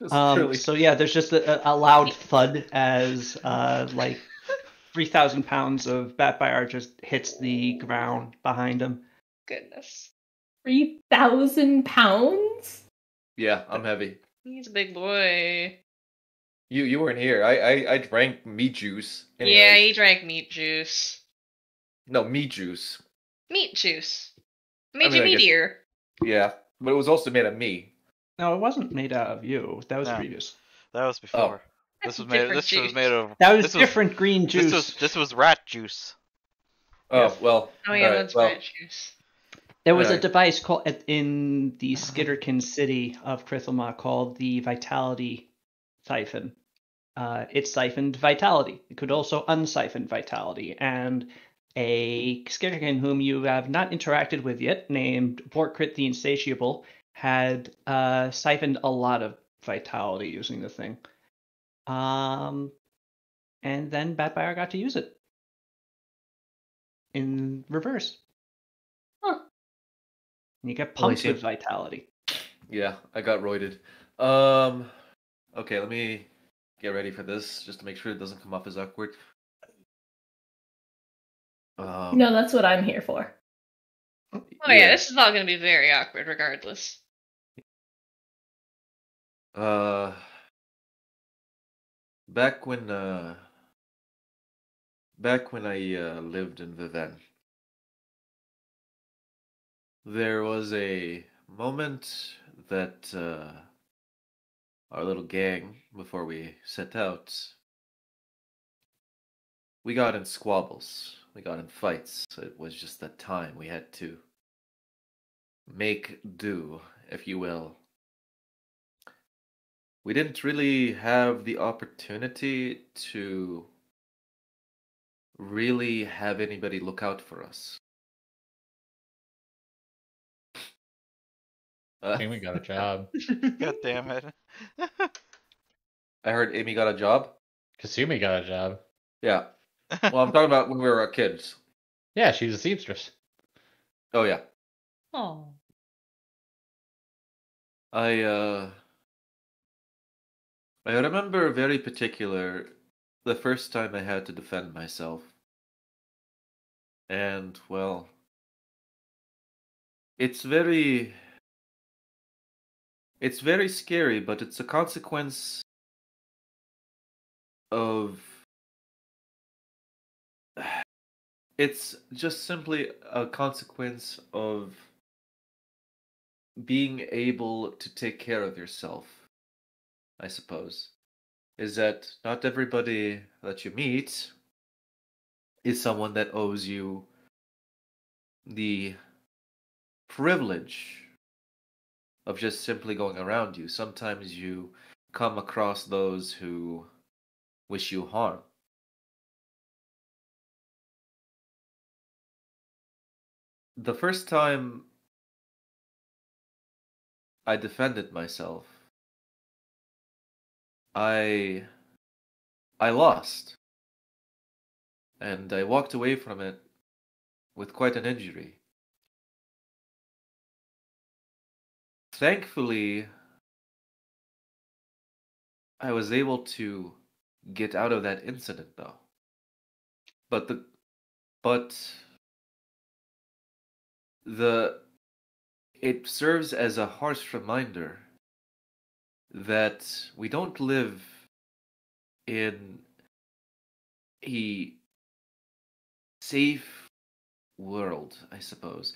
it's really- So yeah, there's just a loud thud as like 3,000 pounds of Batfire just hits the ground behind him. Goodness. 3,000 pounds? yeah, I'm heavy. He's a big boy. You weren't here. I drank meat juice. Yeah, Anyways. he drank meat juice. No, meat juice. Meat juice. Made mean, you I guess- meatier. Yeah, but it was also made of me. No, it wasn't made out of you. That was No. previous. That was before. That's This was different made. This was juice. made of. That was this different green juice. This was rat juice. Oh Yes. well. Oh yeah, alright, that's well, rat juice. There was a Alright. device called in the Skitterkin city of Crithelma called the Vitality Siphon. It siphoned vitality. It could also unsiphon vitality. And a Skitterkin whom you have not interacted with yet, named Borkrit the Insatiable, had siphoned a lot of vitality using the thing. And then Batfire got to use it in reverse. Huh. And you get Well, pumped you see- with vitality. Yeah, I got roided. Okay, let me get ready for this just to make sure it doesn't come off as awkward. No, that's what I'm here for. Oh yeah, this is all gonna be very awkward regardless. Back when I lived in Viven, there was a moment that our little gang, before we set out, we got in squabbles, we got in fights. It was just that time we had to make do, if you will. We didn't really have the opportunity to really have anybody look out for us. Amy got a job. God damn it. I heard Amy got a job. Kasumi got a job. Yeah. Well, I'm talking about when we were kids. Yeah, she's a seamstress. Oh yeah. Oh. I I remember very particular the first time I had to defend myself. And well, it's very it's very scary, but it's a consequence of it's just simply a consequence of being able to take care of yourself, I suppose. Is that not everybody that you meet is someone that owes you the privilege of just simply going around you. Sometimes you come across those who wish you harm. The first time I defended myself, I I lost, and I walked away from it with quite an injury. Thankfully, I was able to get out of that incident though. But but the it serves as a harsh reminder that we don't live in a safe world, I suppose.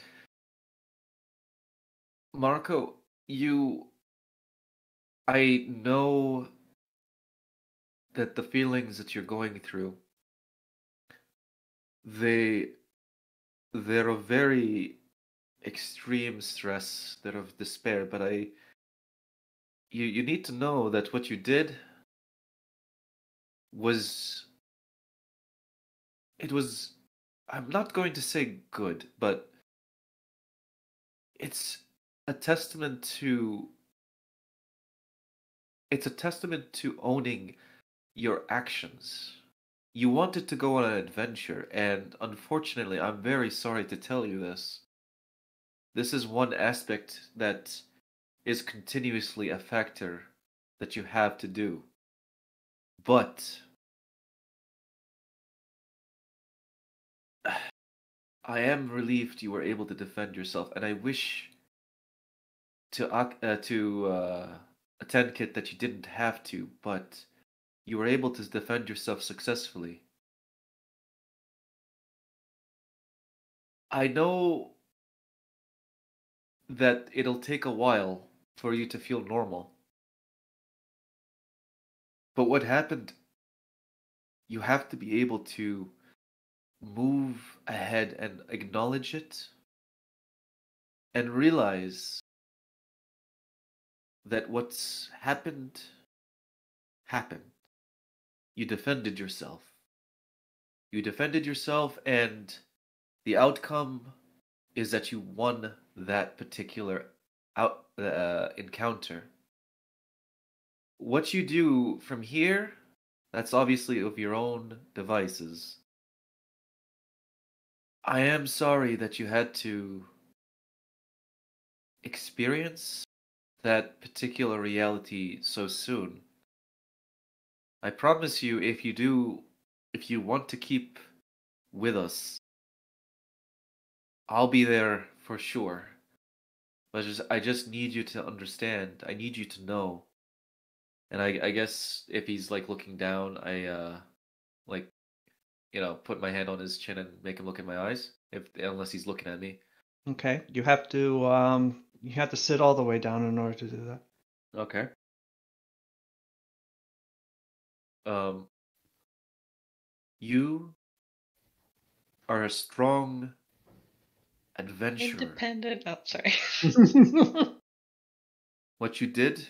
Marco, I know that the feelings that you're going through, they, they're of very extreme stress, they're of despair, but you need to know that what you did was, it was, I'm not going to say good, but it's a testament to, it's a testament to owning your actions. You wanted to go on an adventure, and unfortunately, I'm very sorry to tell you this. This is one aspect that is continuously a factor that you have to do. But I am relieved you were able to defend yourself, and I wish to attend Kit that you didn't have to, but you were able to defend yourself successfully. I know that it'll take a while for you to feel normal. But what happened, you have to be able to move ahead and acknowledge it and realize that what's happened happened. You defended yourself. You defended yourself, and the outcome is that you won that particular encounter. What you do from here, that's obviously of your own devices. I am sorry that you had to experience that particular reality so soon. I promise you, if you want to keep with us, I'll be there for sure. But I just need you to understand. I need you to know. And I guess if he's like looking down, like put my hand on his chin and make him look in my eyes. If unless he's looking at me. Okay, you have to sit all the way down in order to do that. Okay. Um, you are a strong adventurer. Independent. Oh, sorry. What you did,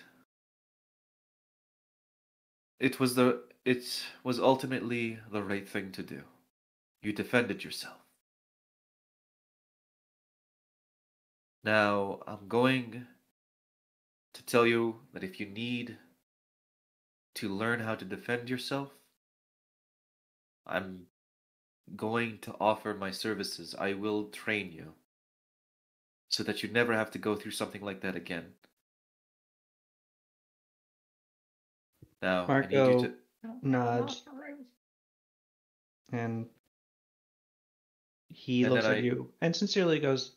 it was ultimately the right thing to do. You defended yourself. Now, I'm going to tell you that if you need to learn how to defend yourself, I'm going to offer my services. I will train you. so that you never have to go through something like that again. Now, I need you Marco to. nods and he And looks then at you and sincerely goes,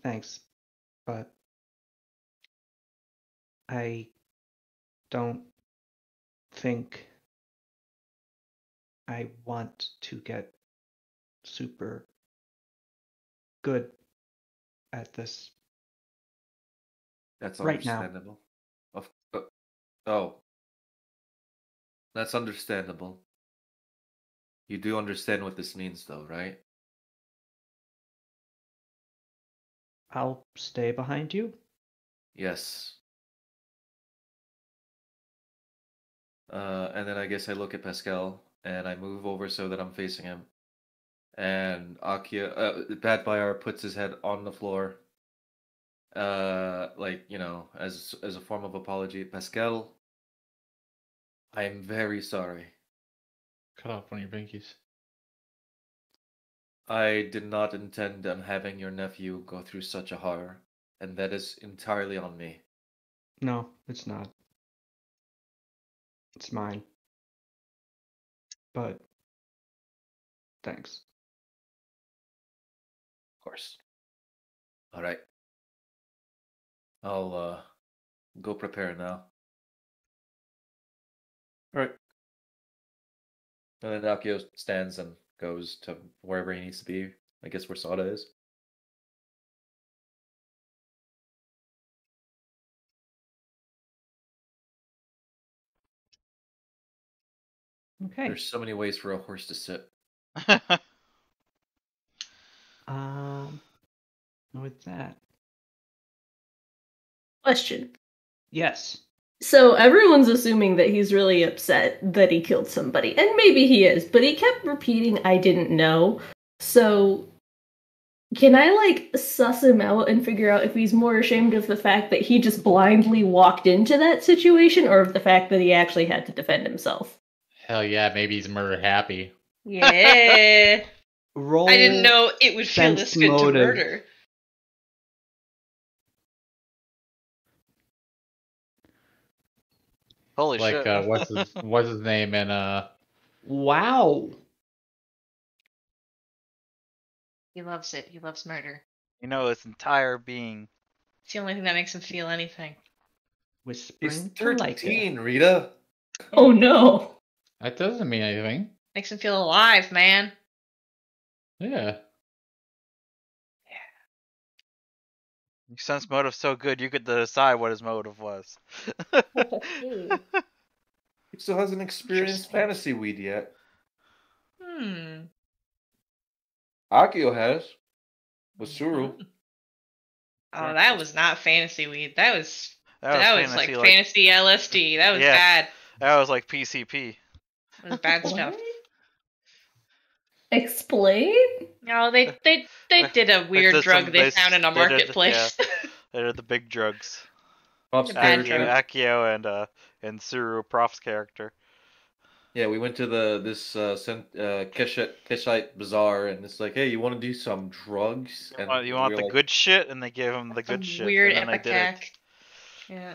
"Thanks, but I don't think I want to get super good at this That's right now." understandable. Of, oh, that's understandable. You do understand what this means, though, right? I'll stay behind you. Yes. And then I guess I look at Pascal and I move over so that I'm facing him. And Bad Bayar puts his head on the floor. Like, as a form of apology. Pascal, I'm very sorry. Cut off one of your binkies. I did not intend on having your nephew go through such a horror, and that is entirely on me. No, it's not. It's mine. But thanks. Of course. All right. I'll go prepare now. All right. And then Akio stands and goes to wherever he needs to be. I guess where Sada is. Okay. There's so many ways for a horse to sit. With that. Question. Yes. So everyone's assuming that he's really upset that he killed somebody, and maybe he is, but he kept repeating, "I didn't know." So can I suss him out and figure out if he's more ashamed of the fact that he just blindly walked into that situation, or of the fact that he actually had to defend himself? Hell yeah, maybe he's murder happy. Yeah. Roll. I didn't know it would feel this sense good to motive. murder. Holy Like, shit. what's his name in Wow. He loves it. He loves murder. You know, his entire being. It's the only thing that makes him feel anything. He's Whispering to Leica. 13, Rita. Oh no. That doesn't mean anything. Makes him feel alive, man. Yeah. Your son's motive's so good, you get to decide what his motive was. He still hasn't experienced Interesting. fantasy weed yet. Akio has. With Suru. Oh, that was not fantasy weed. That was like fantasy, fantasy LSD. That was Yeah. bad. That was like PCP. That was bad stuff. Explain? No, they did a weird did drug some- they they- found in a they did- marketplace. They're the big drugs. Pop's Bad character. drug. Akio and Suru, Prof's character. Yeah, we went to this Keshite bazaar, and it's like, hey, you want to do some drugs? And You want we were the like, good shit, and they gave him the Some good shit. weird and then they did it. epicac. Yeah.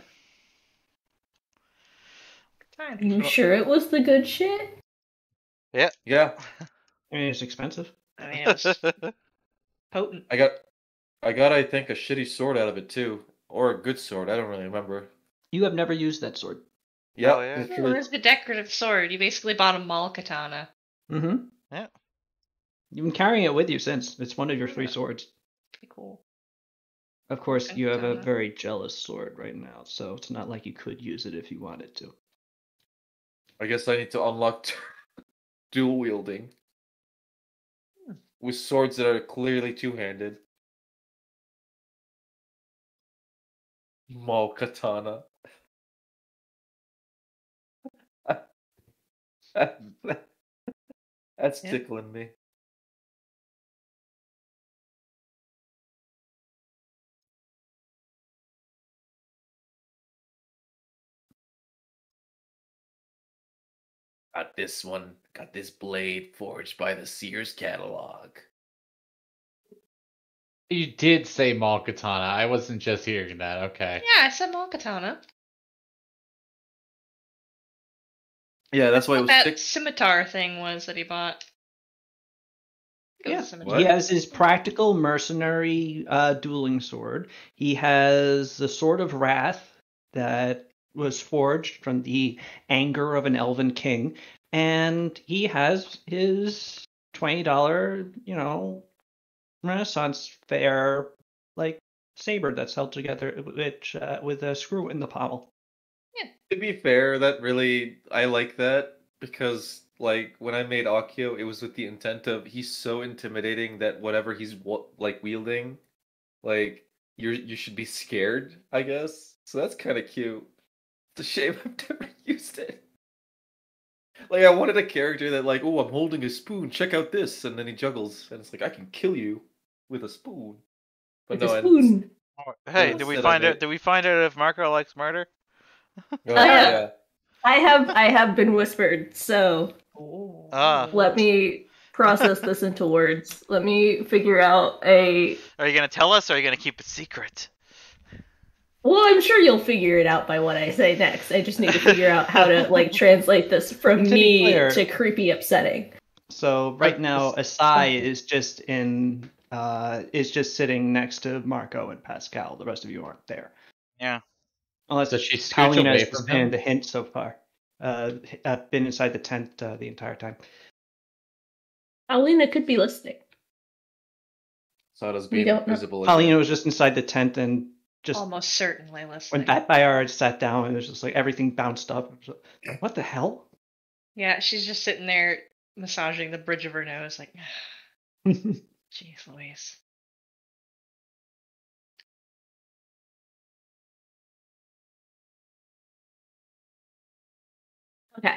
Good Are time. you sure it was the good shit? Yeah, I mean, it's expensive. I mean, it was potent. I got, I think, a shitty sword out of it too, or a good sword. I don't really remember. You have never used that sword. Yeah, Oh, yeah. it's Oh, there's the decorative sword. You basically bought a mall katana. Mm-hmm. Yeah. You've been carrying it with you since. It's one of your 3 swords. Pretty cool. Of course, you have a Katana. very jealous sword right now, so it's not like you could use it if you wanted to. I guess I need to unlock dual wielding with swords that are clearly two-handed. Mall katana. That's Yeah. tickling me. Got this blade forged by the Sears catalog. You did say Maul Katana. I wasn't just hearing that. Okay. Yeah, I said Maul Katana. Yeah, that's why it was That 6. scimitar thing was that he bought. It was Yeah, a scimitar. he has his practical mercenary dueling sword. He has the Sword of Wrath that was forged from the anger of an elven king, and he has his $20, Renaissance fair like saber that's held together with a screw in the pommel. To be fair, that really I like that because like when I made Akio, it was with the intent of he's so intimidating that whatever he's like wielding, like you should be scared, I guess. So that's kind of cute. It's a shame I've never used it. Like I wanted a character that like, oh, I'm holding a spoon. Check out this, and then he juggles, and it's like I can kill you with a spoon. But With no, a spoon. Hey, Yeah, did we instead find of out? it- Did we find out if Marco likes murder? yeah. I have been whispered, so Ah. let me process this into words. Let me figure out a. Are you gonna tell us, or are you gonna keep it secret? Well, I'm sure you'll figure it out by what I say next. I just need to figure out how to like translate this from To be me clear- to creepy upsetting. So right now, Asai is just sitting next to Marco and Pascal. The rest of you aren't there. Yeah. Unless Does she scooch Paulina away has from just been him? the hint so far. Been inside the tent the entire time. Alina could be listening. So does We being don't know. invisible. Paulina was just inside the tent and just Almost certainly when listening. Bat Bayard sat down, it was just like everything bounced up. It was like, what the hell? Yeah, she's just sitting there massaging the bridge of her nose, like, jeez Louise. Okay.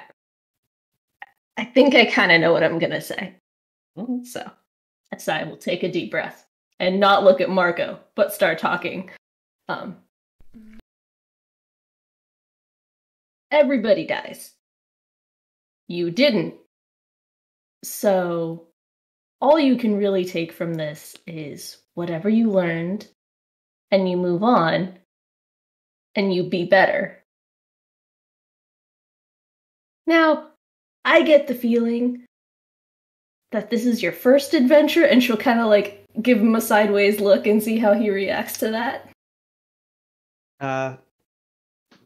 I think I kind of know what I'm gonna say. Mhm. So, Asai will take a deep breath and not look at Marco, but start talking. Everybody dies. You didn't. So, all you can really take from this is whatever you learned, and you move on, and you be better. Now, I get the feeling that this is your first adventure, and she'll kind of like give him a sideways look and see how he reacts to that.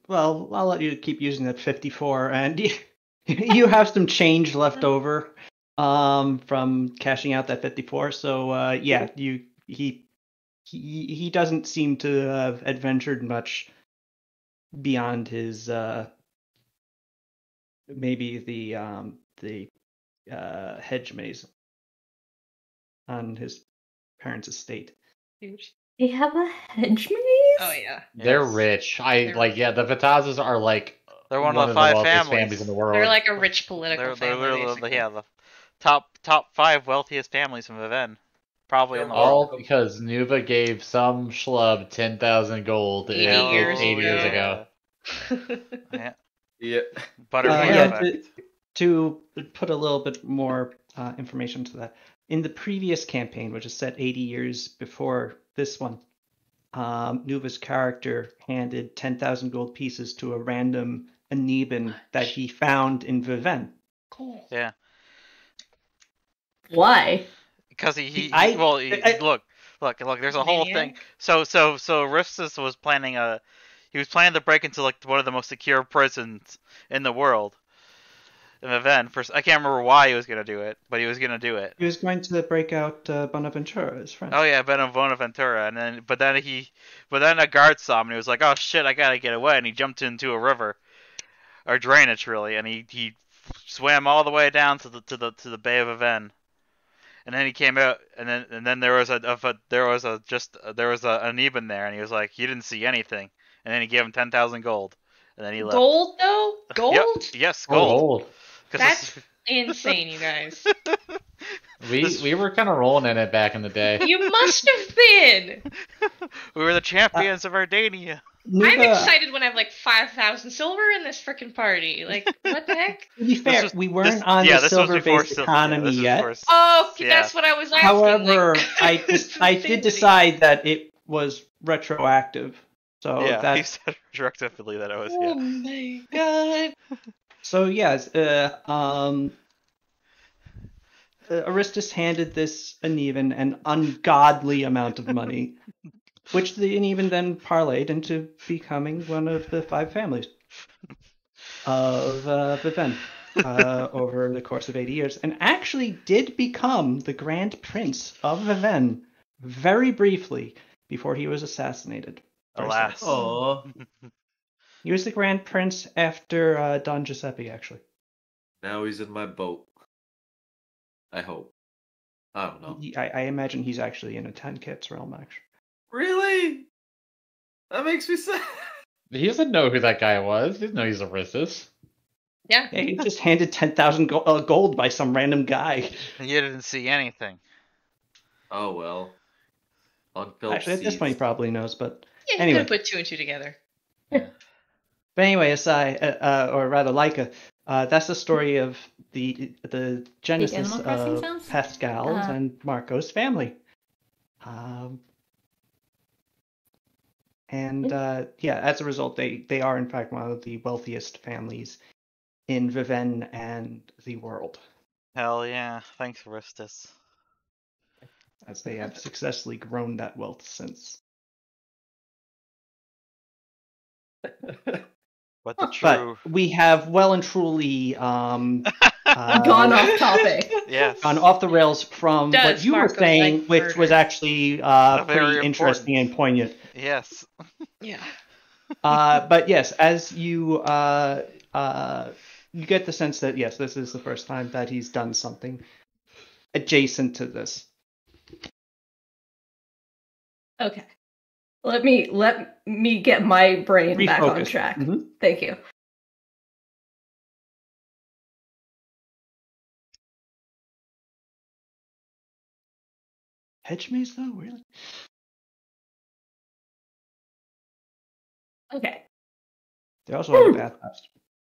Well, I'll let you keep using that 54, and you have some change left over from cashing out that 54. So yeah, he doesn't seem to have adventured much beyond his maybe the hedge maze on his parents' estate. Huge. They have a hedge maze? Oh yeah. They're Yes. rich. They're The Vitazes are like They're one of the five wealthiest families. in the world. They're like a rich political They're family, literally basically. the top 5 wealthiest families in Vivenne, probably in the all world. because Nuva gave some schlub 10,000 gold 80 8 years years ago. ago. Yeah. Yeah. Butterfly Yeah, effect. to put a little bit more information to that, in the previous campaign, which is set 80 years before this one, Nuva's character handed 10,000 gold pieces to a random Aneban that he found in Vivenne. Cool. Yeah. Why? Because look. There's a whole thing. Maniac? So Rifsus was planning to break into like one of the most secure prisons in the world. An event. I can't remember why he was gonna do it, but he was gonna do it. He was going to break out Bonaventura, his friend. Oh yeah, Bonaventura, but then a guard saw him and he was like, "Oh shit, I gotta get away," and he jumped into a river, or drainage really, and he swam all the way down to the Bay of Aven. And then he came out, and then there was an Aneban there, and he was like, "You didn't see anything." And then he gave him 10,000 gold, and then he left. Gold though? Gold? Yep. Yes, Oh, gold. gold. 'Cause That's insane, you guys. We were kind of rolling in it back in the day. You must have been. We were the champions of Ardania. I'm Nuga, excited when I have like 5,000 silver in this freaking party. Like, what the heck? to be fair, we weren't on yeah, the this was before silver-based economy this was yet. before- Oh, yeah. that's what I was asking. However, like, I did decide that it was retroactive. So yeah, that he said retroactively that it was. Oh Yeah. my god. So yes, Aristus handed this Anevan an ungodly amount of money, which the Anevan then parlayed into becoming one of the 5 families of Viven over the course of 80 years, and actually did become the Grand Prince of Viven very briefly before he was assassinated. Alas. Oh, He was the Grand Prince after Don Giuseppe, actually. now he's in my boat. I hope. I don't know. I imagine he's actually in a 10 kits realm, actually. Really? That makes me sad. He doesn't know who that guy was. He doesn't know he's Aristus. Yeah. Yeah, he just handed 10,000 gold by some random guy. You didn't see anything. Oh well. Unfilled Actually, at this seats. point, he probably knows, but Yeah, you Anyway. could have put 2 and 2 together. But anyway, aside, or rather, Leica, that's the story of the genesis Animal Crossing of sounds? Pascal's and Marco's family. Yeah, as a result, they are in fact one of the wealthiest families in Viven and the world, Hell yeah. Thanks, Aristus. as they have successfully grown that wealth since. But the But true. we have well and truly Gone off topic. Yes. gone off the rails from Does what you were Marco saying, like which murder? was actually Very pretty interesting and poignant. Yes. Yeah. But yes, as you get the sense that yes, this is the first time that he's done something adjacent to this. Okay. Let me get my brain back on Refocus. track. Mhm. Thank you. Hedge maze, though, really? Okay. They also have a bathhouse.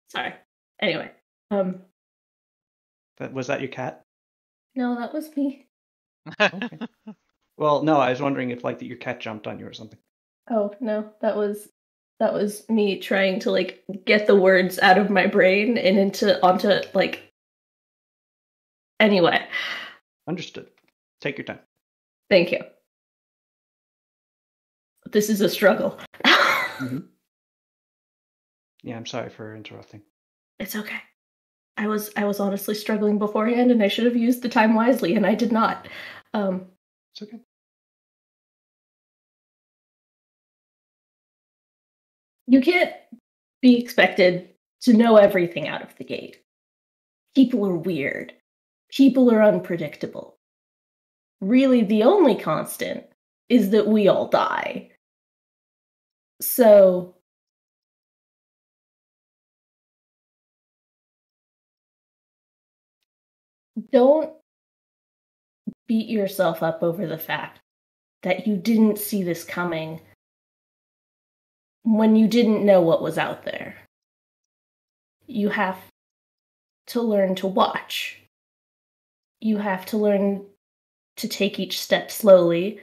Sorry. Anyway. Was that your cat? No, that was me. Okay. Well, no, I was wondering if like that your cat jumped on you or something. Oh, no, that was me trying to like get the words out of my brain and onto like anyway. Understood. Take your time. Thank you. This is a struggle. Yeah, I'm sorry for interrupting. It's okay. I was honestly struggling beforehand and I should have used the time wisely and I did not. It's okay. You can't be expected to know everything out of the gate. People are weird. People are unpredictable. Really, the only constant is that we all die. So, don't beat yourself up over the fact that you didn't see this coming when you didn't know what was out there. You have to learn to watch. You have to learn to take each step slowly.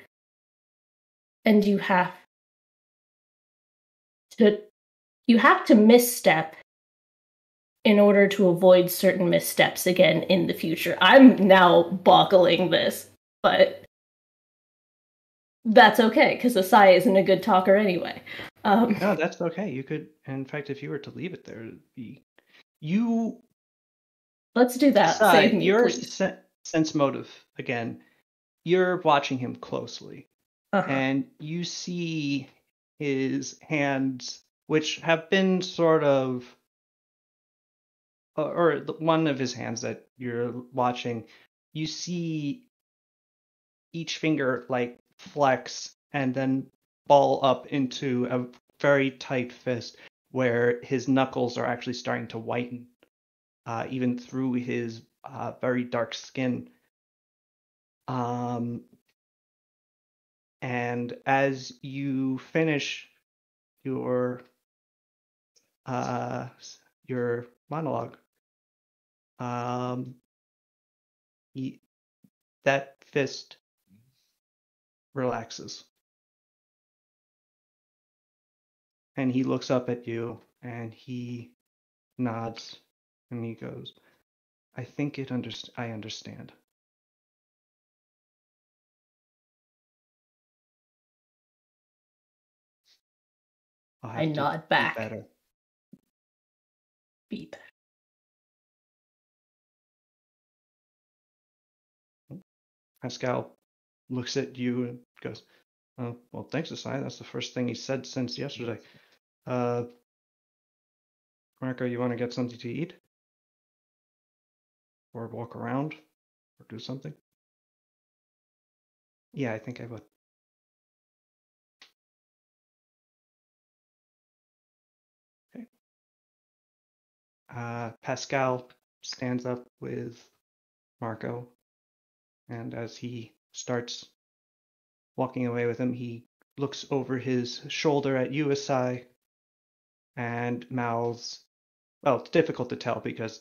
And you have to misstep in order to avoid certain missteps again in the future. I'm now boggling this, but that's okay, because Asai isn't a good talker anyway. No, that's okay. You could, in fact, if you were to leave it there, it'd be you. Let's do that. Asai, Save me, your please. sense motive again. You're watching him closely, Uh-huh. and you see his hands, which have been sort of, or one of his hands that you're watching. You see each finger like flex and then ball up into a very tight fist where his knuckles are actually starting to whiten, even through his very dark skin. And as you finish your uh, your monologue, that fist relaxes. And he looks up at you and he nods and he goes, I think I understand. I'll I have to nod be back. better. Be back. Pascal looks at you and goes, oh, well, thanks, Asai. That's the first thing he said since yesterday. Marco, you want to get something to eat? Or walk around? Or do something? Yeah, I think I would. Okay. Pascal stands up with Marco, and as he starts walking away with him, he looks over his shoulder at you, Asai, and mouths, well, it's difficult to tell because,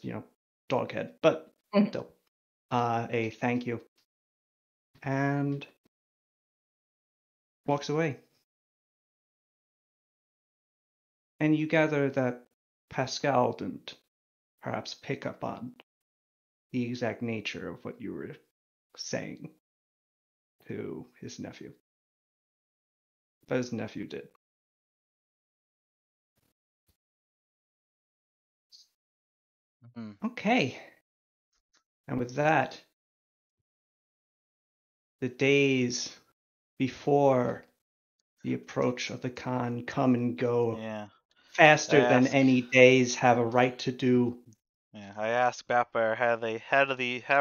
dog head, but still, a thank you, and walks away. And you gather that Pascal didn't perhaps pick up on the exact nature of what you were saying to his nephew. But his nephew did. Okay. And with that, the days before the approach of the Khan come and go faster than any days have a right to do. Yeah, I asked Batbear how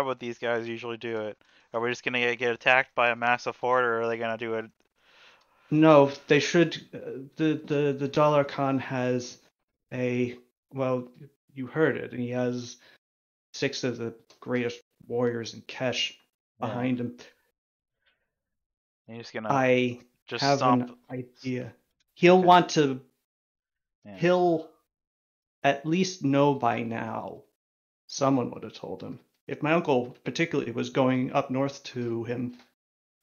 would these guys usually do it? Are we just gonna get attacked by a massive horde, or are they gonna do it? No, they should. The Dollar Khan has well, you heard it, and he has 6 of the greatest warriors in Kesh behind him. And he's gonna I just have stomp. an idea. He'll want to. Yeah. He'll at least know by now. Someone would have told him. If my uncle particularly was going up north to him,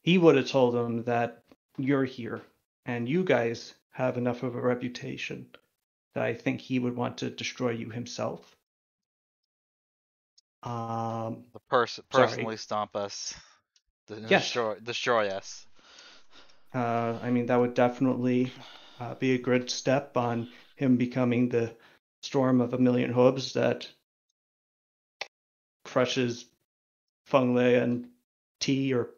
he would have told him that you're here and you guys have enough of a reputation that I think he would want to destroy you himself. Personally stomp us. Yes. Destroy us. I mean, that would definitely be a good step on him becoming the storm of a million hooves that crushes Feng Lei and T or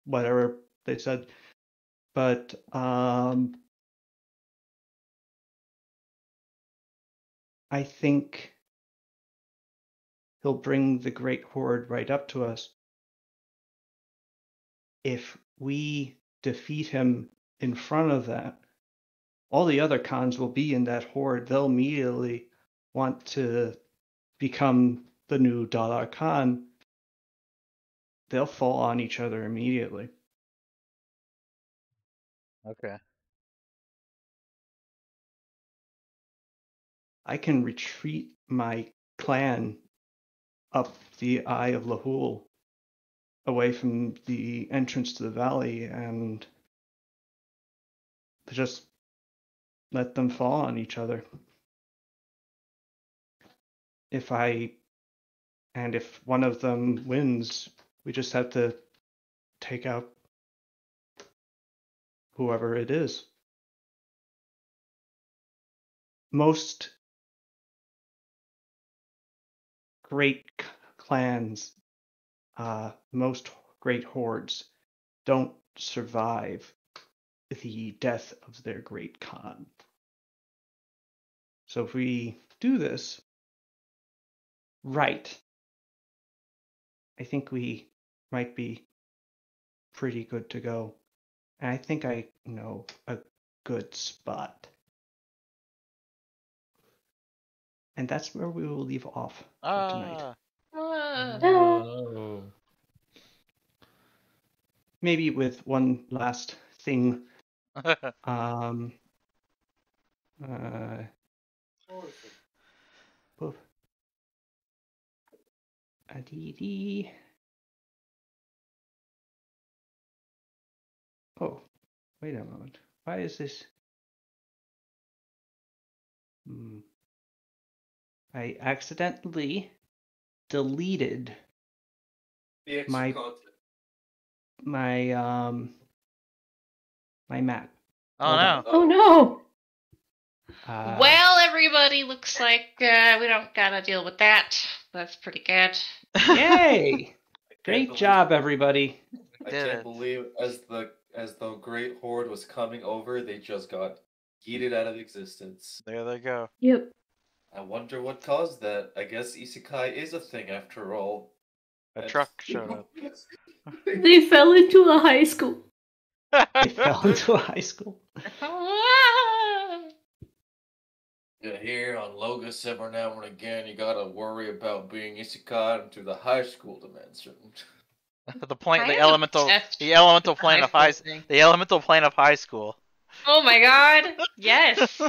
whatever they said. But I think he'll bring the Great Horde right up to us. If we defeat him in front of that, all the other Khans will be in that horde. They'll immediately want to become the new Dalar Khan. They'll fall on each other immediately. Okay. I can retreat my clan up the Eye of Lahul, away from the entrance to the valley, and just let them fall on each other. If one of them wins, we just have to take out whoever it is. Most great clans, most great hordes don't survive the death of their great Khan. So if we do this right, I think we might be pretty good to go. And I think I know a good spot. And that's where we will leave off for tonight. No. maybe with one last thing. Um. Poof. A-dee-dee. Oh, wait a moment. Why is this? I accidentally deleted The extra my content. my map. Oh Hold no. on. Oh no! Well, everybody, looks like we don't gotta deal with that. That's pretty good. Yay! I can't Great believe- job, everybody. I Did can't it. believe as the Great Horde was coming over, they just got yeeted out of existence. There they go. Yep. I wonder what caused that. I guess isekai is a thing after all. A That's- truck showed up. They fell into a high school. They fell into a high school. Yeah, here on Logos every now and again, you gotta worry about being isekai into the high school dimension. the plane, I the am elemental, obsessed the elemental with the plane high of high, school thing. the elemental plane of high school. Oh my god, yes.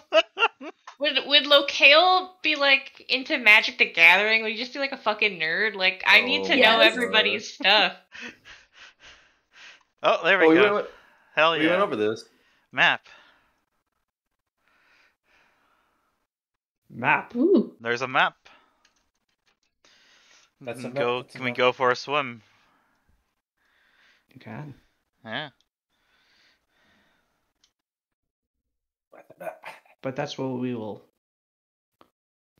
Would Locale be like into Magic the Gathering? Would he just be like a fucking nerd? Like, I need to Oh, know yes. everybody's stuff. Oh, there we Oh, go. Hell we went yeah. over this. Map. Map. Ooh. There's a map. That's a Can map, go. that's a Can we map. go for a swim? You can. Yeah. But that's what we will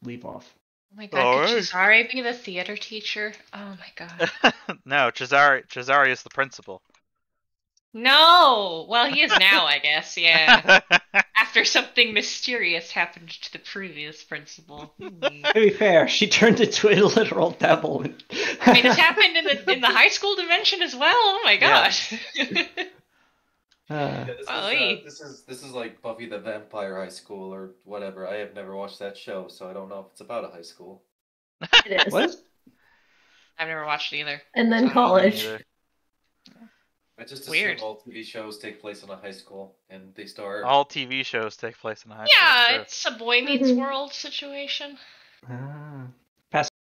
leave off. Oh my god, Alright. could Cesare be the theater teacher? Oh my god. No, Cesare is the principal. No! Well, he is now, I guess, yeah. After something mysterious happened to the previous principal. To be fair, she turned into a literal devil. I mean, it's happened in the high school dimension as well. Oh my gosh. Yeah, Uh, this is like Buffy the Vampire High School or whatever. I have never watched that show, so I don't know if it's about a high school. It is. what? I've never watched it either. And then college. Neither. I just assume Weird. all TV shows take place in a high school, and they start. All TV shows take place in a high Yeah, school. it's a Boy Meets Mhm. World situation. Ah.